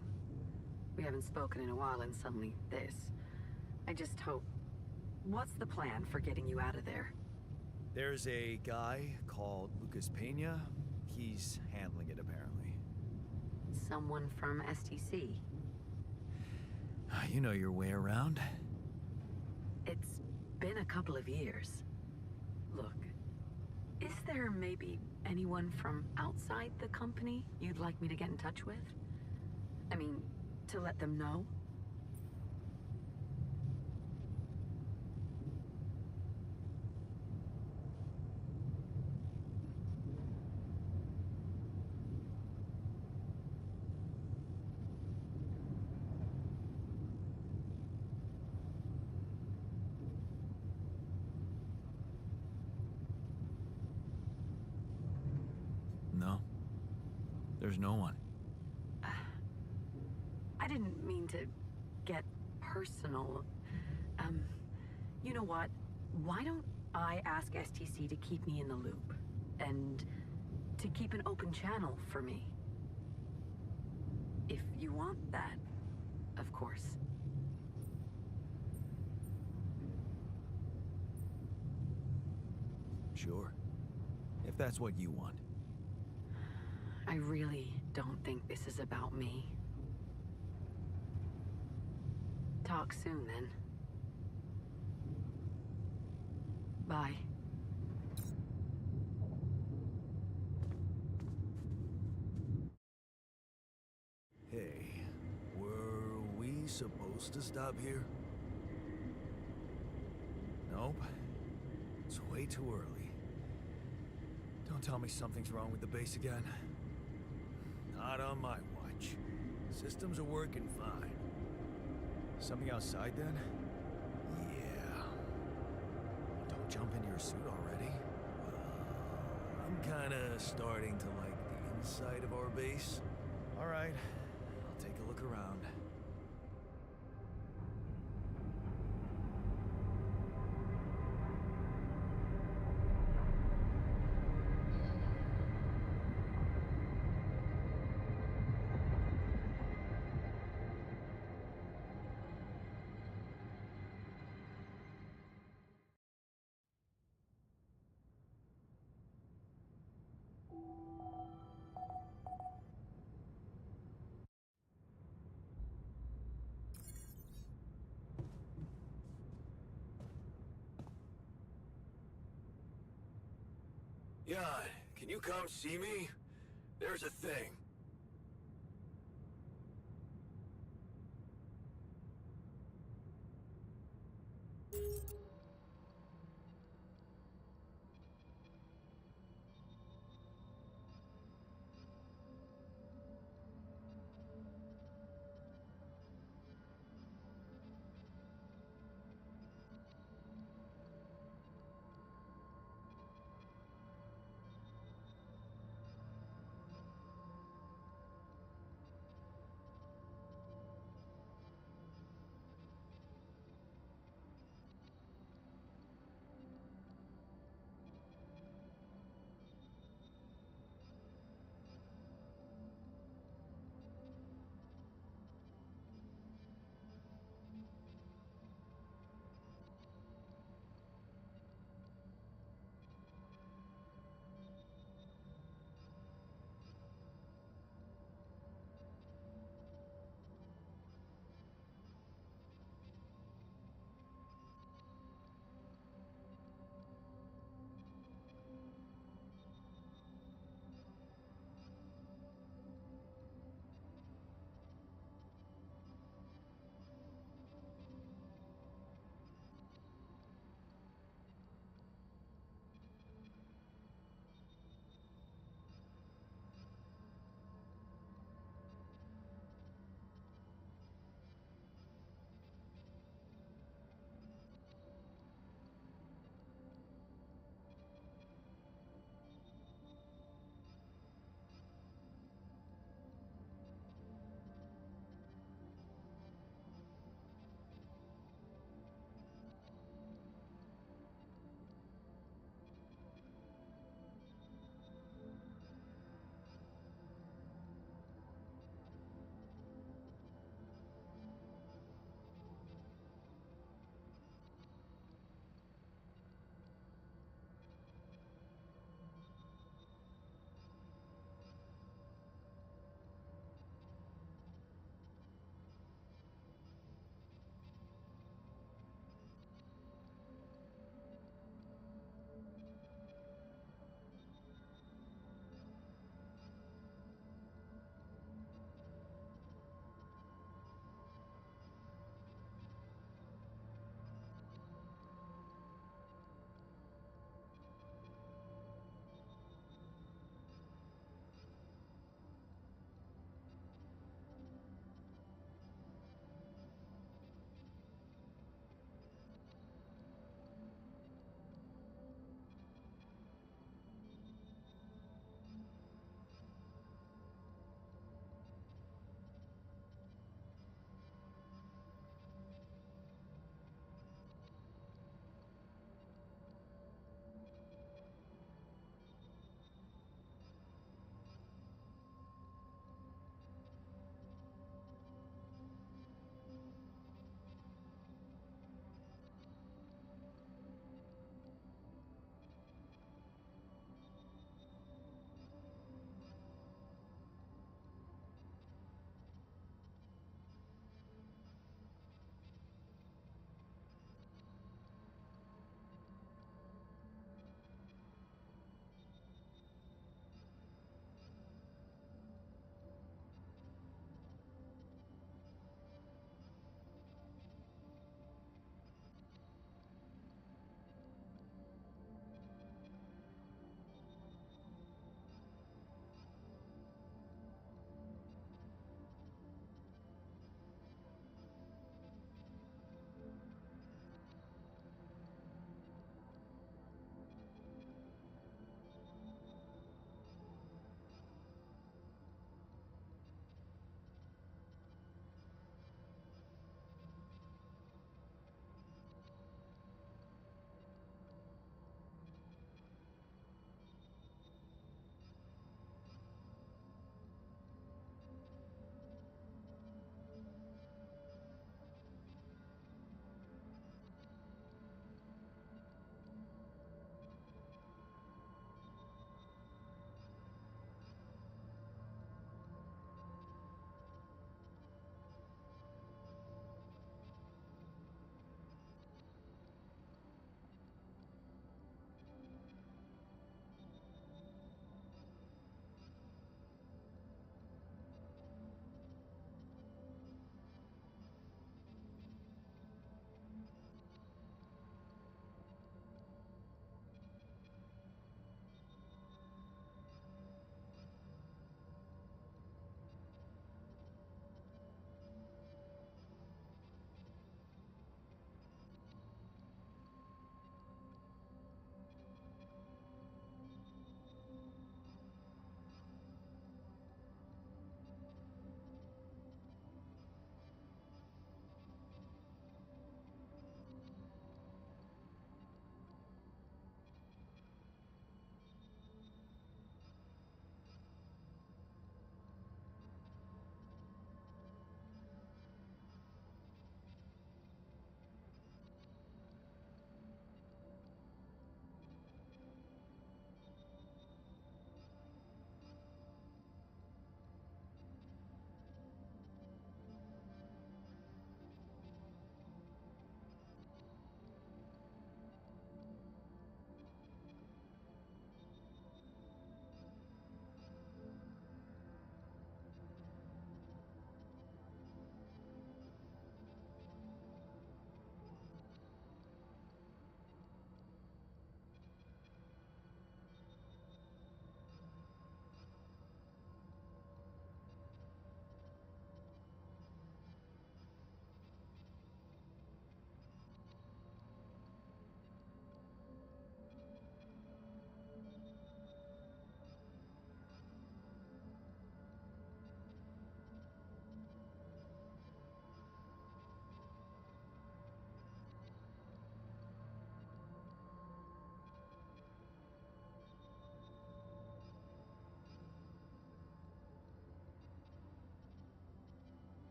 We haven't spoken in a while and suddenly this. I just hope... What's the plan for getting you out of there? There's a guy called Lucas Pena. He's handling it, apparently. Someone from STC. You know your way around. It's been a couple of years. Look, is there maybe anyone from outside the company you'd like me to get in touch with? I mean, to let them know? No. There's no one. I didn't mean to get personal. You know what? Why don't I ask STC to keep me in the loop? And to keep an open channel for me? If you want that, of course. Sure. If that's what you want. I really don't think this is about me. Talk soon, then. Bye. Hey, were we supposed to stop here? Nope. It's way too early. Don't tell me something's wrong with the base again. Not on my watch. Systems are working fine. Something outside then? Yeah. Don't jump into your suit already. I'm kinda starting to like the inside of our base. Alright, I'll take a look around. Jan, can you come see me? There's a thing.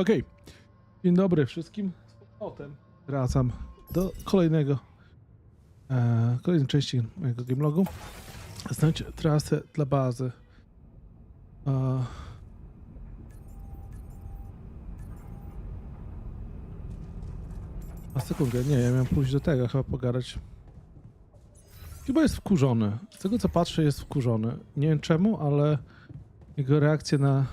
Okej. Dzień dobry wszystkim. Z powrotem wracam do kolejnej części mojego gamelogu. Znajdź trasę dla bazy. A sekundę, nie, ja miałem pójść do tego, chyba pogadać. Chyba jest wkurzony. Z tego co patrzę, jest wkurzony. Nie wiem czemu, ale jego reakcja na...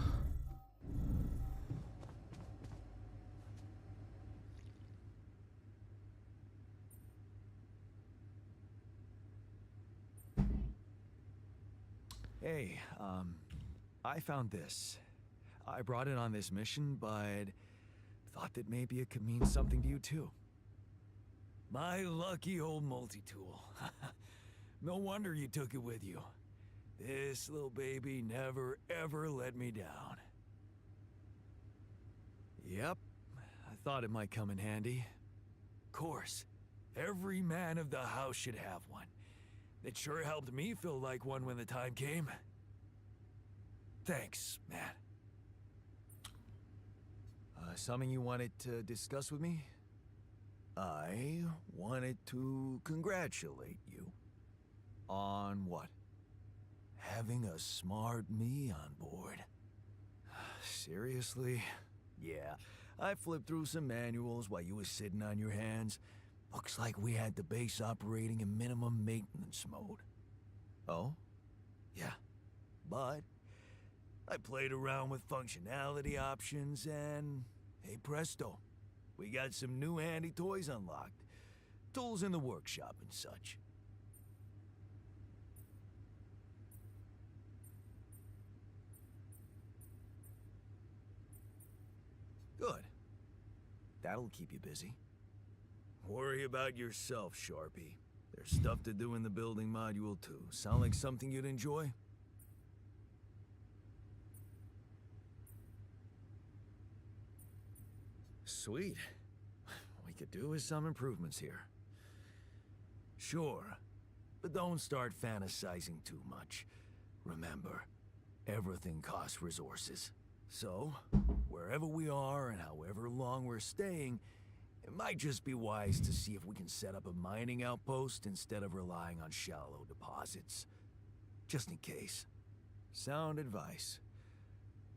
Hey, I found this. I brought it on this mission, but thought that maybe it could mean something to you too. My lucky old multi-tool. No wonder you took it with you. This little baby never ever let me down. Yep, I thought it might come in handy. Of course, every man of the house should have one. It sure helped me feel like one when the time came. Thanks, man. Something you wanted to discuss with me? I wanted to congratulate you. On what? Having a smart me on board. Seriously? Yeah, I flipped through some manuals while you was sitting on your hands. Looks like we had the base operating in minimum maintenance mode. Oh? Yeah. But I played around with functionality options and, hey presto, we got some new handy toys unlocked. Tools in the workshop and such. Good. That'll keep you busy. Worry about yourself, Sharpie. There's stuff to do in the building module too. Sound like something you'd enjoy? Sweet. We could do with some improvements here. Sure, but don't start fantasizing too much. Remember, everything costs resources. So, wherever we are and however long we're staying, it might just be wise to see if we can set up a mining outpost instead of relying on shallow deposits. Just in case. Sound advice.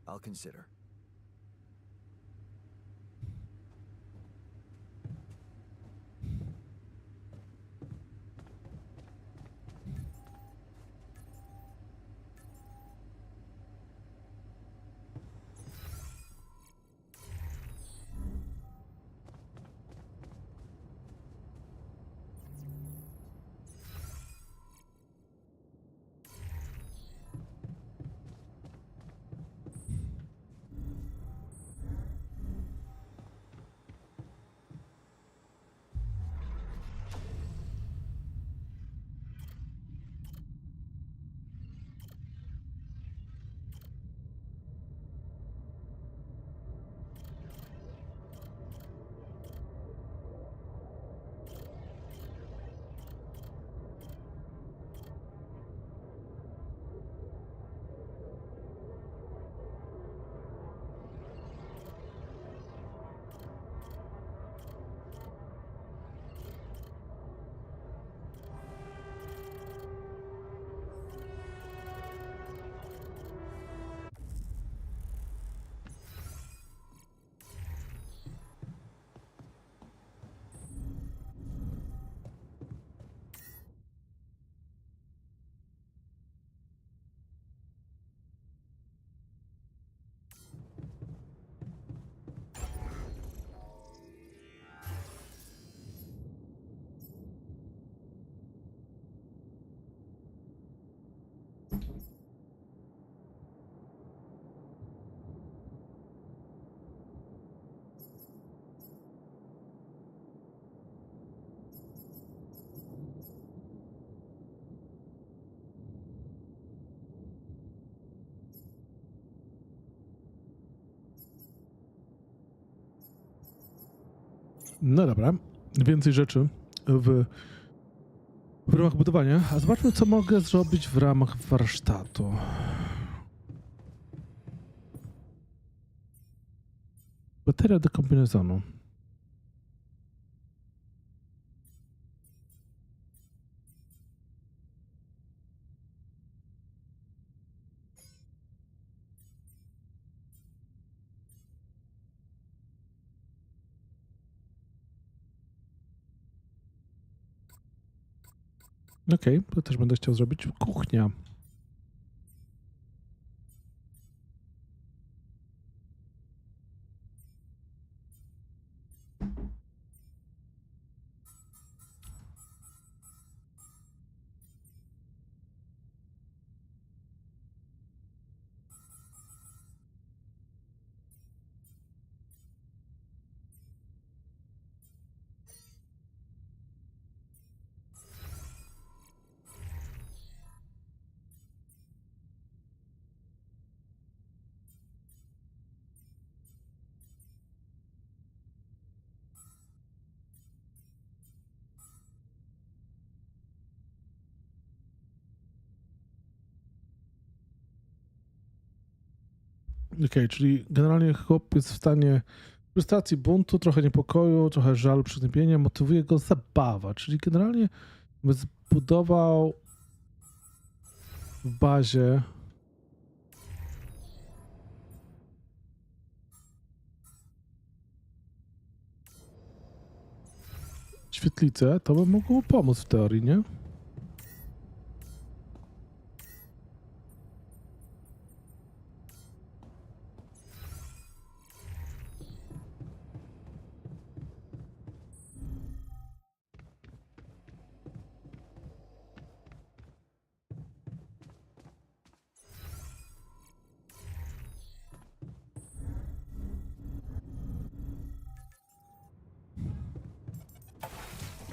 I'll consider. No dobra, więcej rzeczy w ramach budowania. A zobaczmy, co mogę zrobić w ramach warsztatu. Bateria do kombinezonu. Okej, to też będę chciał zrobić. Kuchnia. Okej, czyli generalnie chłop jest w stanie frustracji, buntu, trochę niepokoju, trochę żalu, przygnębienia, motywuje go zabawa, czyli generalnie zbudował w bazie świetlicę, to by mogło mu pomóc w teorii, nie?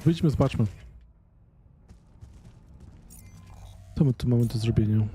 Wyjdźmy, zobaczmy. Co my tu mamy do zrobienia?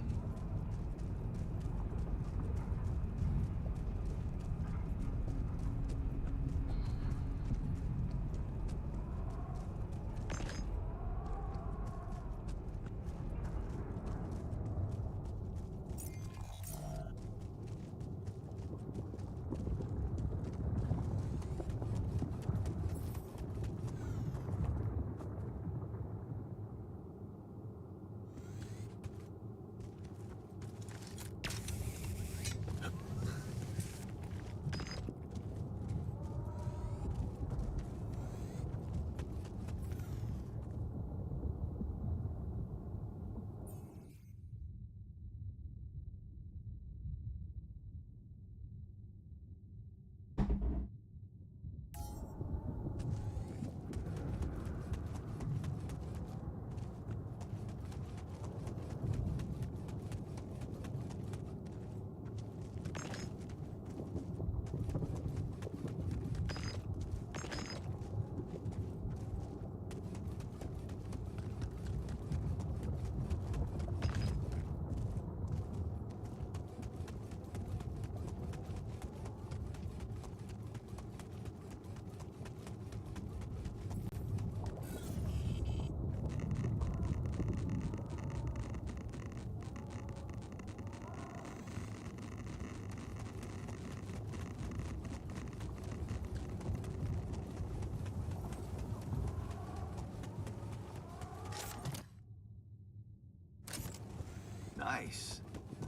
Nice.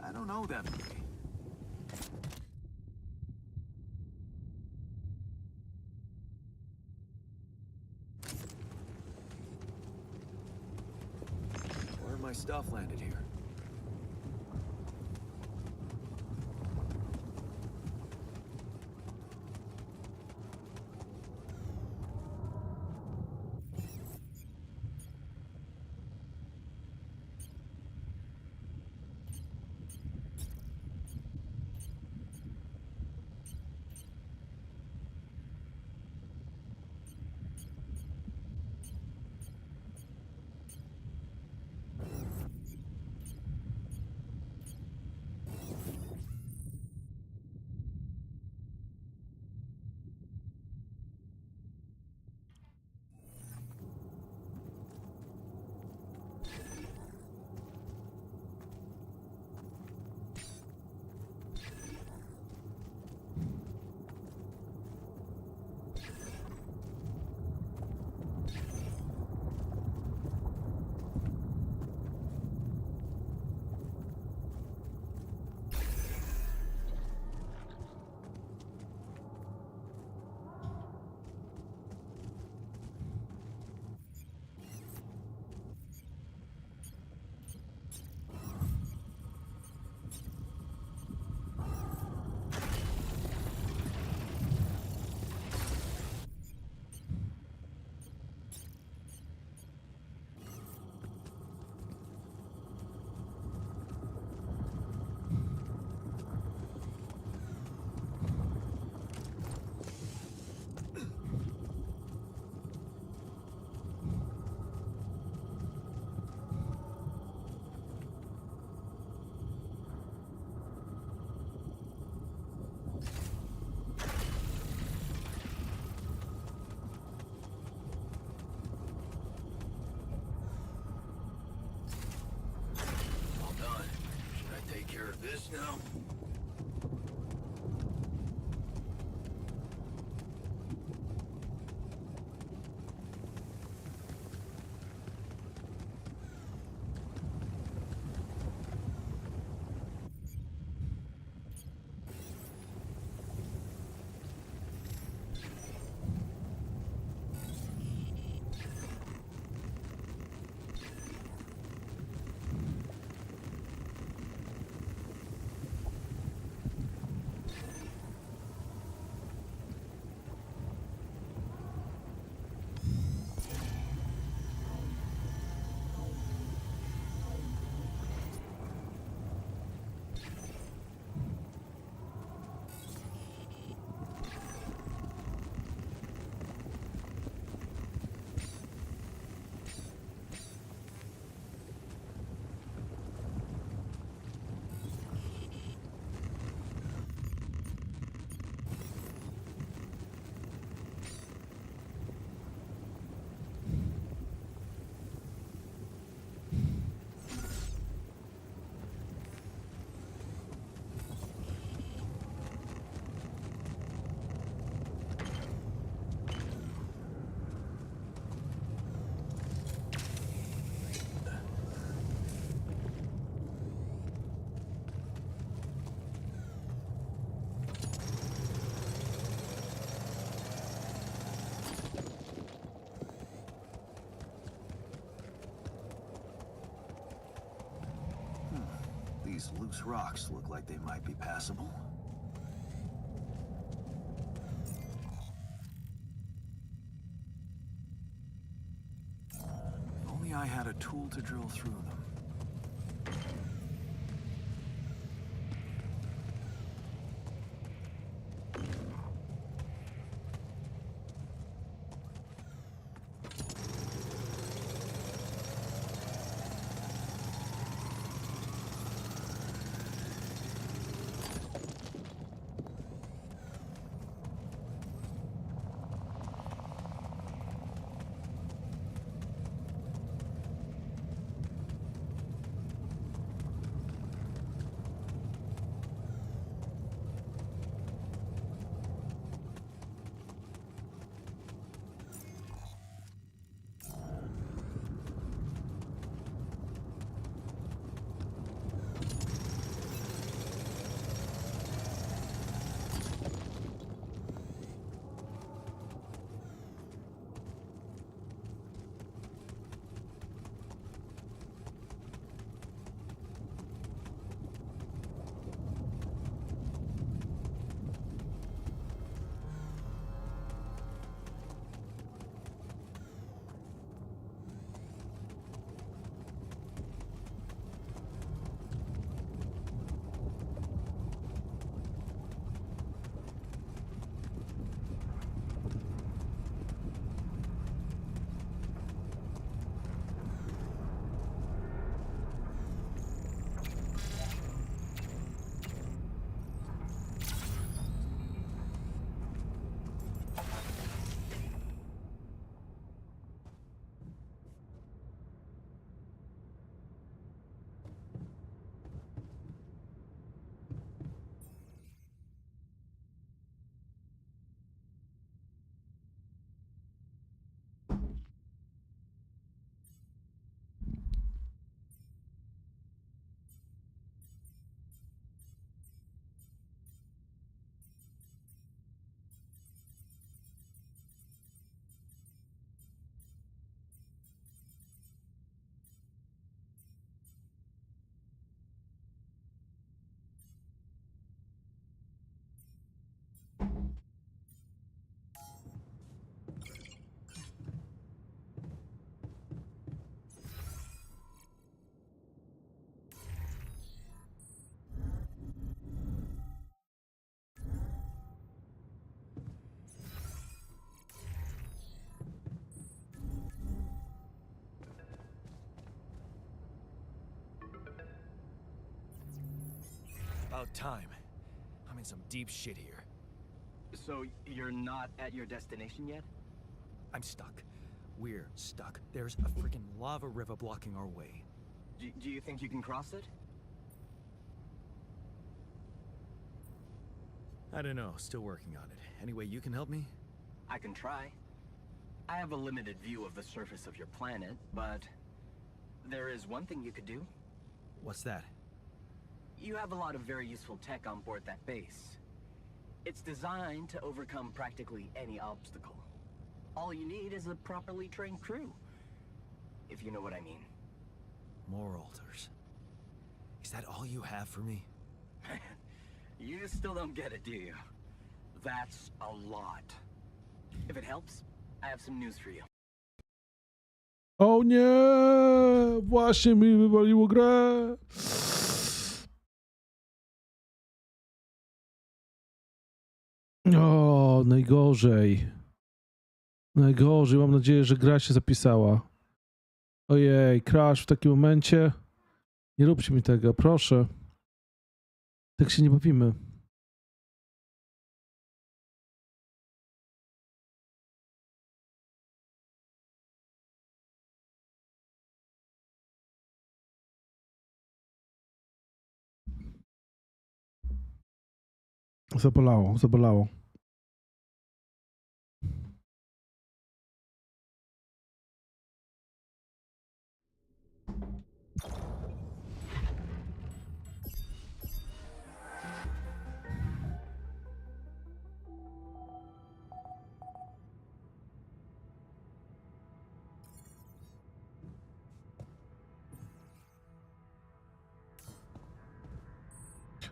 I don't know that movie. Where my stuff landed here? Loose rocks look like they might be passable. If only I had a tool to drill through them. About time. I'm in some deep shit here. So you're not at your destination yet? I'm stuck. We're stuck. There's a freaking lava river blocking our way. Do you think you can cross it? I don't know. Still working on it. Any way you can help me? I can try. I have a limited view of the surface of your planet, but there is one thing you could do. What's that? You have a lot of very useful tech on board that base. It's designed to overcome practically any obstacle. All you need is a properly trained crew, if you know what I mean. More altars. Is that all you have for me? You still don't get it, do you? That's a lot. If it helps, I have some news for you. O nie! Właśnie mi wywaliło grę! O, najgorzej. Najgorzej. Mam nadzieję, że gra się zapisała. Ojej, crash w takim momencie. Nie róbcie mi tego, proszę. Tak się nie bawimy. Zabolało, zabolało.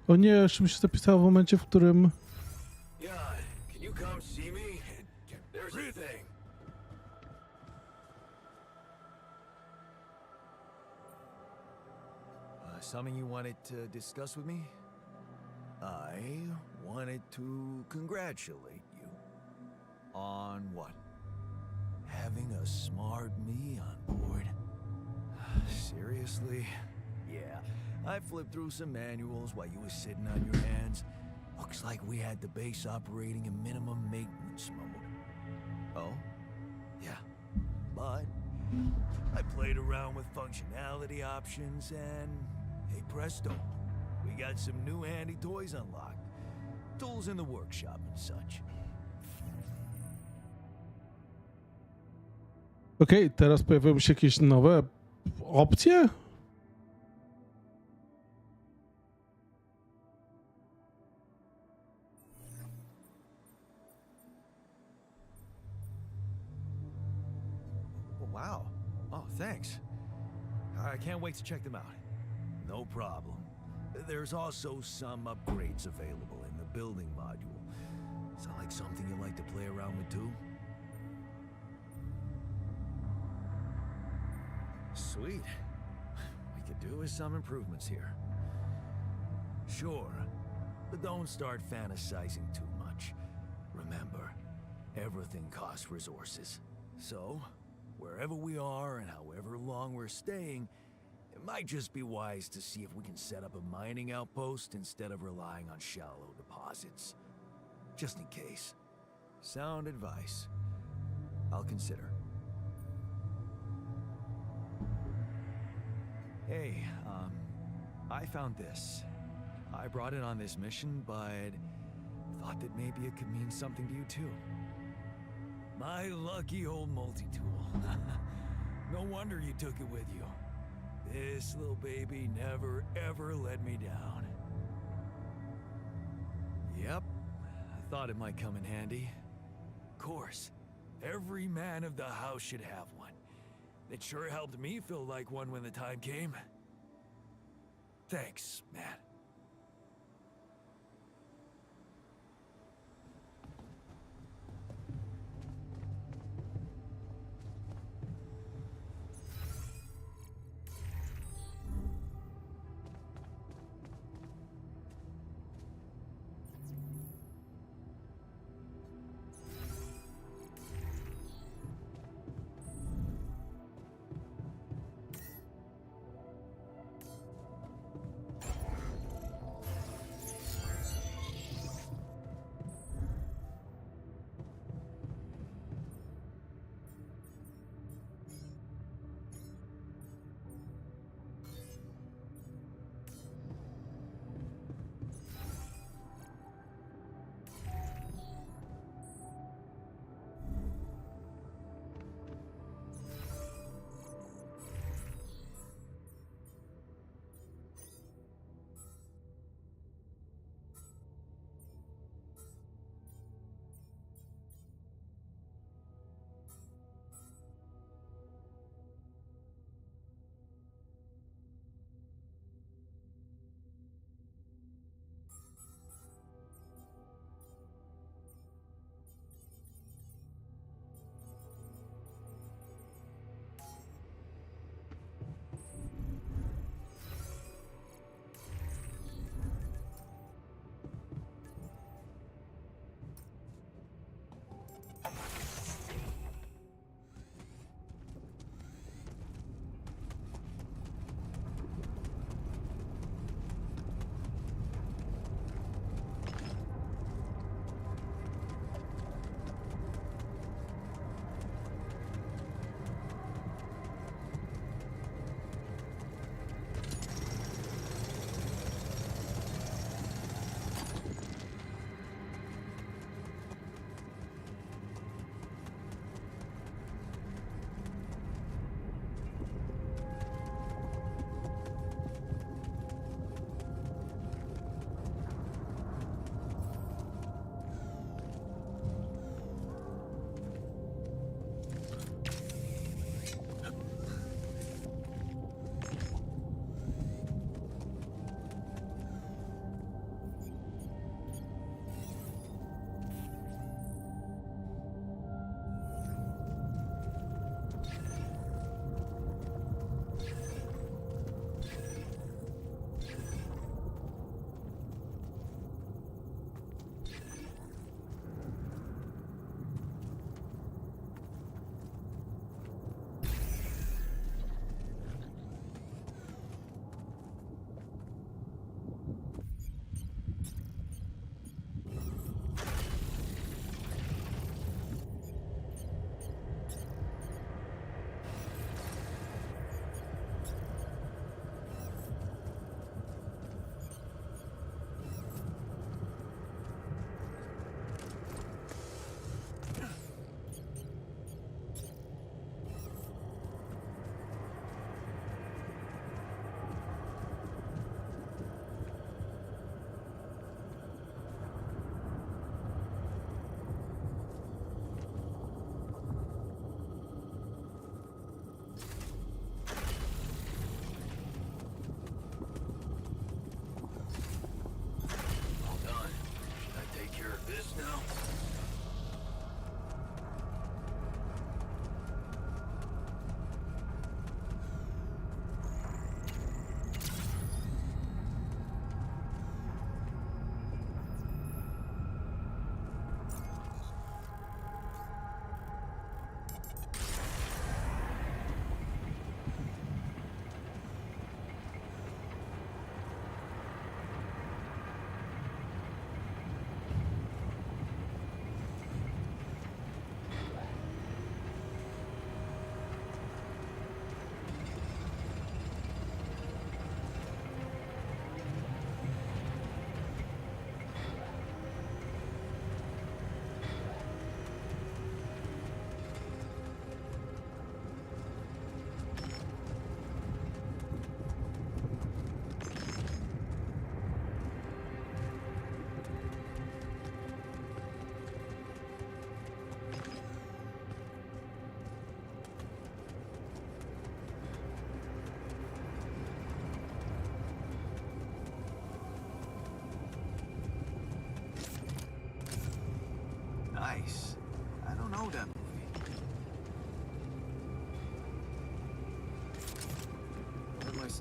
O nie, jeszcze mi się zapisało w momencie, w którym... Jan, can you come see me? There's a thing. Something you wanted to discuss with me? I wanted to congratulate you. On what? Having a smart me on board. Seriously? Yeah, I flipped through some manuals while you were sitting on your hands. Looks like we had the base operating in minimum maintenance mode. Oh? Yeah. But I played around with functionality options and, hey presto, we got some new handy toys unlocked. Tools in the workshop and such. Okej, teraz pojawiły się jakieś nowe opcje? Oh, wow. Oh, thanks. I can't wait to check them out. No problem. There's also some upgrades available in the building module. Sound like something you like to play around with too? Sweet. We could do with some improvements here. Sure, but don't start fantasizing too much. Remember, everything costs resources. So, wherever we are and however long we're staying, it might just be wise to see if we can set up a mining outpost instead of relying on shallow deposits. Just in case. Sound advice. I'll consider. Hey, I found this. I brought it on this mission, but thought that maybe it could mean something to you too. My lucky old multi-tool. No wonder you took it with you. This little baby never ever let me down. Yep, I thought it might come in handy. Of course, every man of the house should have one. It sure helped me feel like one when the time came. Thanks, man.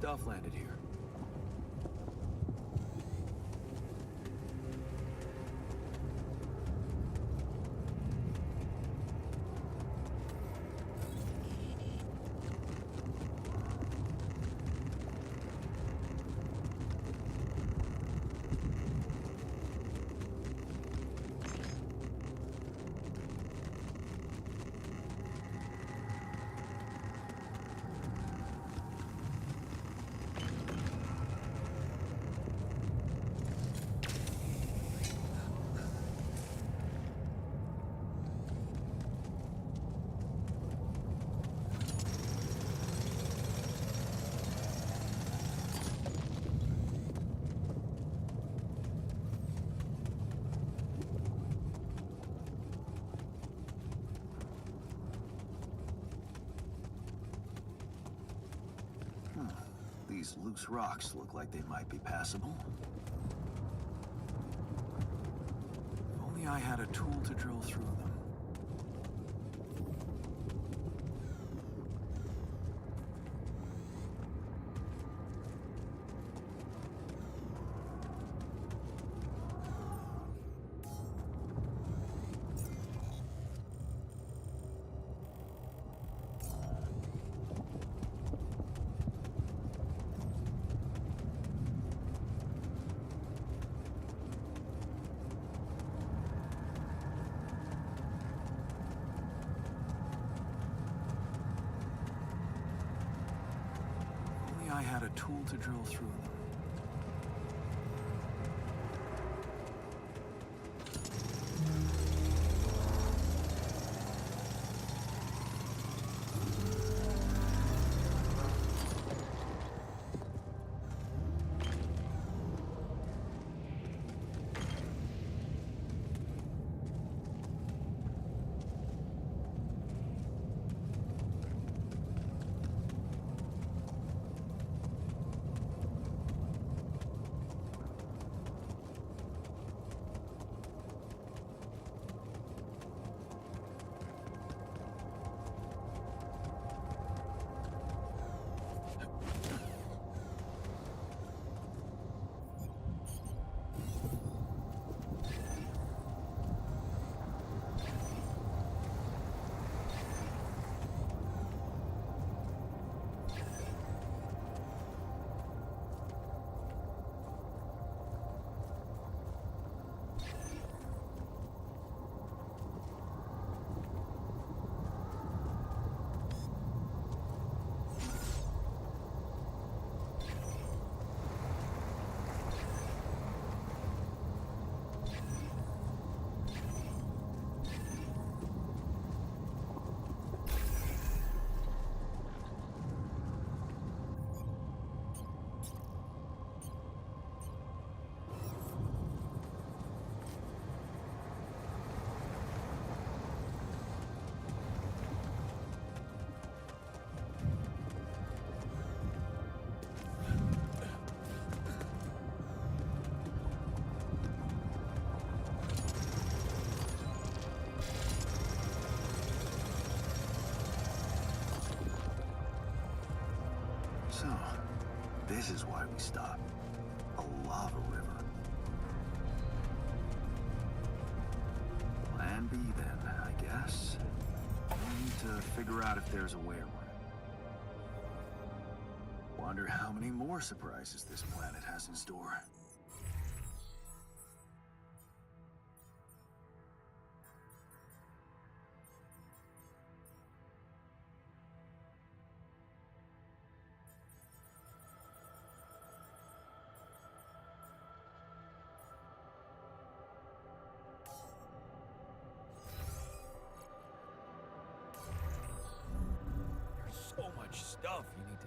stuff landed here. These loose rocks look like they might be passable. If only I had a tool to drill through them. I had a tool to drill through them. So, this is why we stopped. A lava river. Plan B then, I guess. We need to figure out if there's a way around. Wonder how many more surprises this planet has in store. So much stuff you need to...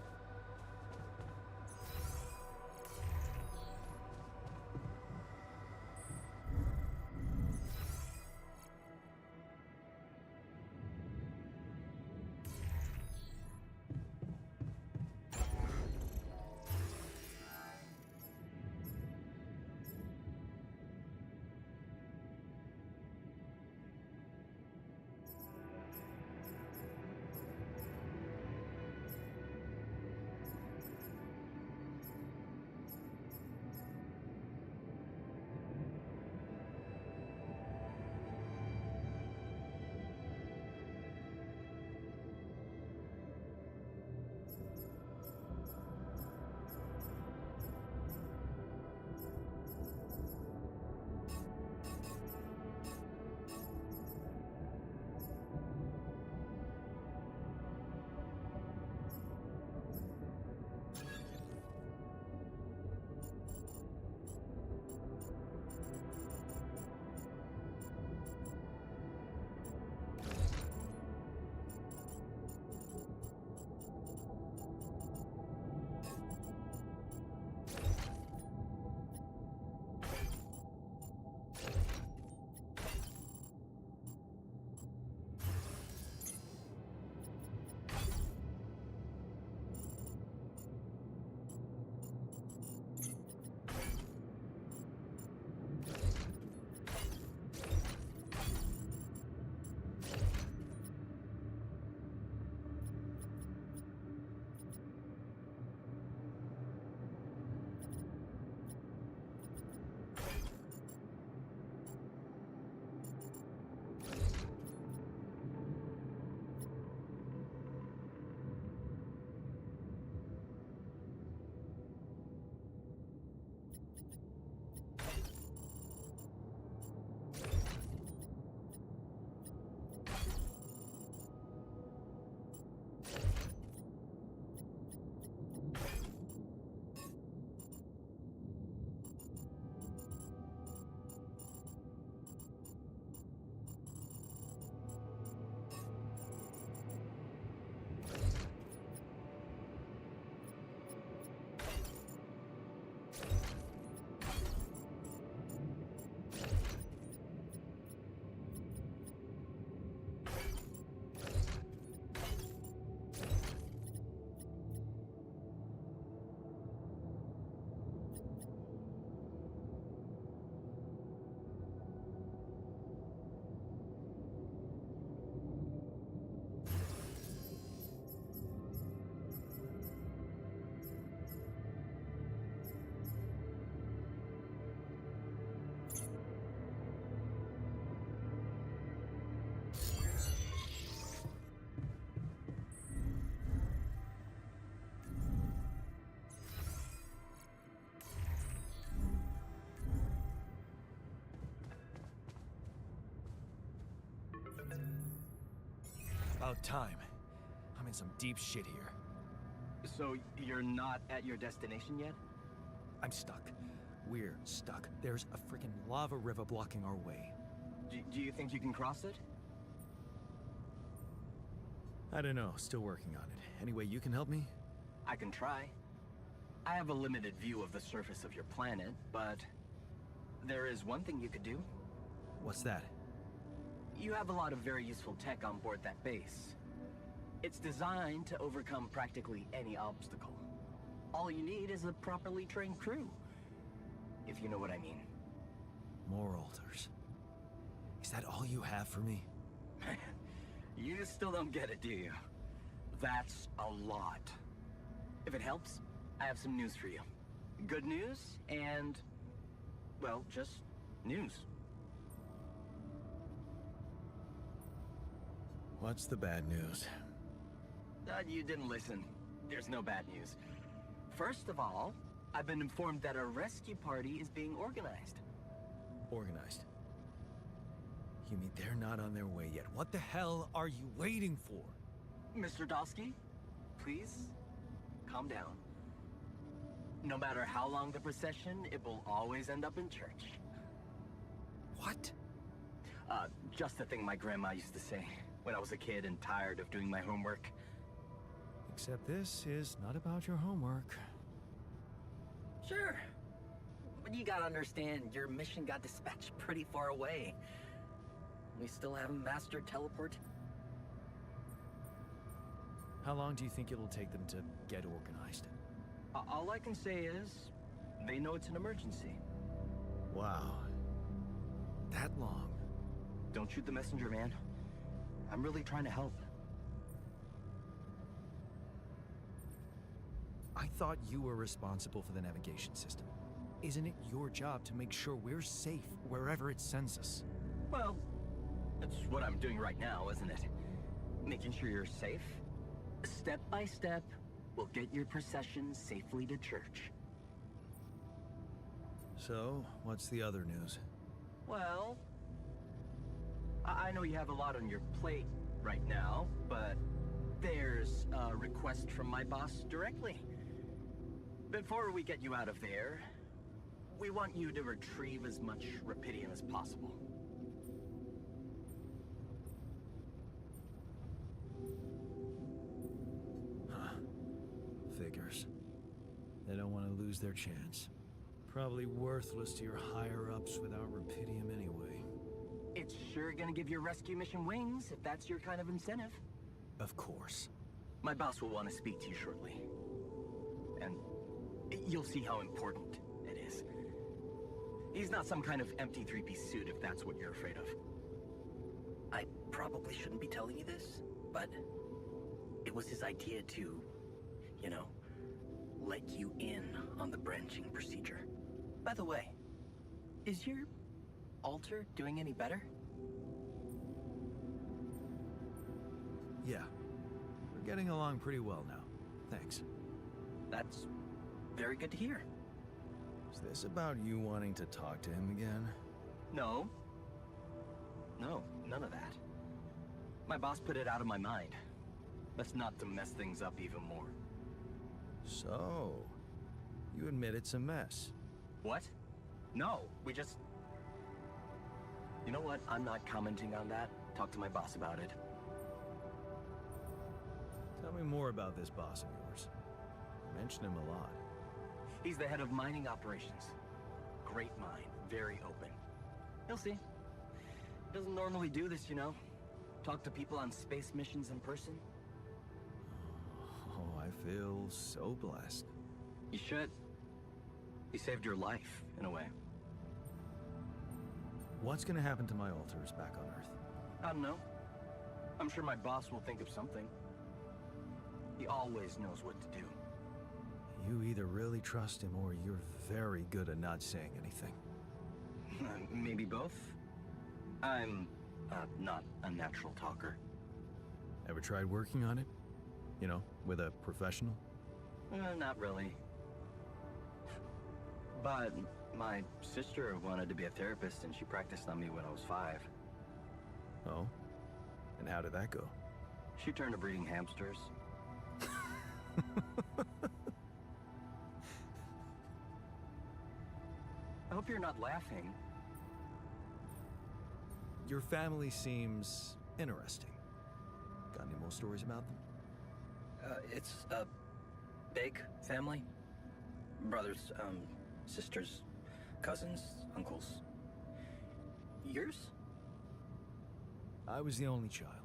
About time. I'm in some deep shit here. So you're not at your destination yet? I'm stuck. We're stuck. There's a freaking lava river blocking our way. Do you think you can cross it? I don't know. Still working on it. Any way you can help me? I can try. I have a limited view of the surface of your planet, but there is one thing you could do. What's that? You have a lot of very useful tech on board that base. It's designed to overcome practically any obstacle. All you need is a properly trained crew, if you know what I mean. More altars. Is that all you have for me? You still don't get it, do you? That's a lot. If it helps, I have some news for you. Good news and, well, just news. What's the bad news? You didn't listen. There's no bad news. First of all, I've been informed that a rescue party is being organized. Organized. You mean they're not on their way yet? What the hell are you waiting for? Mr. Dosky, please, calm down. No matter how long the procession, it will always end up in church. What? Just the thing my grandma used to say when I was a kid and tired of doing my homework. Except this is not about your homework. Sure. But you gotta understand, your mission got dispatched pretty far away. We still haven't mastered teleport. How long do you think it'll take them to get organized? All I can say is, they know it's an emergency. Wow. That long? Don't shoot the messenger, man. I'm really trying to help. I thought you were responsible for the navigation system. Isn't it your job to make sure we're safe wherever it sends us? Well, that's what I'm doing right now, isn't it? Making sure you're safe. Step by step, we'll get your procession safely to church. So, what's the other news? Well, I know you have a lot on your plate right now, but there's a request from my boss directly. Before we get you out of there, we want you to retrieve as much Rapidium as possible. Huh. Figures. They don't want to lose their chance. Probably worthless to your higher-ups without Rapidium anyway. It's sure gonna give your rescue mission wings, if that's your kind of incentive. Of course. My boss will want to speak to you shortly. And you'll see how important it is. He's not some kind of empty three-piece suit, if that's what you're afraid of. I probably shouldn't be telling you this, but it was his idea to, you know, let you in on the branching procedure. By the way, is your altar doing any better? Yeah. We're getting along pretty well now. Thanks. That's very good to hear. Is this about you wanting to talk to him again? No. No, none of that. My boss put it out of my mind. That's not to mess things up even more. So, you admit it's a mess. What? No, we just... You know what? I'm not commenting on that. Talk to my boss about it. Tell me more about this boss of yours. You mention him a lot. He's the head of mining operations. Great mind, very open. You'll see. Doesn't normally do this, you know. Talk to people on space missions in person. Oh, I feel so blessed. You should. He saved your life, in a way. What's gonna happen to my altars back on Earth? I don't know. I'm sure my boss will think of something. He always knows what to do. You either really trust him or you're very good at not saying anything. Maybe both. I'm not a natural talker. Ever tried working on it? You know, with a professional? Not really. But my sister wanted to be a therapist and she practiced on me when I was 5. Oh? And how did that go? She turned to breeding hamsters. I hope you're not laughing. Your family seems interesting. Got any more stories about them? It's a big family. Brothers, sisters, cousins, uncles. Yours? I was the only child.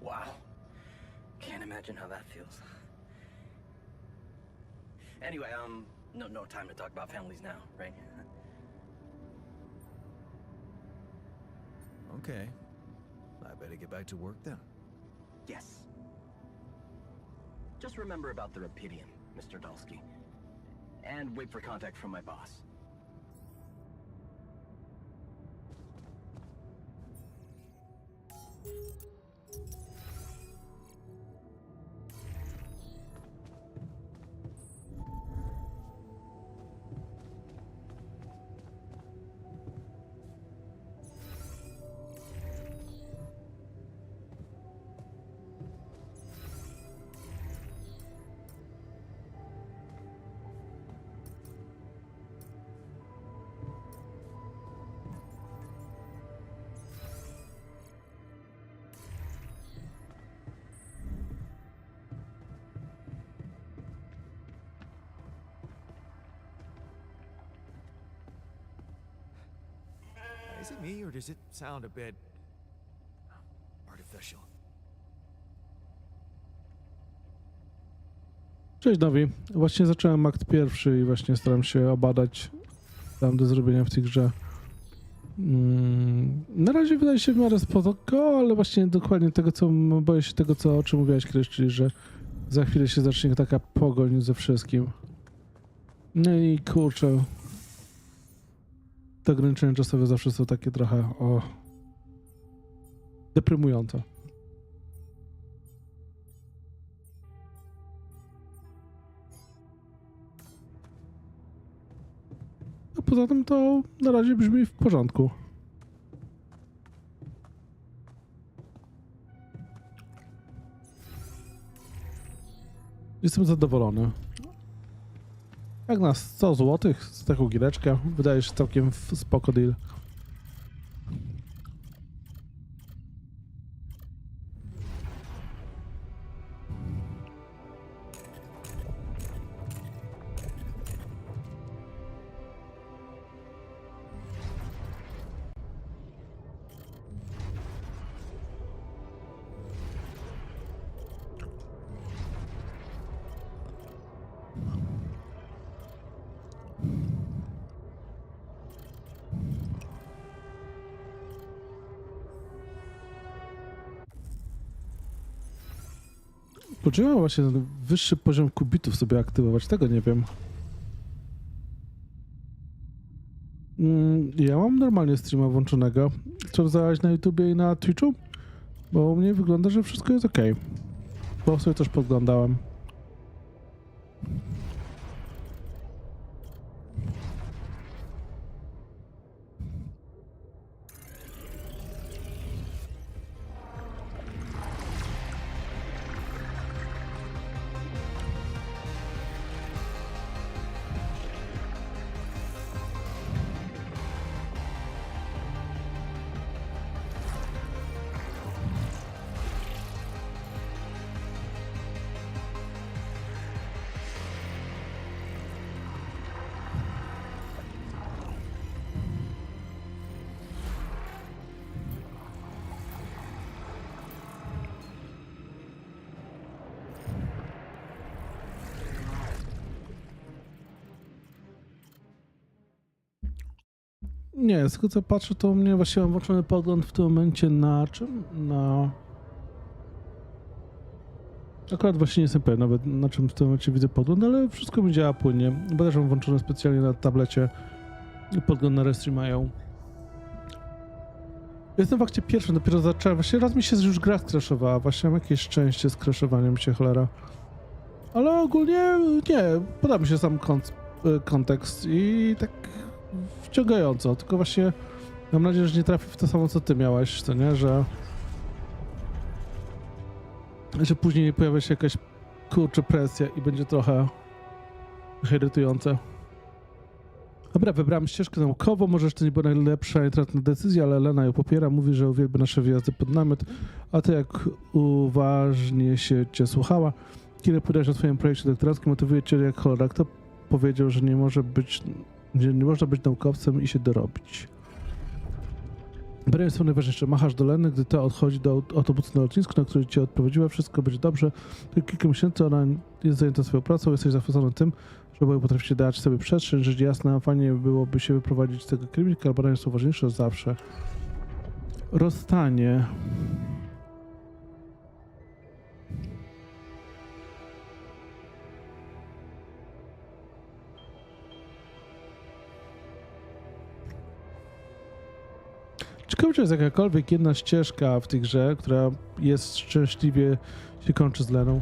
Wow. Can't imagine how that feels. Anyway, no time to talk about families now, right? Okay. I better get back to work then. Yes. Just remember about the Rapidian, Mr. Dalsky. And wait for contact from my boss. Is it me, or does it sound a bit artificial? Cześć Nowi. Właśnie zacząłem akt pierwszy i właśnie staram się obadać tam do zrobienia w tej grze. Na razie wydaje się w miarę spoko, ale właśnie dokładnie tego, co boję się tego, o czym mówiłaś, Kryś, czyli że za chwilę się zacznie taka pogoń ze wszystkim. No i kurczę, te ograniczenia czasowe zawsze są takie trochę deprymujące. A poza tym to na razie brzmi w porządku. Jestem zadowolony. Jak na 100 zł z taką giereczkę wydaje się całkiem spoko deal. Poczynam właśnie ten wyższy poziom kubitów sobie aktywować, tego nie wiem. Ja mam normalnie streama włączonego. Sprawdzałeś na YouTubie i na Twitchu? Bo u mnie wygląda, że wszystko jest ok. Bo sobie też podglądałem. Nie, z tego co patrzę, to u mnie właśnie mam włączony podgląd w tym momencie na czym? Akurat właśnie nie jestem pewien nawet na czym w tym momencie widzę podgląd, ale wszystko mi działa płynnie. Bo też mam włączony specjalnie na tablecie podgląd na restream mają. Jestem w akcie pierwszym, dopiero zacząłem. Właśnie raz mi się już gra skraszowała. Właśnie mam jakieś szczęście z crashowaniem się, cholera. Ale ogólnie nie, podoba mi się sam kontekst i tak wciągająco, tylko właśnie mam nadzieję, że nie trafi w to samo, co ty miałeś, co nie, że że później pojawia się jakaś kurczę presja i będzie trochę irytujące. Dobra, wybrałem ścieżkę naukową, może jeszcze nie była najlepsza i trafna decyzja, ale Lena ją popiera, mówi, że uwielbia nasze wyjazdy pod namiot, a ty jak uważnie się cię słuchała, kiedy powiedziałeś o twoim projekcie doktoranckim, motywuje cię jak cholera. Kto powiedział, że nie można być naukowcem i się dorobić? Brałem są najważniejsze. Machasz do Leny, gdy ta odchodzi do autobusu na lotnisku, na który cię odprowadziła, wszystko będzie dobrze. To kilka miesięcy ona jest zajęta swoją pracą, jesteś zachwycony tym, że oboje potraficie dać sobie przestrzeń, rzecz jasna, fajnie byłoby się wyprowadzić z tego klinika, ale badania są ważniejsze od zawsze. Rozstanie. Ciekawe, czy jest jakakolwiek jedna ścieżka w tej grze, która jest szczęśliwie się kończy z Leną. Yy,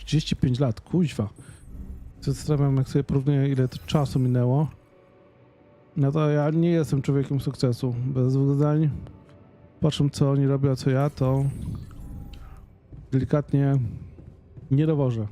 35 lat, kuźwa. Zastanawiam, jak sobie porównuję, ile to czasu minęło. No to ja nie jestem człowiekiem sukcesu. Bez dwóch zdań. Patrzę, co oni robią, a co ja, to delikatnie nie dowożę.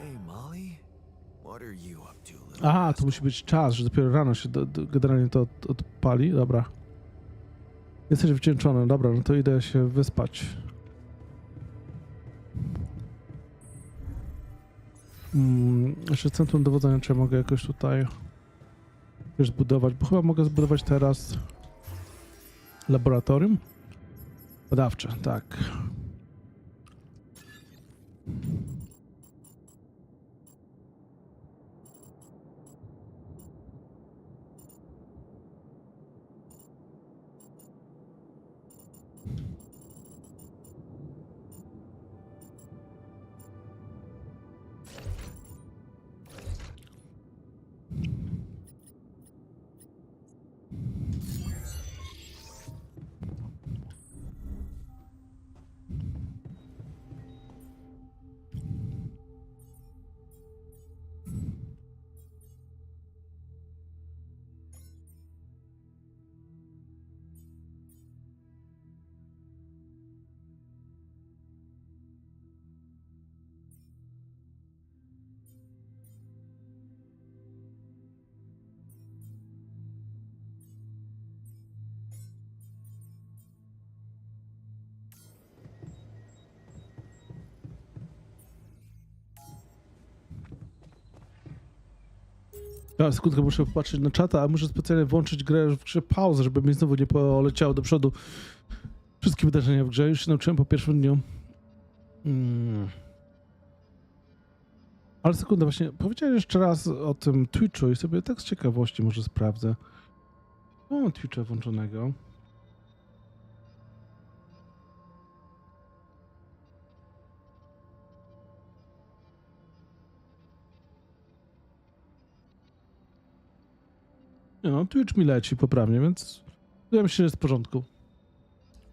Hey, Molly? What are you up to, little Aha, to rascal? musi być czas, że dopiero rano się generalnie to odpali. Dobra. Jesteś wdzięczony. Dobra, no to idę się wyspać. Jeszcze centrum dowodzenia, czy ja mogę jakoś tutaj już zbudować, bo chyba mogę zbudować teraz laboratorium badawcze, tak. Ja sekundkę muszę popatrzeć na czata, a muszę specjalnie włączyć grę w grze pauzę, żeby mi znowu nie poleciało do przodu wszystkie wydarzenia w grze. Już się nauczyłem po pierwszym dniu. Ale sekundę, właśnie powiedziałem jeszcze raz o tym Twitchu i sobie tak z ciekawości może sprawdzę. Mam Twitcha włączonego. Nie no, Twitch mi leci poprawnie, więc wydaje mi się, że jest w porządku.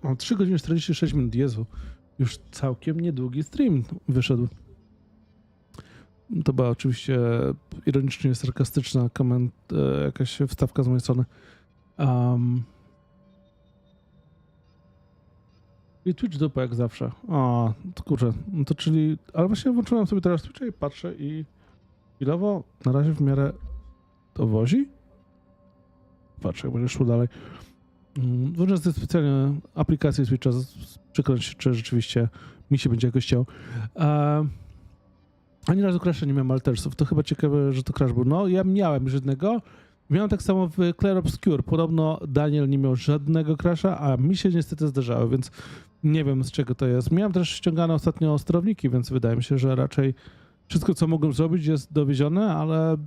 Mam 3 godziny 46 minut, Jezu. Już całkiem niedługi stream wyszedł. To była oczywiście ironicznie sarkastyczna jakaś wstawka z mojej strony. I Twitch dupa jak zawsze. O, to kurczę. No to czyli... Ale właśnie włączyłem sobie teraz Twitcha i patrzę i... Chwilowo na razie w miarę to wozi. Patrzę, jak będzie szło dalej. Włączę sobie specjalnie aplikację Twitcha, przekonać się, czy rzeczywiście mi się będzie jakoś chciał. Ani razu crasha nie miałem Altersów. To chyba ciekawe, że to crash był. No, ja miałem już jednego. Miałem tak samo w Clair Obscure. Podobno Daniel nie miał żadnego crasha, a mi się niestety zdarzały, więc nie wiem, z czego to jest. Miałem też ściągane ostatnio sterowniki, więc wydaje mi się, że raczej wszystko, co mogłem zrobić, jest dowiezione, ale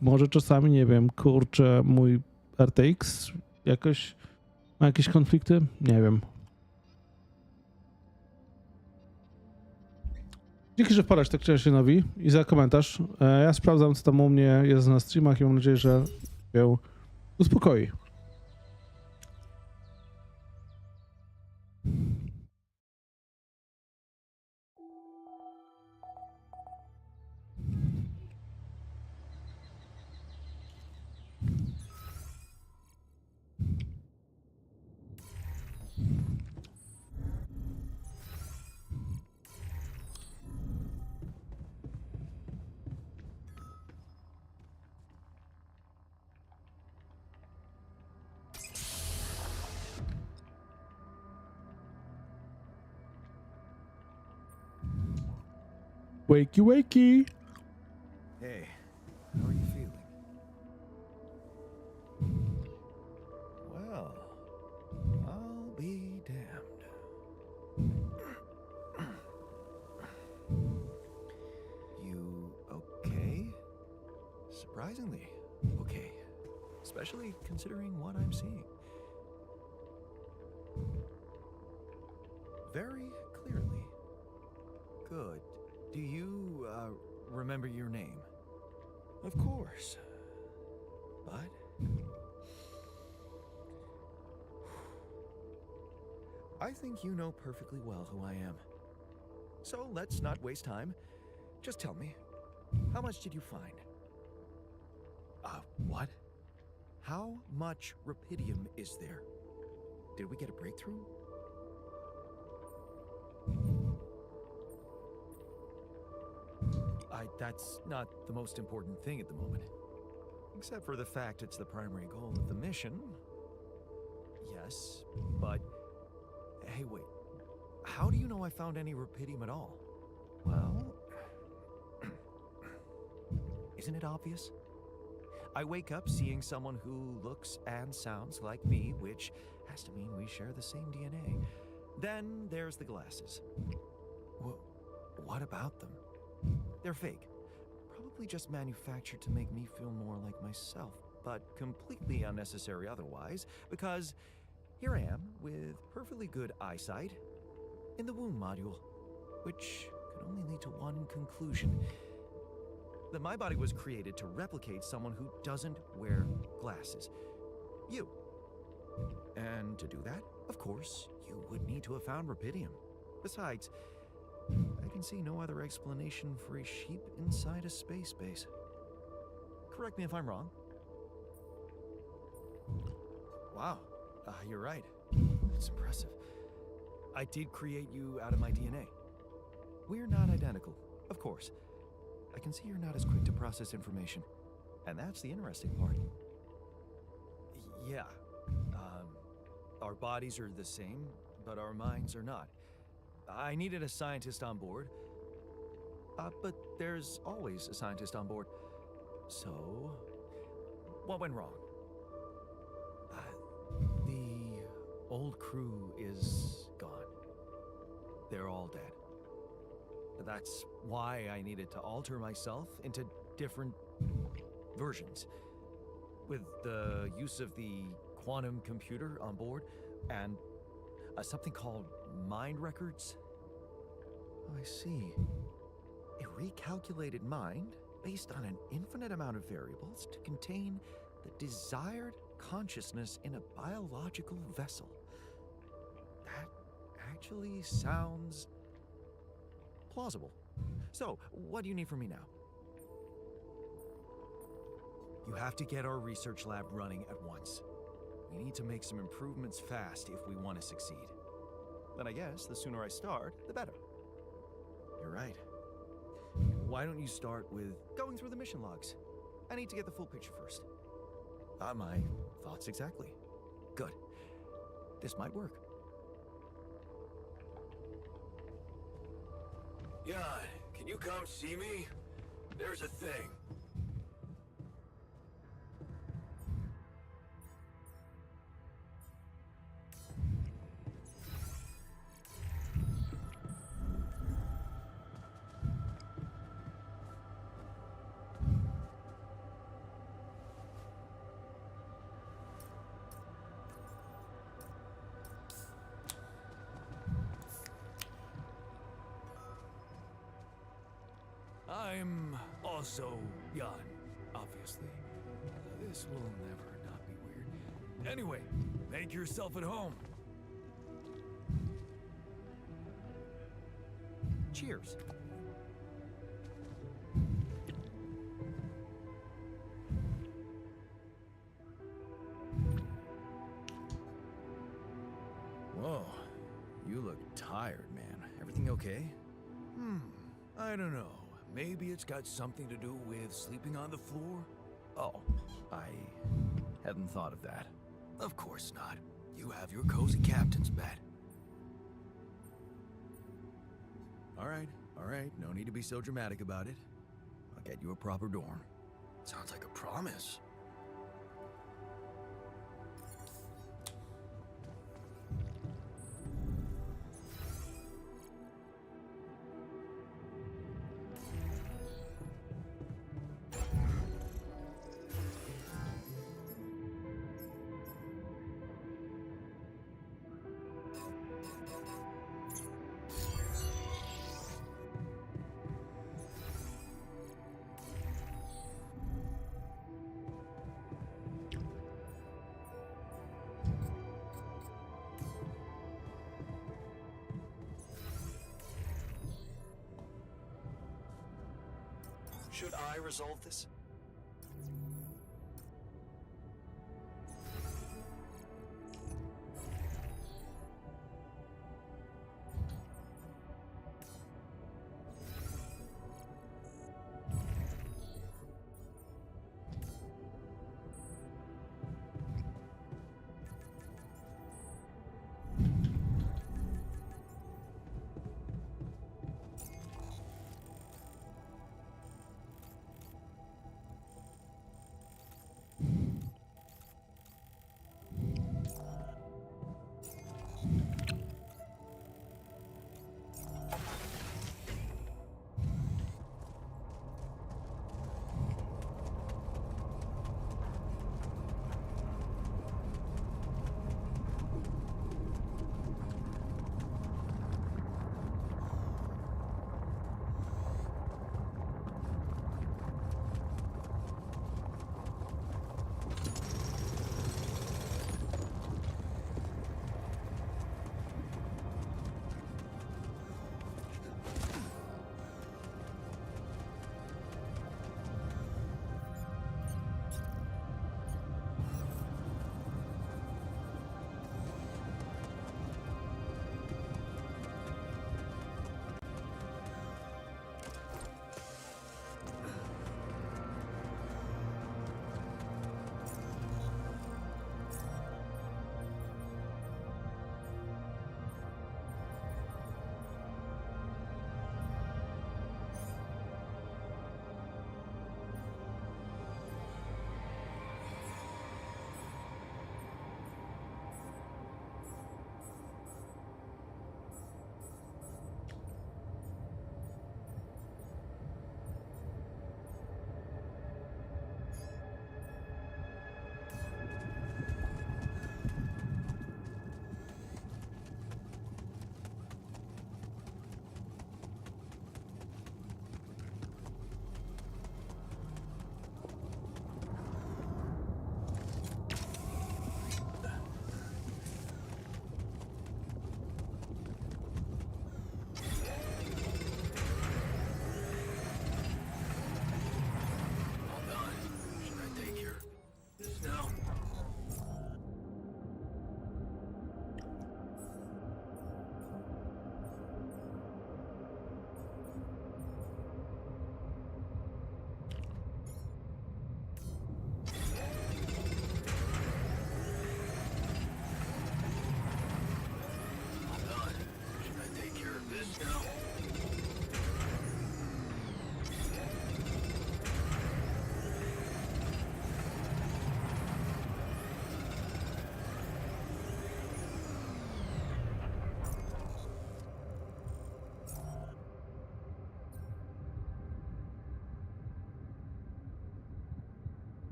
może czasami, nie wiem, kurczę, mój RTX jakoś ma jakieś konflikty? Nie wiem. Dzięki, że wpadłeś tak Cielesinowi i za komentarz. Ja sprawdzam, co tam u mnie jest na streamach i mam nadzieję, że się uspokoi. Wakey, wakey! Hey, how are you feeling? Well, I'll be damned. You okay? Surprisingly okay. Especially considering what I'm seeing. Very clearly. Good. Do you, remember your name? Of course. But... I think you know perfectly well who I am. So let's not waste time. Just tell me, how much did you find? What? How much rupidium is there? Did we get a breakthrough? That's not the most important thing at the moment. Except for the fact it's the primary goal of the mission. Yes, but... Hey, wait. How do you know I found any rupidium at all? Well... Isn't it obvious? I wake up seeing someone who looks and sounds like me, which has to mean we share the same DNA. Then there's the glasses. What about them? They're fake. Probably just manufactured to make me feel more like myself, but completely unnecessary otherwise, because here I am with perfectly good eyesight in the womb module, which could only lead to one conclusion. That my body was created to replicate someone who doesn't wear glasses. You. And to do that, of course, you would need to have found rupidium. Besides, I can see no other explanation for a sheep inside a space base. Correct me if I'm wrong. Wow, you're right. It's impressive. I did create you out of my DNA. We're not identical, of course. I can see you're not as quick to process information. And that's the interesting part. Yeah. Our bodies are the same, but our minds are not. I needed a scientist on board. But there's always a scientist on board. So, what went wrong? The old crew is gone. They're all dead. That's why I needed to alter myself into different versions. With the use of the quantum computer on board and something called mind records. Oh, I see. A recalculated mind based on an infinite amount of variables to contain the desired consciousness in a biological vessel. That actually sounds plausible. So, what do you need from me now? You have to get our research lab running at once. We need to make some improvements fast if we want to succeed. then I guess the sooner I start, the better. You're right. Why don't you start with going through the mission logs? I need to get the full picture first. My thoughts exactly. Good. This might work. Jan, can you come see me? There's a thing. I'm also Jan, obviously. This will never not be weird. Anyway, make yourself at home. Cheers. Whoa, you look tired, man. Everything okay? I don't know. Maybe it's got something to do with sleeping on the floor? Oh, I hadn't thought of that. Of course not. You have your cozy captain's bed. All right. No need to be so dramatic about it. I'll get you a proper dorm. Sounds like a promise. Should I resolve this?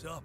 What's up?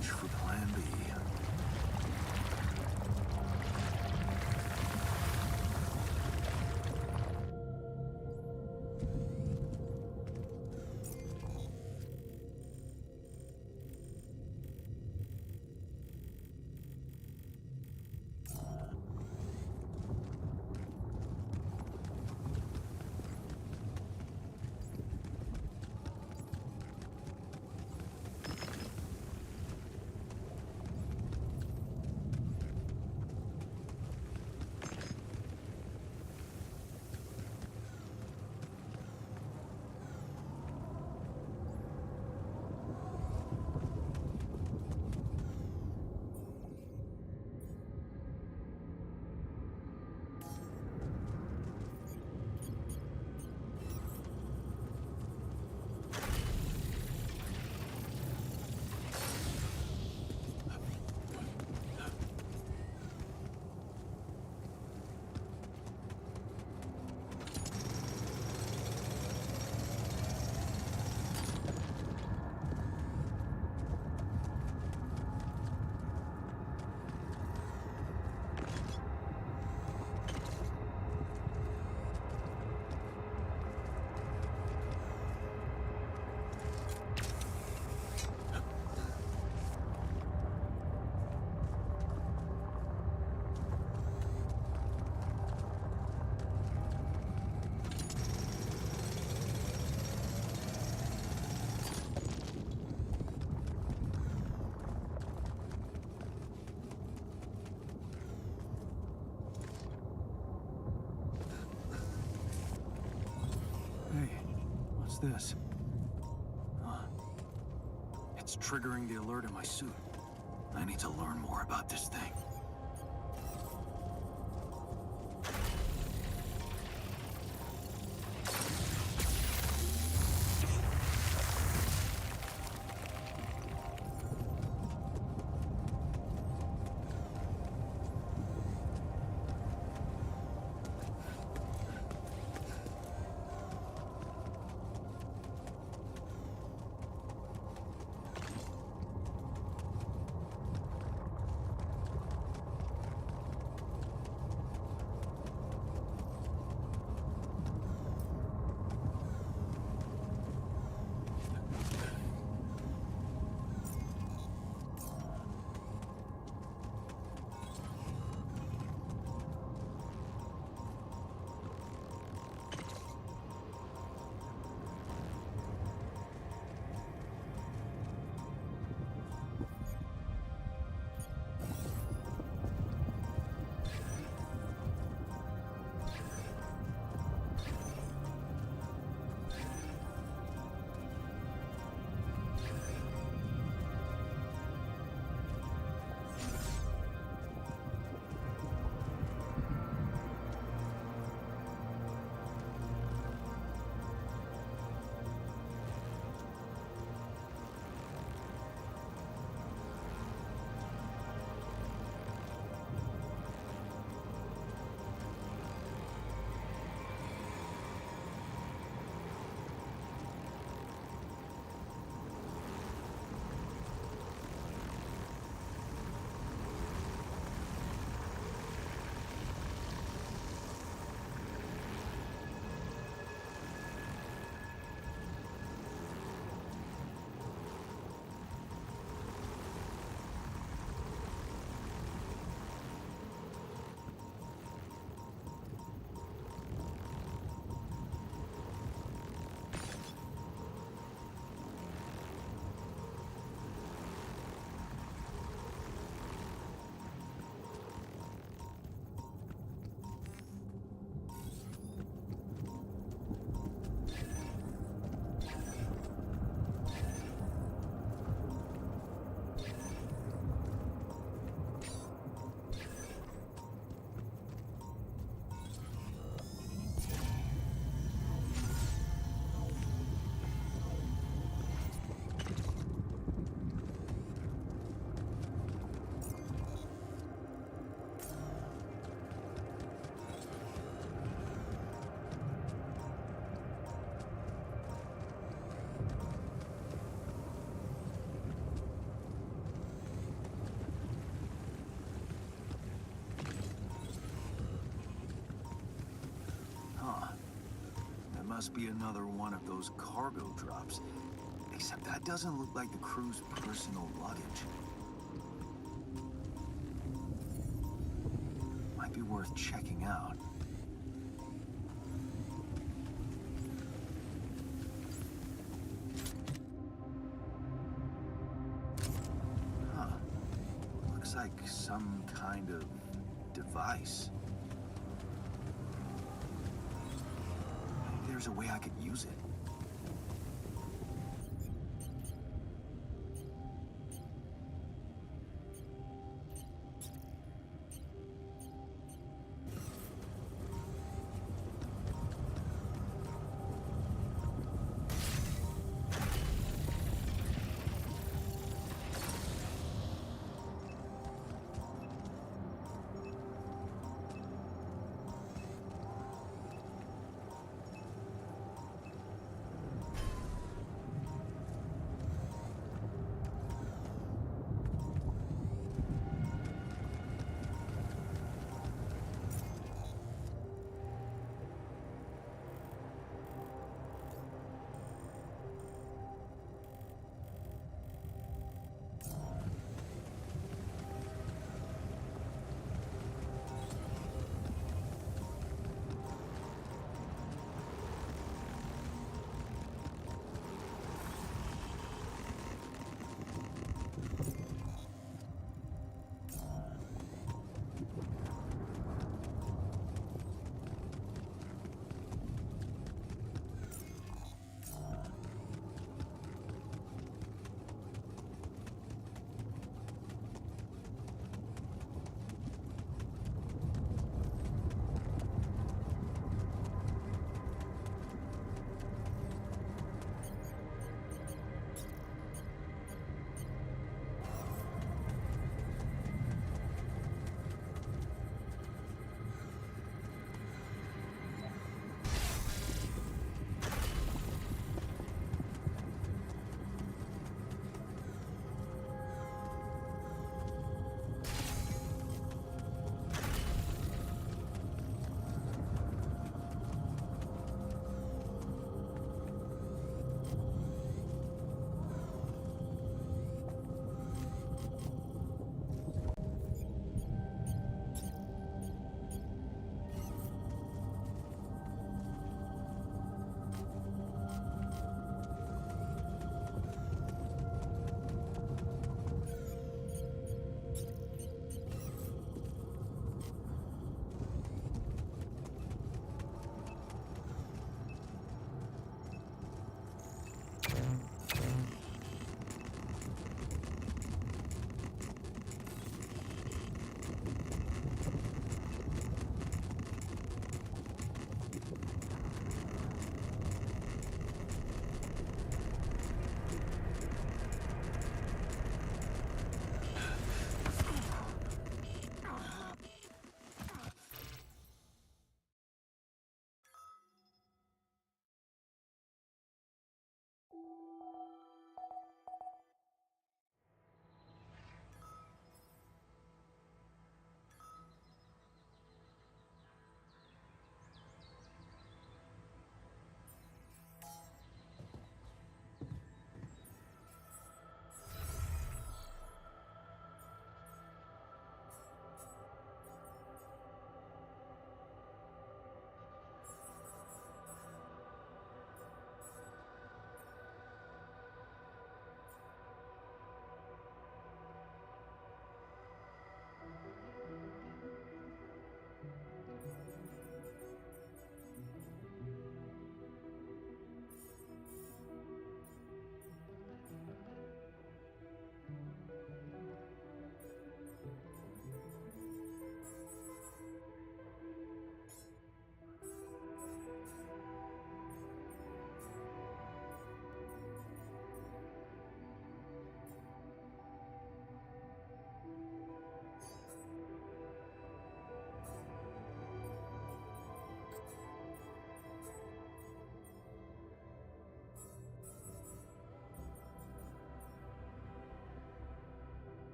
much for Plan B. Hey, what's this? It's triggering the alert in my suit. I need to learn more about this thing. must be another one of those cargo drops. Except that doesn't look like the crew's personal luggage. Might be worth checking out. Huh. Looks like some kind of device. Maybe there's a way I could use it.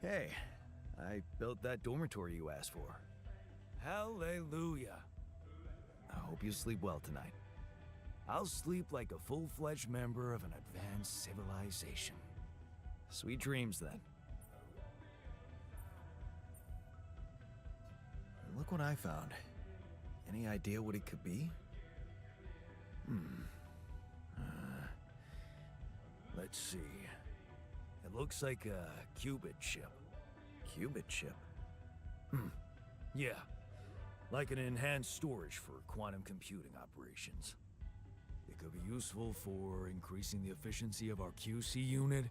Hey, I built that dormitory you asked for. Hallelujah. I hope you sleep well tonight. I'll sleep like a full-fledged member of an advanced civilization. Sweet dreams, then. Look what I found. Any idea what it could be? Let's see. It looks like a qubit chip. Qubit chip? Yeah. Like an enhanced storage for quantum computing operations. It could be useful for increasing the efficiency of our QC unit.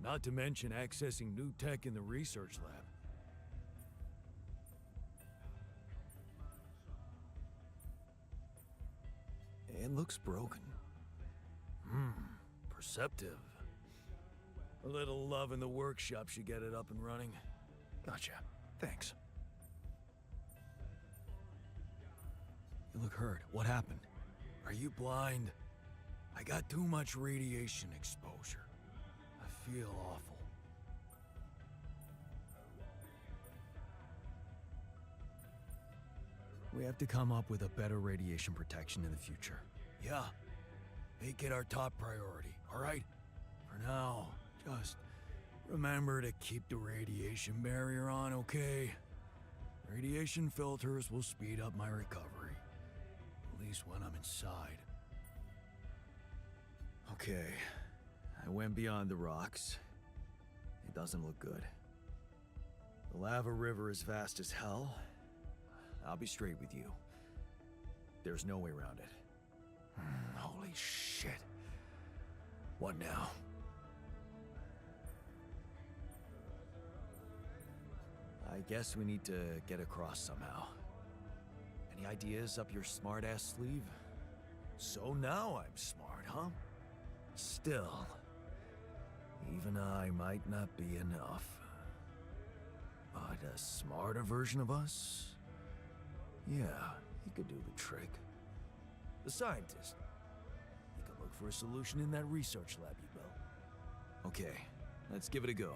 Not to mention accessing new tech in the research lab. It looks broken. Perceptive. A little love in the workshop should get it up and running. Gotcha. Thanks. You look hurt. What happened? Are you blind? I got too much radiation exposure. I feel awful. We have to come up with a better radiation protection in the future. Yeah. Make it our top priority, alright? For now, just remember to keep the radiation barrier on, okay? Radiation filters will speed up my recovery. At least when I'm inside. Okay. I went beyond the rocks. It doesn't look good. The lava river is fast as hell. I'll be straight with you. There's no way around it. Holy shit. What now? I guess we need to get across somehow. Any ideas up your smart-ass sleeve? So now I'm smart, huh? Still, even I might not be enough. But a smarter version of us? Yeah, he could do the trick. The scientist. He could look for a solution in that research lab you built. Okay, let's give it a go.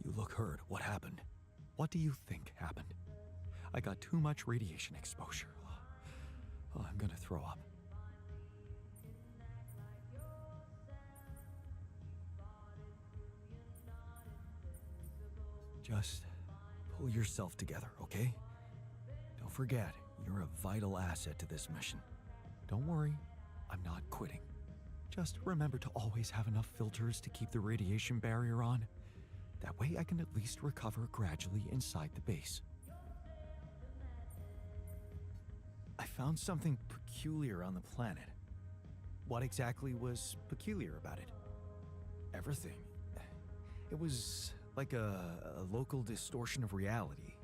You look hurt. What happened? What do you think happened? I got too much radiation exposure. Oh, I'm gonna throw up. Just pull yourself together, okay? Don't forget, you're a vital asset to this mission. Don't worry, I'm not quitting. Just remember to always have enough filters to keep the radiation barrier on. That way I can at least recover gradually inside the base. I found something peculiar on the planet. What exactly was peculiar about it? Everything. It was like a local distortion of reality.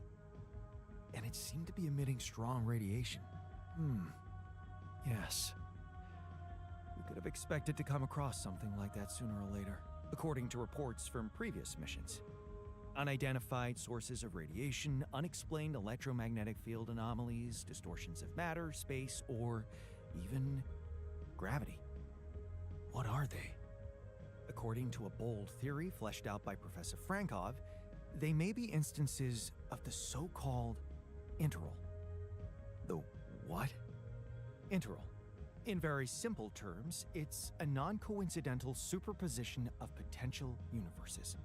And it seemed to be emitting strong radiation. Yes. We could have expected to come across something like that sooner or later, according to reports from previous missions. Unidentified sources of radiation, unexplained electromagnetic field anomalies, distortions of matter, space, or even gravity. What are they? According to a bold theory fleshed out by Professor Frankov, they may be instances of the so-called interval. The what? Interval. In very simple terms, it's a non-coincidental superposition of potential universes.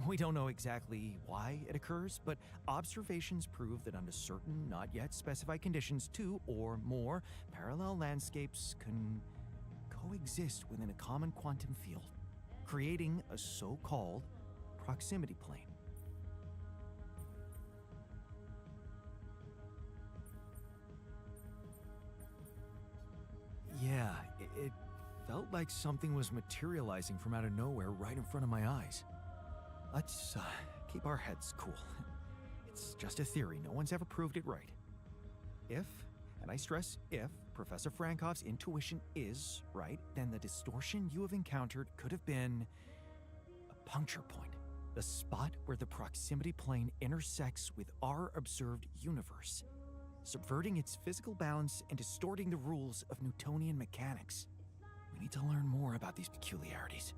We don't know exactly why it occurs, but observations prove that under certain, not yet specified conditions, two or more parallel landscapes can coexist within a common quantum field, creating a so-called proximity plane. Yeah, it felt like something was materializing from out of nowhere right in front of my eyes. Let's keep our heads cool. It's just a theory. No one's ever proved it right. If, and I stress if, Professor Frankoff's intuition is right, then the distortion you have encountered could have been a puncture point, the spot where the proximity plane intersects with our observed universe, subverting its physical balance and distorting the rules of Newtonian mechanics. We need to learn more about these peculiarities.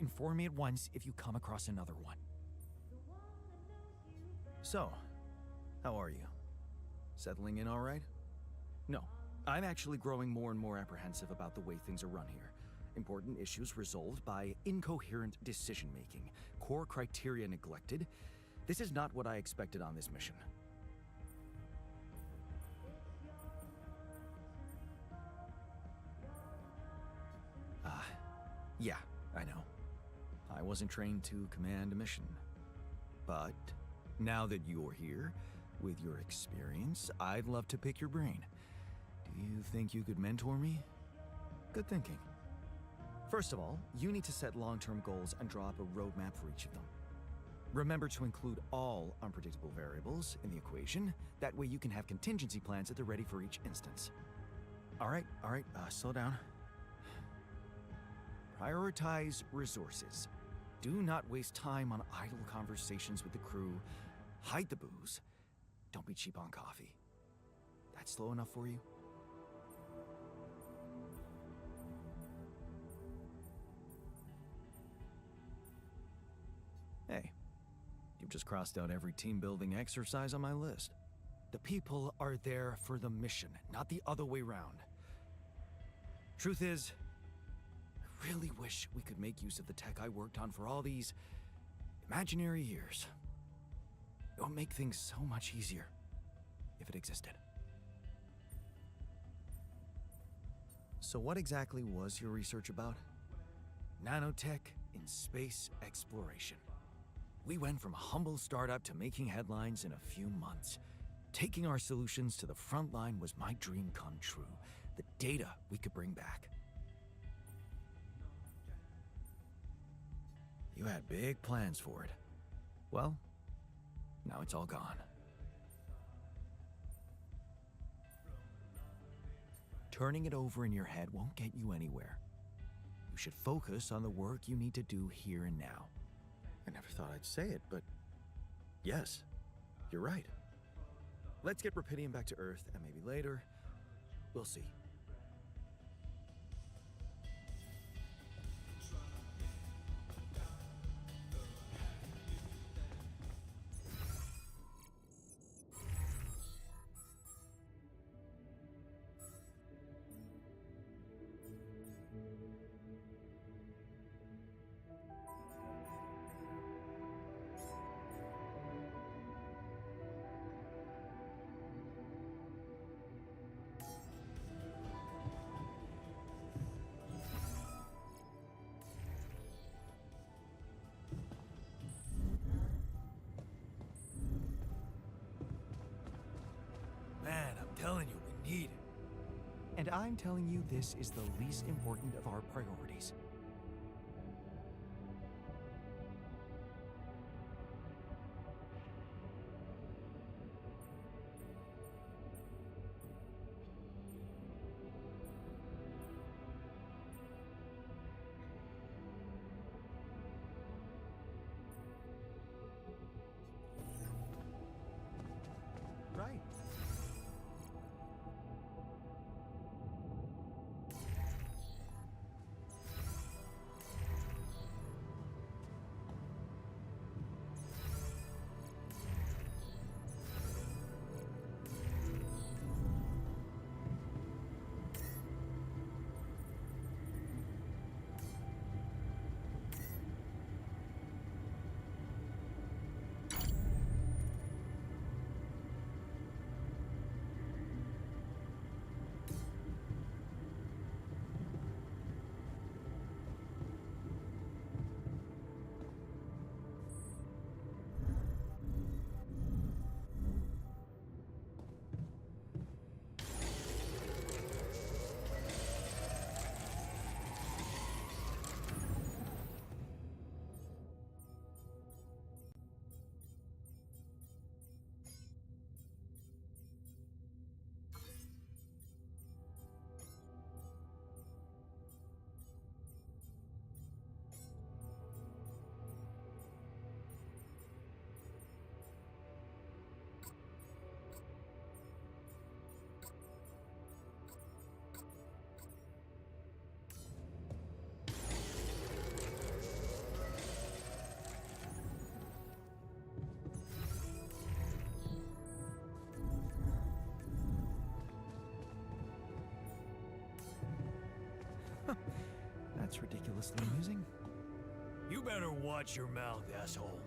Inform me at once if you come across another one. So, how are you? Settling in all right? No, I'm actually growing more and more apprehensive about the way things are run here. Important issues resolved by incoherent decision-making, core criteria neglected. This is not what I expected on this mission. Yeah, I know. I wasn't trained to command a mission. But now that you're here, with your experience, I'd love to pick your brain. Do you think you could mentor me? Good thinking. First of all, you need to set long-term goals and draw up a roadmap for each of them. Remember to include all unpredictable variables in the equation. That way you can have contingency plans at the ready for each instance. All right, slow down. Prioritize resources. Do not waste time on idle conversations with the crew. Hide the booze. Don't be cheap on coffee. That slow enough for you? Hey, you've just crossed out every team-building exercise on my list. The people are there for the mission, not the other way round. Truth is, I really wish we could make use of the tech I worked on for all these imaginary years. It would make things so much easier if it existed. So what exactly was your research about? Nanotech in space exploration. We went from a humble startup to making headlines in a few months. Taking our solutions to the front line was my dream come true. The data we could bring back. You had big plans for it. Well, now it's all gone. Turning it over in your head won't get you anywhere. You should focus on the work you need to do here and now. I never thought I'd say it, but yes, you're right. Let's get Rapidium back to Earth, and maybe later, we'll see. Man, I'm telling you, we need it. And I'm telling you this is the least important of our priorities. Right. That's ridiculously amusing. You better watch your mouth, asshole.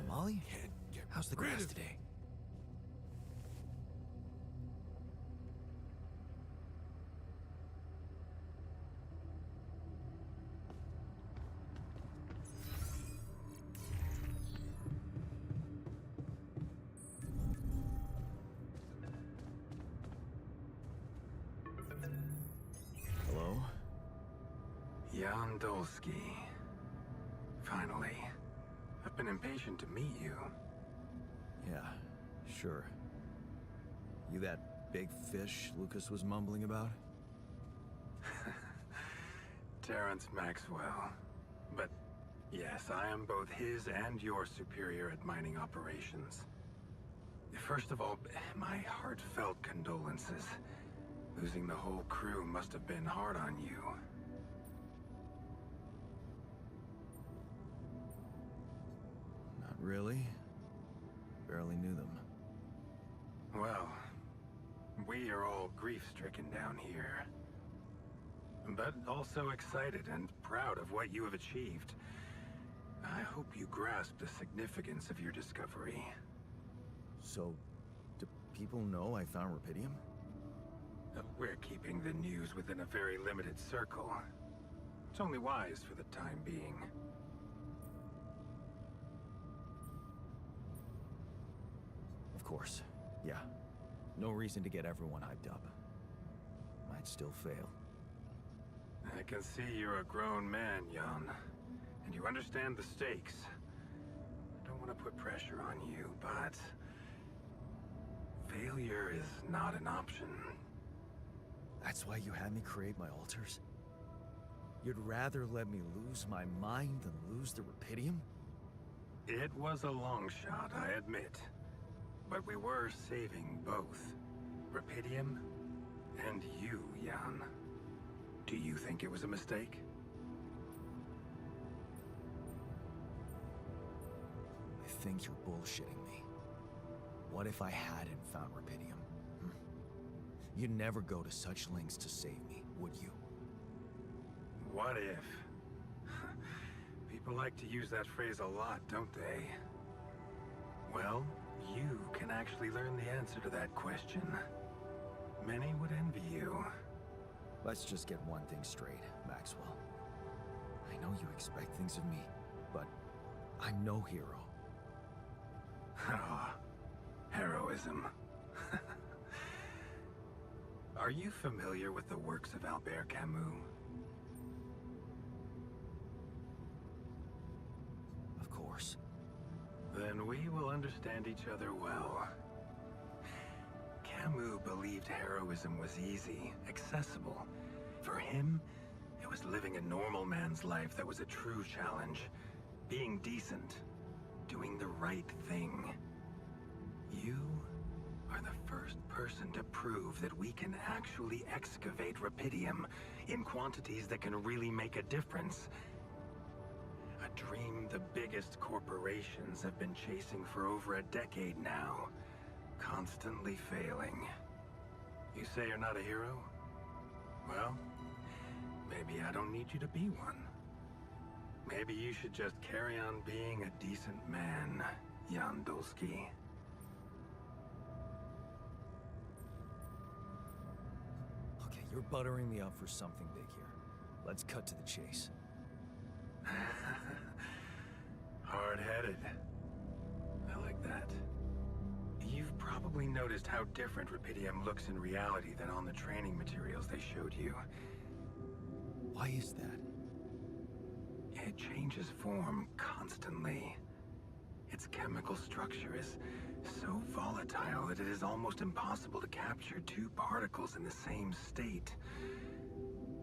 Molly? How's the grass today? Jan Dolsky. Finally. I've been impatient to meet you. Yeah, sure. You that big fish Lucas was mumbling about? Terrence Maxwell. But yes, I am both his and your superior at mining operations. First of all, my heartfelt condolences. Losing the whole crew must have been hard on you. Not really. Barely knew them. Well, we are all grief-stricken down here. But also excited and proud of what you have achieved. I hope you grasp the significance of your discovery. So, do people know I found rupidium? We're keeping the news within a very limited circle. It's only wise for the time being. Of course, yeah. No reason to get everyone hyped up. Might still fail. I can see you're a grown man, Jan. And you understand the stakes. I don't want to put pressure on you, but... failure is not an option. That's why you had me create my altars? You'd rather let me lose my mind than lose the rupidium? It was a long shot, I admit. But we were saving both. Rupidium and you, Jan. Do you think it was a mistake? I think you're bullshitting me. What if I hadn't found rupidium? You'd never go to such lengths to save me, would you? What if? People like to use that phrase a lot, don't they? Well, you can actually learn the answer to that question. Many would envy you. Let's just get one thing straight, Maxwell. I know you expect things of me, but I'm no hero. Ah, heroism. Are you familiar with the works of Albert Camus? Of course. Then we will understand each other well. Camus believed heroism was easy, accessible. For him, it was living a normal man's life that was a true challenge. Being decent, doing the right thing. You are the first person to prove that we can actually excavate rupidium in quantities that can really make a difference. A dream the biggest corporations have been chasing for over a decade now, constantly failing. You say you're not a hero? Well, maybe I don't need you to be one. Maybe you should just carry on being a decent man, Jan Dolsky. Okay, you're buttering me up for something big here. Let's cut to the chase. Hard-headed. I like that. You've probably noticed how different rupidium looks in reality than on the training materials they showed you. Why is that? It changes form constantly. Its chemical structure is so volatile that it is almost impossible to capture two particles in the same state.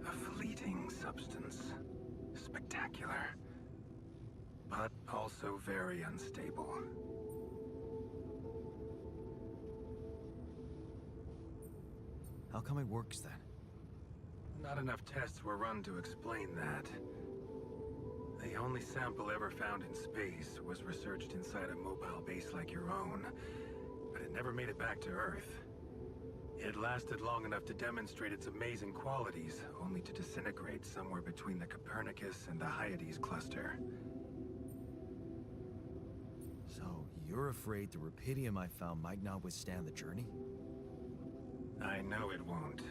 A fleeting substance. Spectacular. But also very unstable. How come it works then? Not enough tests were run to explain that. The only sample ever found in space was researched inside a mobile base like your own, but it never made it back to Earth. It lasted long enough to demonstrate its amazing qualities, only to disintegrate somewhere between the Copernicus and the Hyades cluster. So, you're afraid the rupidium I found might not withstand the journey? I know it won't.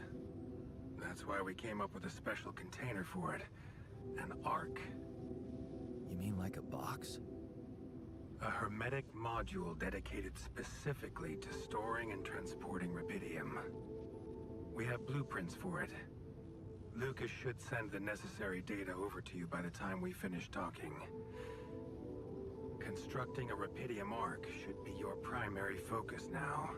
That's why we came up with a special container for it. An Ark. You mean like a box? A hermetic module dedicated specifically to storing and transporting rupidium. We have blueprints for it. Lucas should send the necessary data over to you by the time we finish talking. Constructing a Rapidium Arc should be your primary focus now.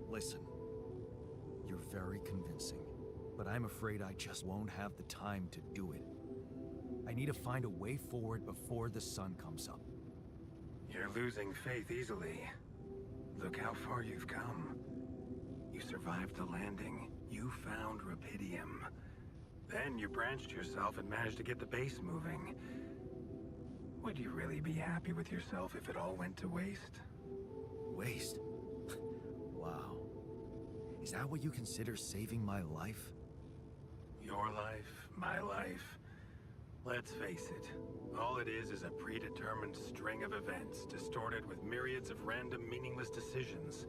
Listen, you're very convincing, but I'm afraid I just won't have the time to do it. I need to find a way forward before the sun comes up. You're losing faith easily. Look how far you've come. You survived the landing. You found Rapidium. Then you branched yourself and managed to get the base moving. Would you really be happy with yourself if it all went to waste? Waste? Wow. Is that what you consider saving my life? Your life, my life. Let's face it, all it is a predetermined string of events, distorted with myriads of random, meaningless decisions.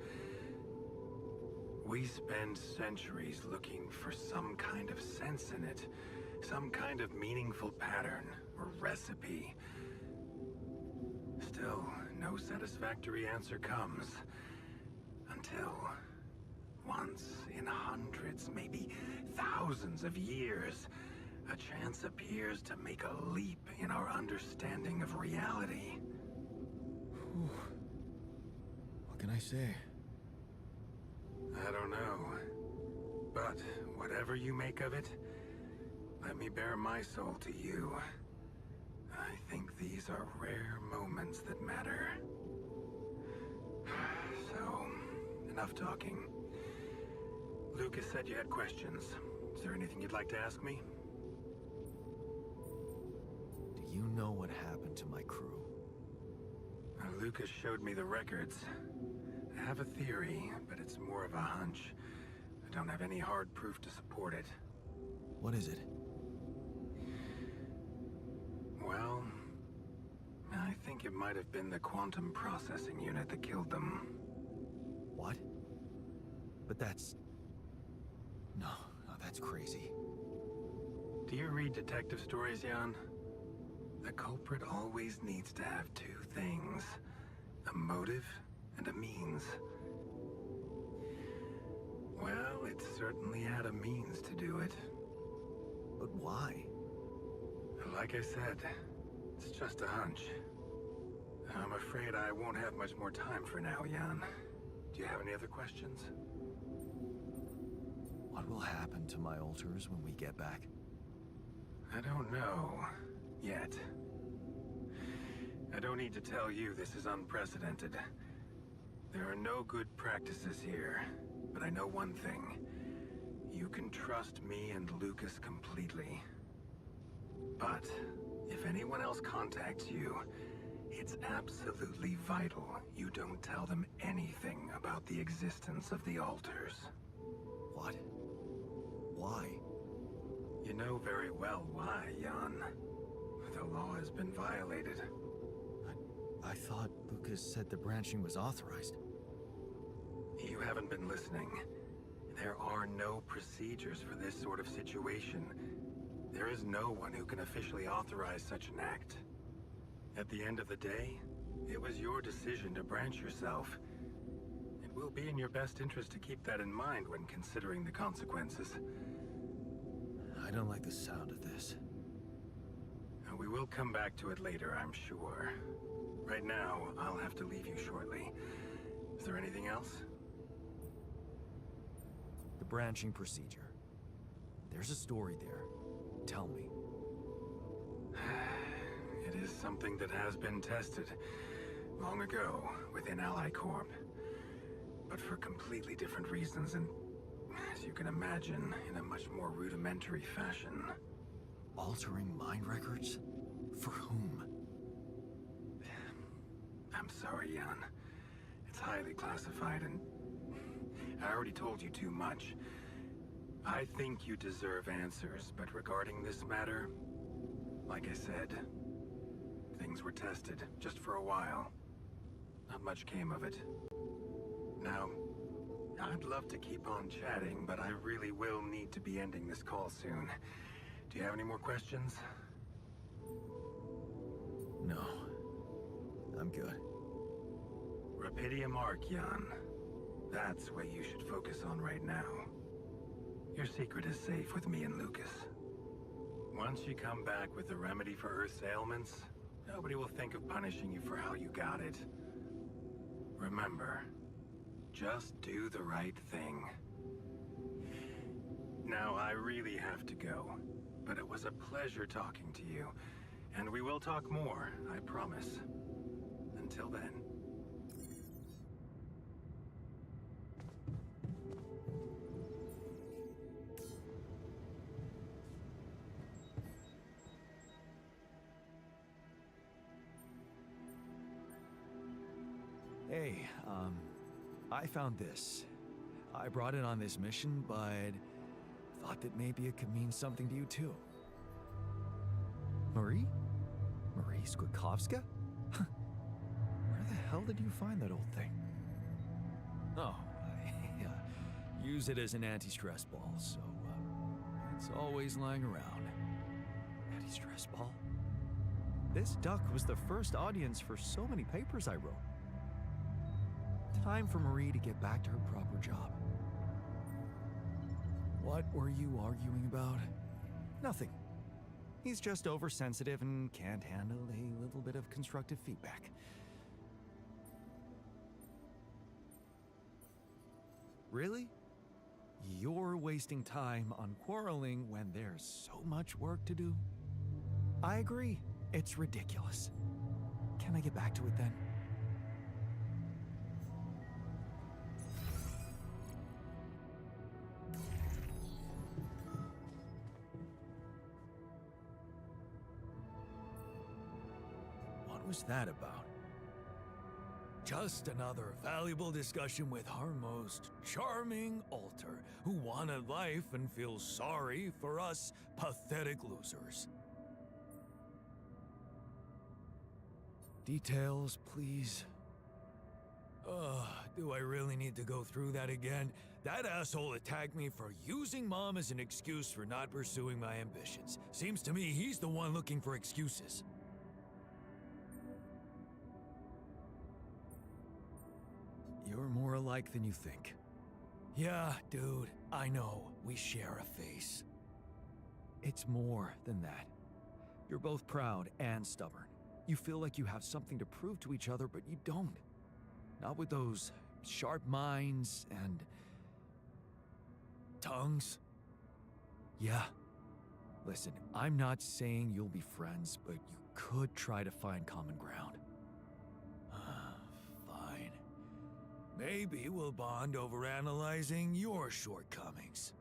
We spend centuries looking for some kind of sense in it, some kind of meaningful pattern or recipe. Still, no satisfactory answer comes. Until, once in hundreds, maybe thousands of years, a chance appears to make a leap in our understanding of reality. Whew. What can I say? I don't know. But whatever you make of it, let me bare my soul to you. I think these are rare moments that matter. So, enough talking. Lucas said you had questions. Is there anything you'd like to ask me? Do you know what happened to my crew? Lucas showed me the records. I have a theory, but it's more of a hunch. I don't have any hard proof to support it. What is it? Well, I think it might have been the quantum processing unit that killed them. What? But that's... No, that's crazy. Do you read detective stories, Jan? The culprit always needs to have two things. A motive and a means. Well, it certainly had a means to do it. But why? Like I said, it's just a hunch. I'm afraid I won't have much more time for now, Jan. Do you have any other questions? What will happen to my alters when we get back? I don't know. Yet. I don't need to tell you this is unprecedented. There are no good practices here, but I know one thing. You can trust me and Lucas completely. But if anyone else contacts you, it's absolutely vital you don't tell them anything about the existence of the alters. What? Why? You know very well why, Jan. The law has been violated. I thought Lucas said the branching was authorized. You haven't been listening. There are no procedures for this sort of situation. There is no one who can officially authorize such an act. At the end of the day, it was your decision to branch yourself. It will be in your best interest to keep that in mind when considering the consequences. I don't like the sound of this. We will come back to it later, I'm sure. Right now, I'll have to leave you shortly. Is there anything else? The branching procedure. There's a story there. Tell me. It is something that has been tested long ago within Ally Corp. But for completely different reasons and, as you can imagine, in a much more rudimentary fashion. Altering mind records? For whom? I'm sorry, Jan. It's highly classified and I already told you too much. I think you deserve answers, but regarding this matter, like I said, things were tested just for a while. Not much came of it. Now, I'd love to keep on chatting, but I really will need to be ending this call soon. Do you have any more questions? No. I'm good. Rapidium Arc, Jan. That's what you should focus on right now. Your secret is safe with me and Lucas. Once you come back with a remedy for Earth's ailments, nobody will think of punishing you for how you got it. Remember, just do the right thing. Now, I really have to go, but it was a pleasure talking to you, and we will talk more, I promise. Until then. Hey, I found this. I brought it on this mission, but thought that maybe it could mean something to you too. Marie? Marie Skwitkowska? Where the hell did you find that old thing? Oh, I use it as an anti-stress ball, so it's always lying around. Anti-stress ball? This duck was the first audience for so many papers I wrote. Time for Marie to get back to her proper job. What were you arguing about? Nothing. He's just oversensitive and can't handle a little bit of constructive feedback. Really? You're wasting time on quarreling when there's so much work to do? I agree. It's ridiculous. Can I get back to it then? What was that about? Just another valuable discussion with our most charming alter who wanted life and feels sorry for us pathetic losers. Details, please. Do I really need to go through that again? That asshole attacked me for using Mom as an excuse for not pursuing my ambitions. Seems to me he's the one looking for excuses. You're more alike than you think. Yeah, dude, I know. We share a face. It's more than that. You're both proud and stubborn. You feel like you have something to prove to each other, but you don't. Not with those sharp minds and tongues. Yeah. Listen, I'm not saying you'll be friends, but you could try to find common ground. Fine. Maybe we'll bond over analyzing your shortcomings.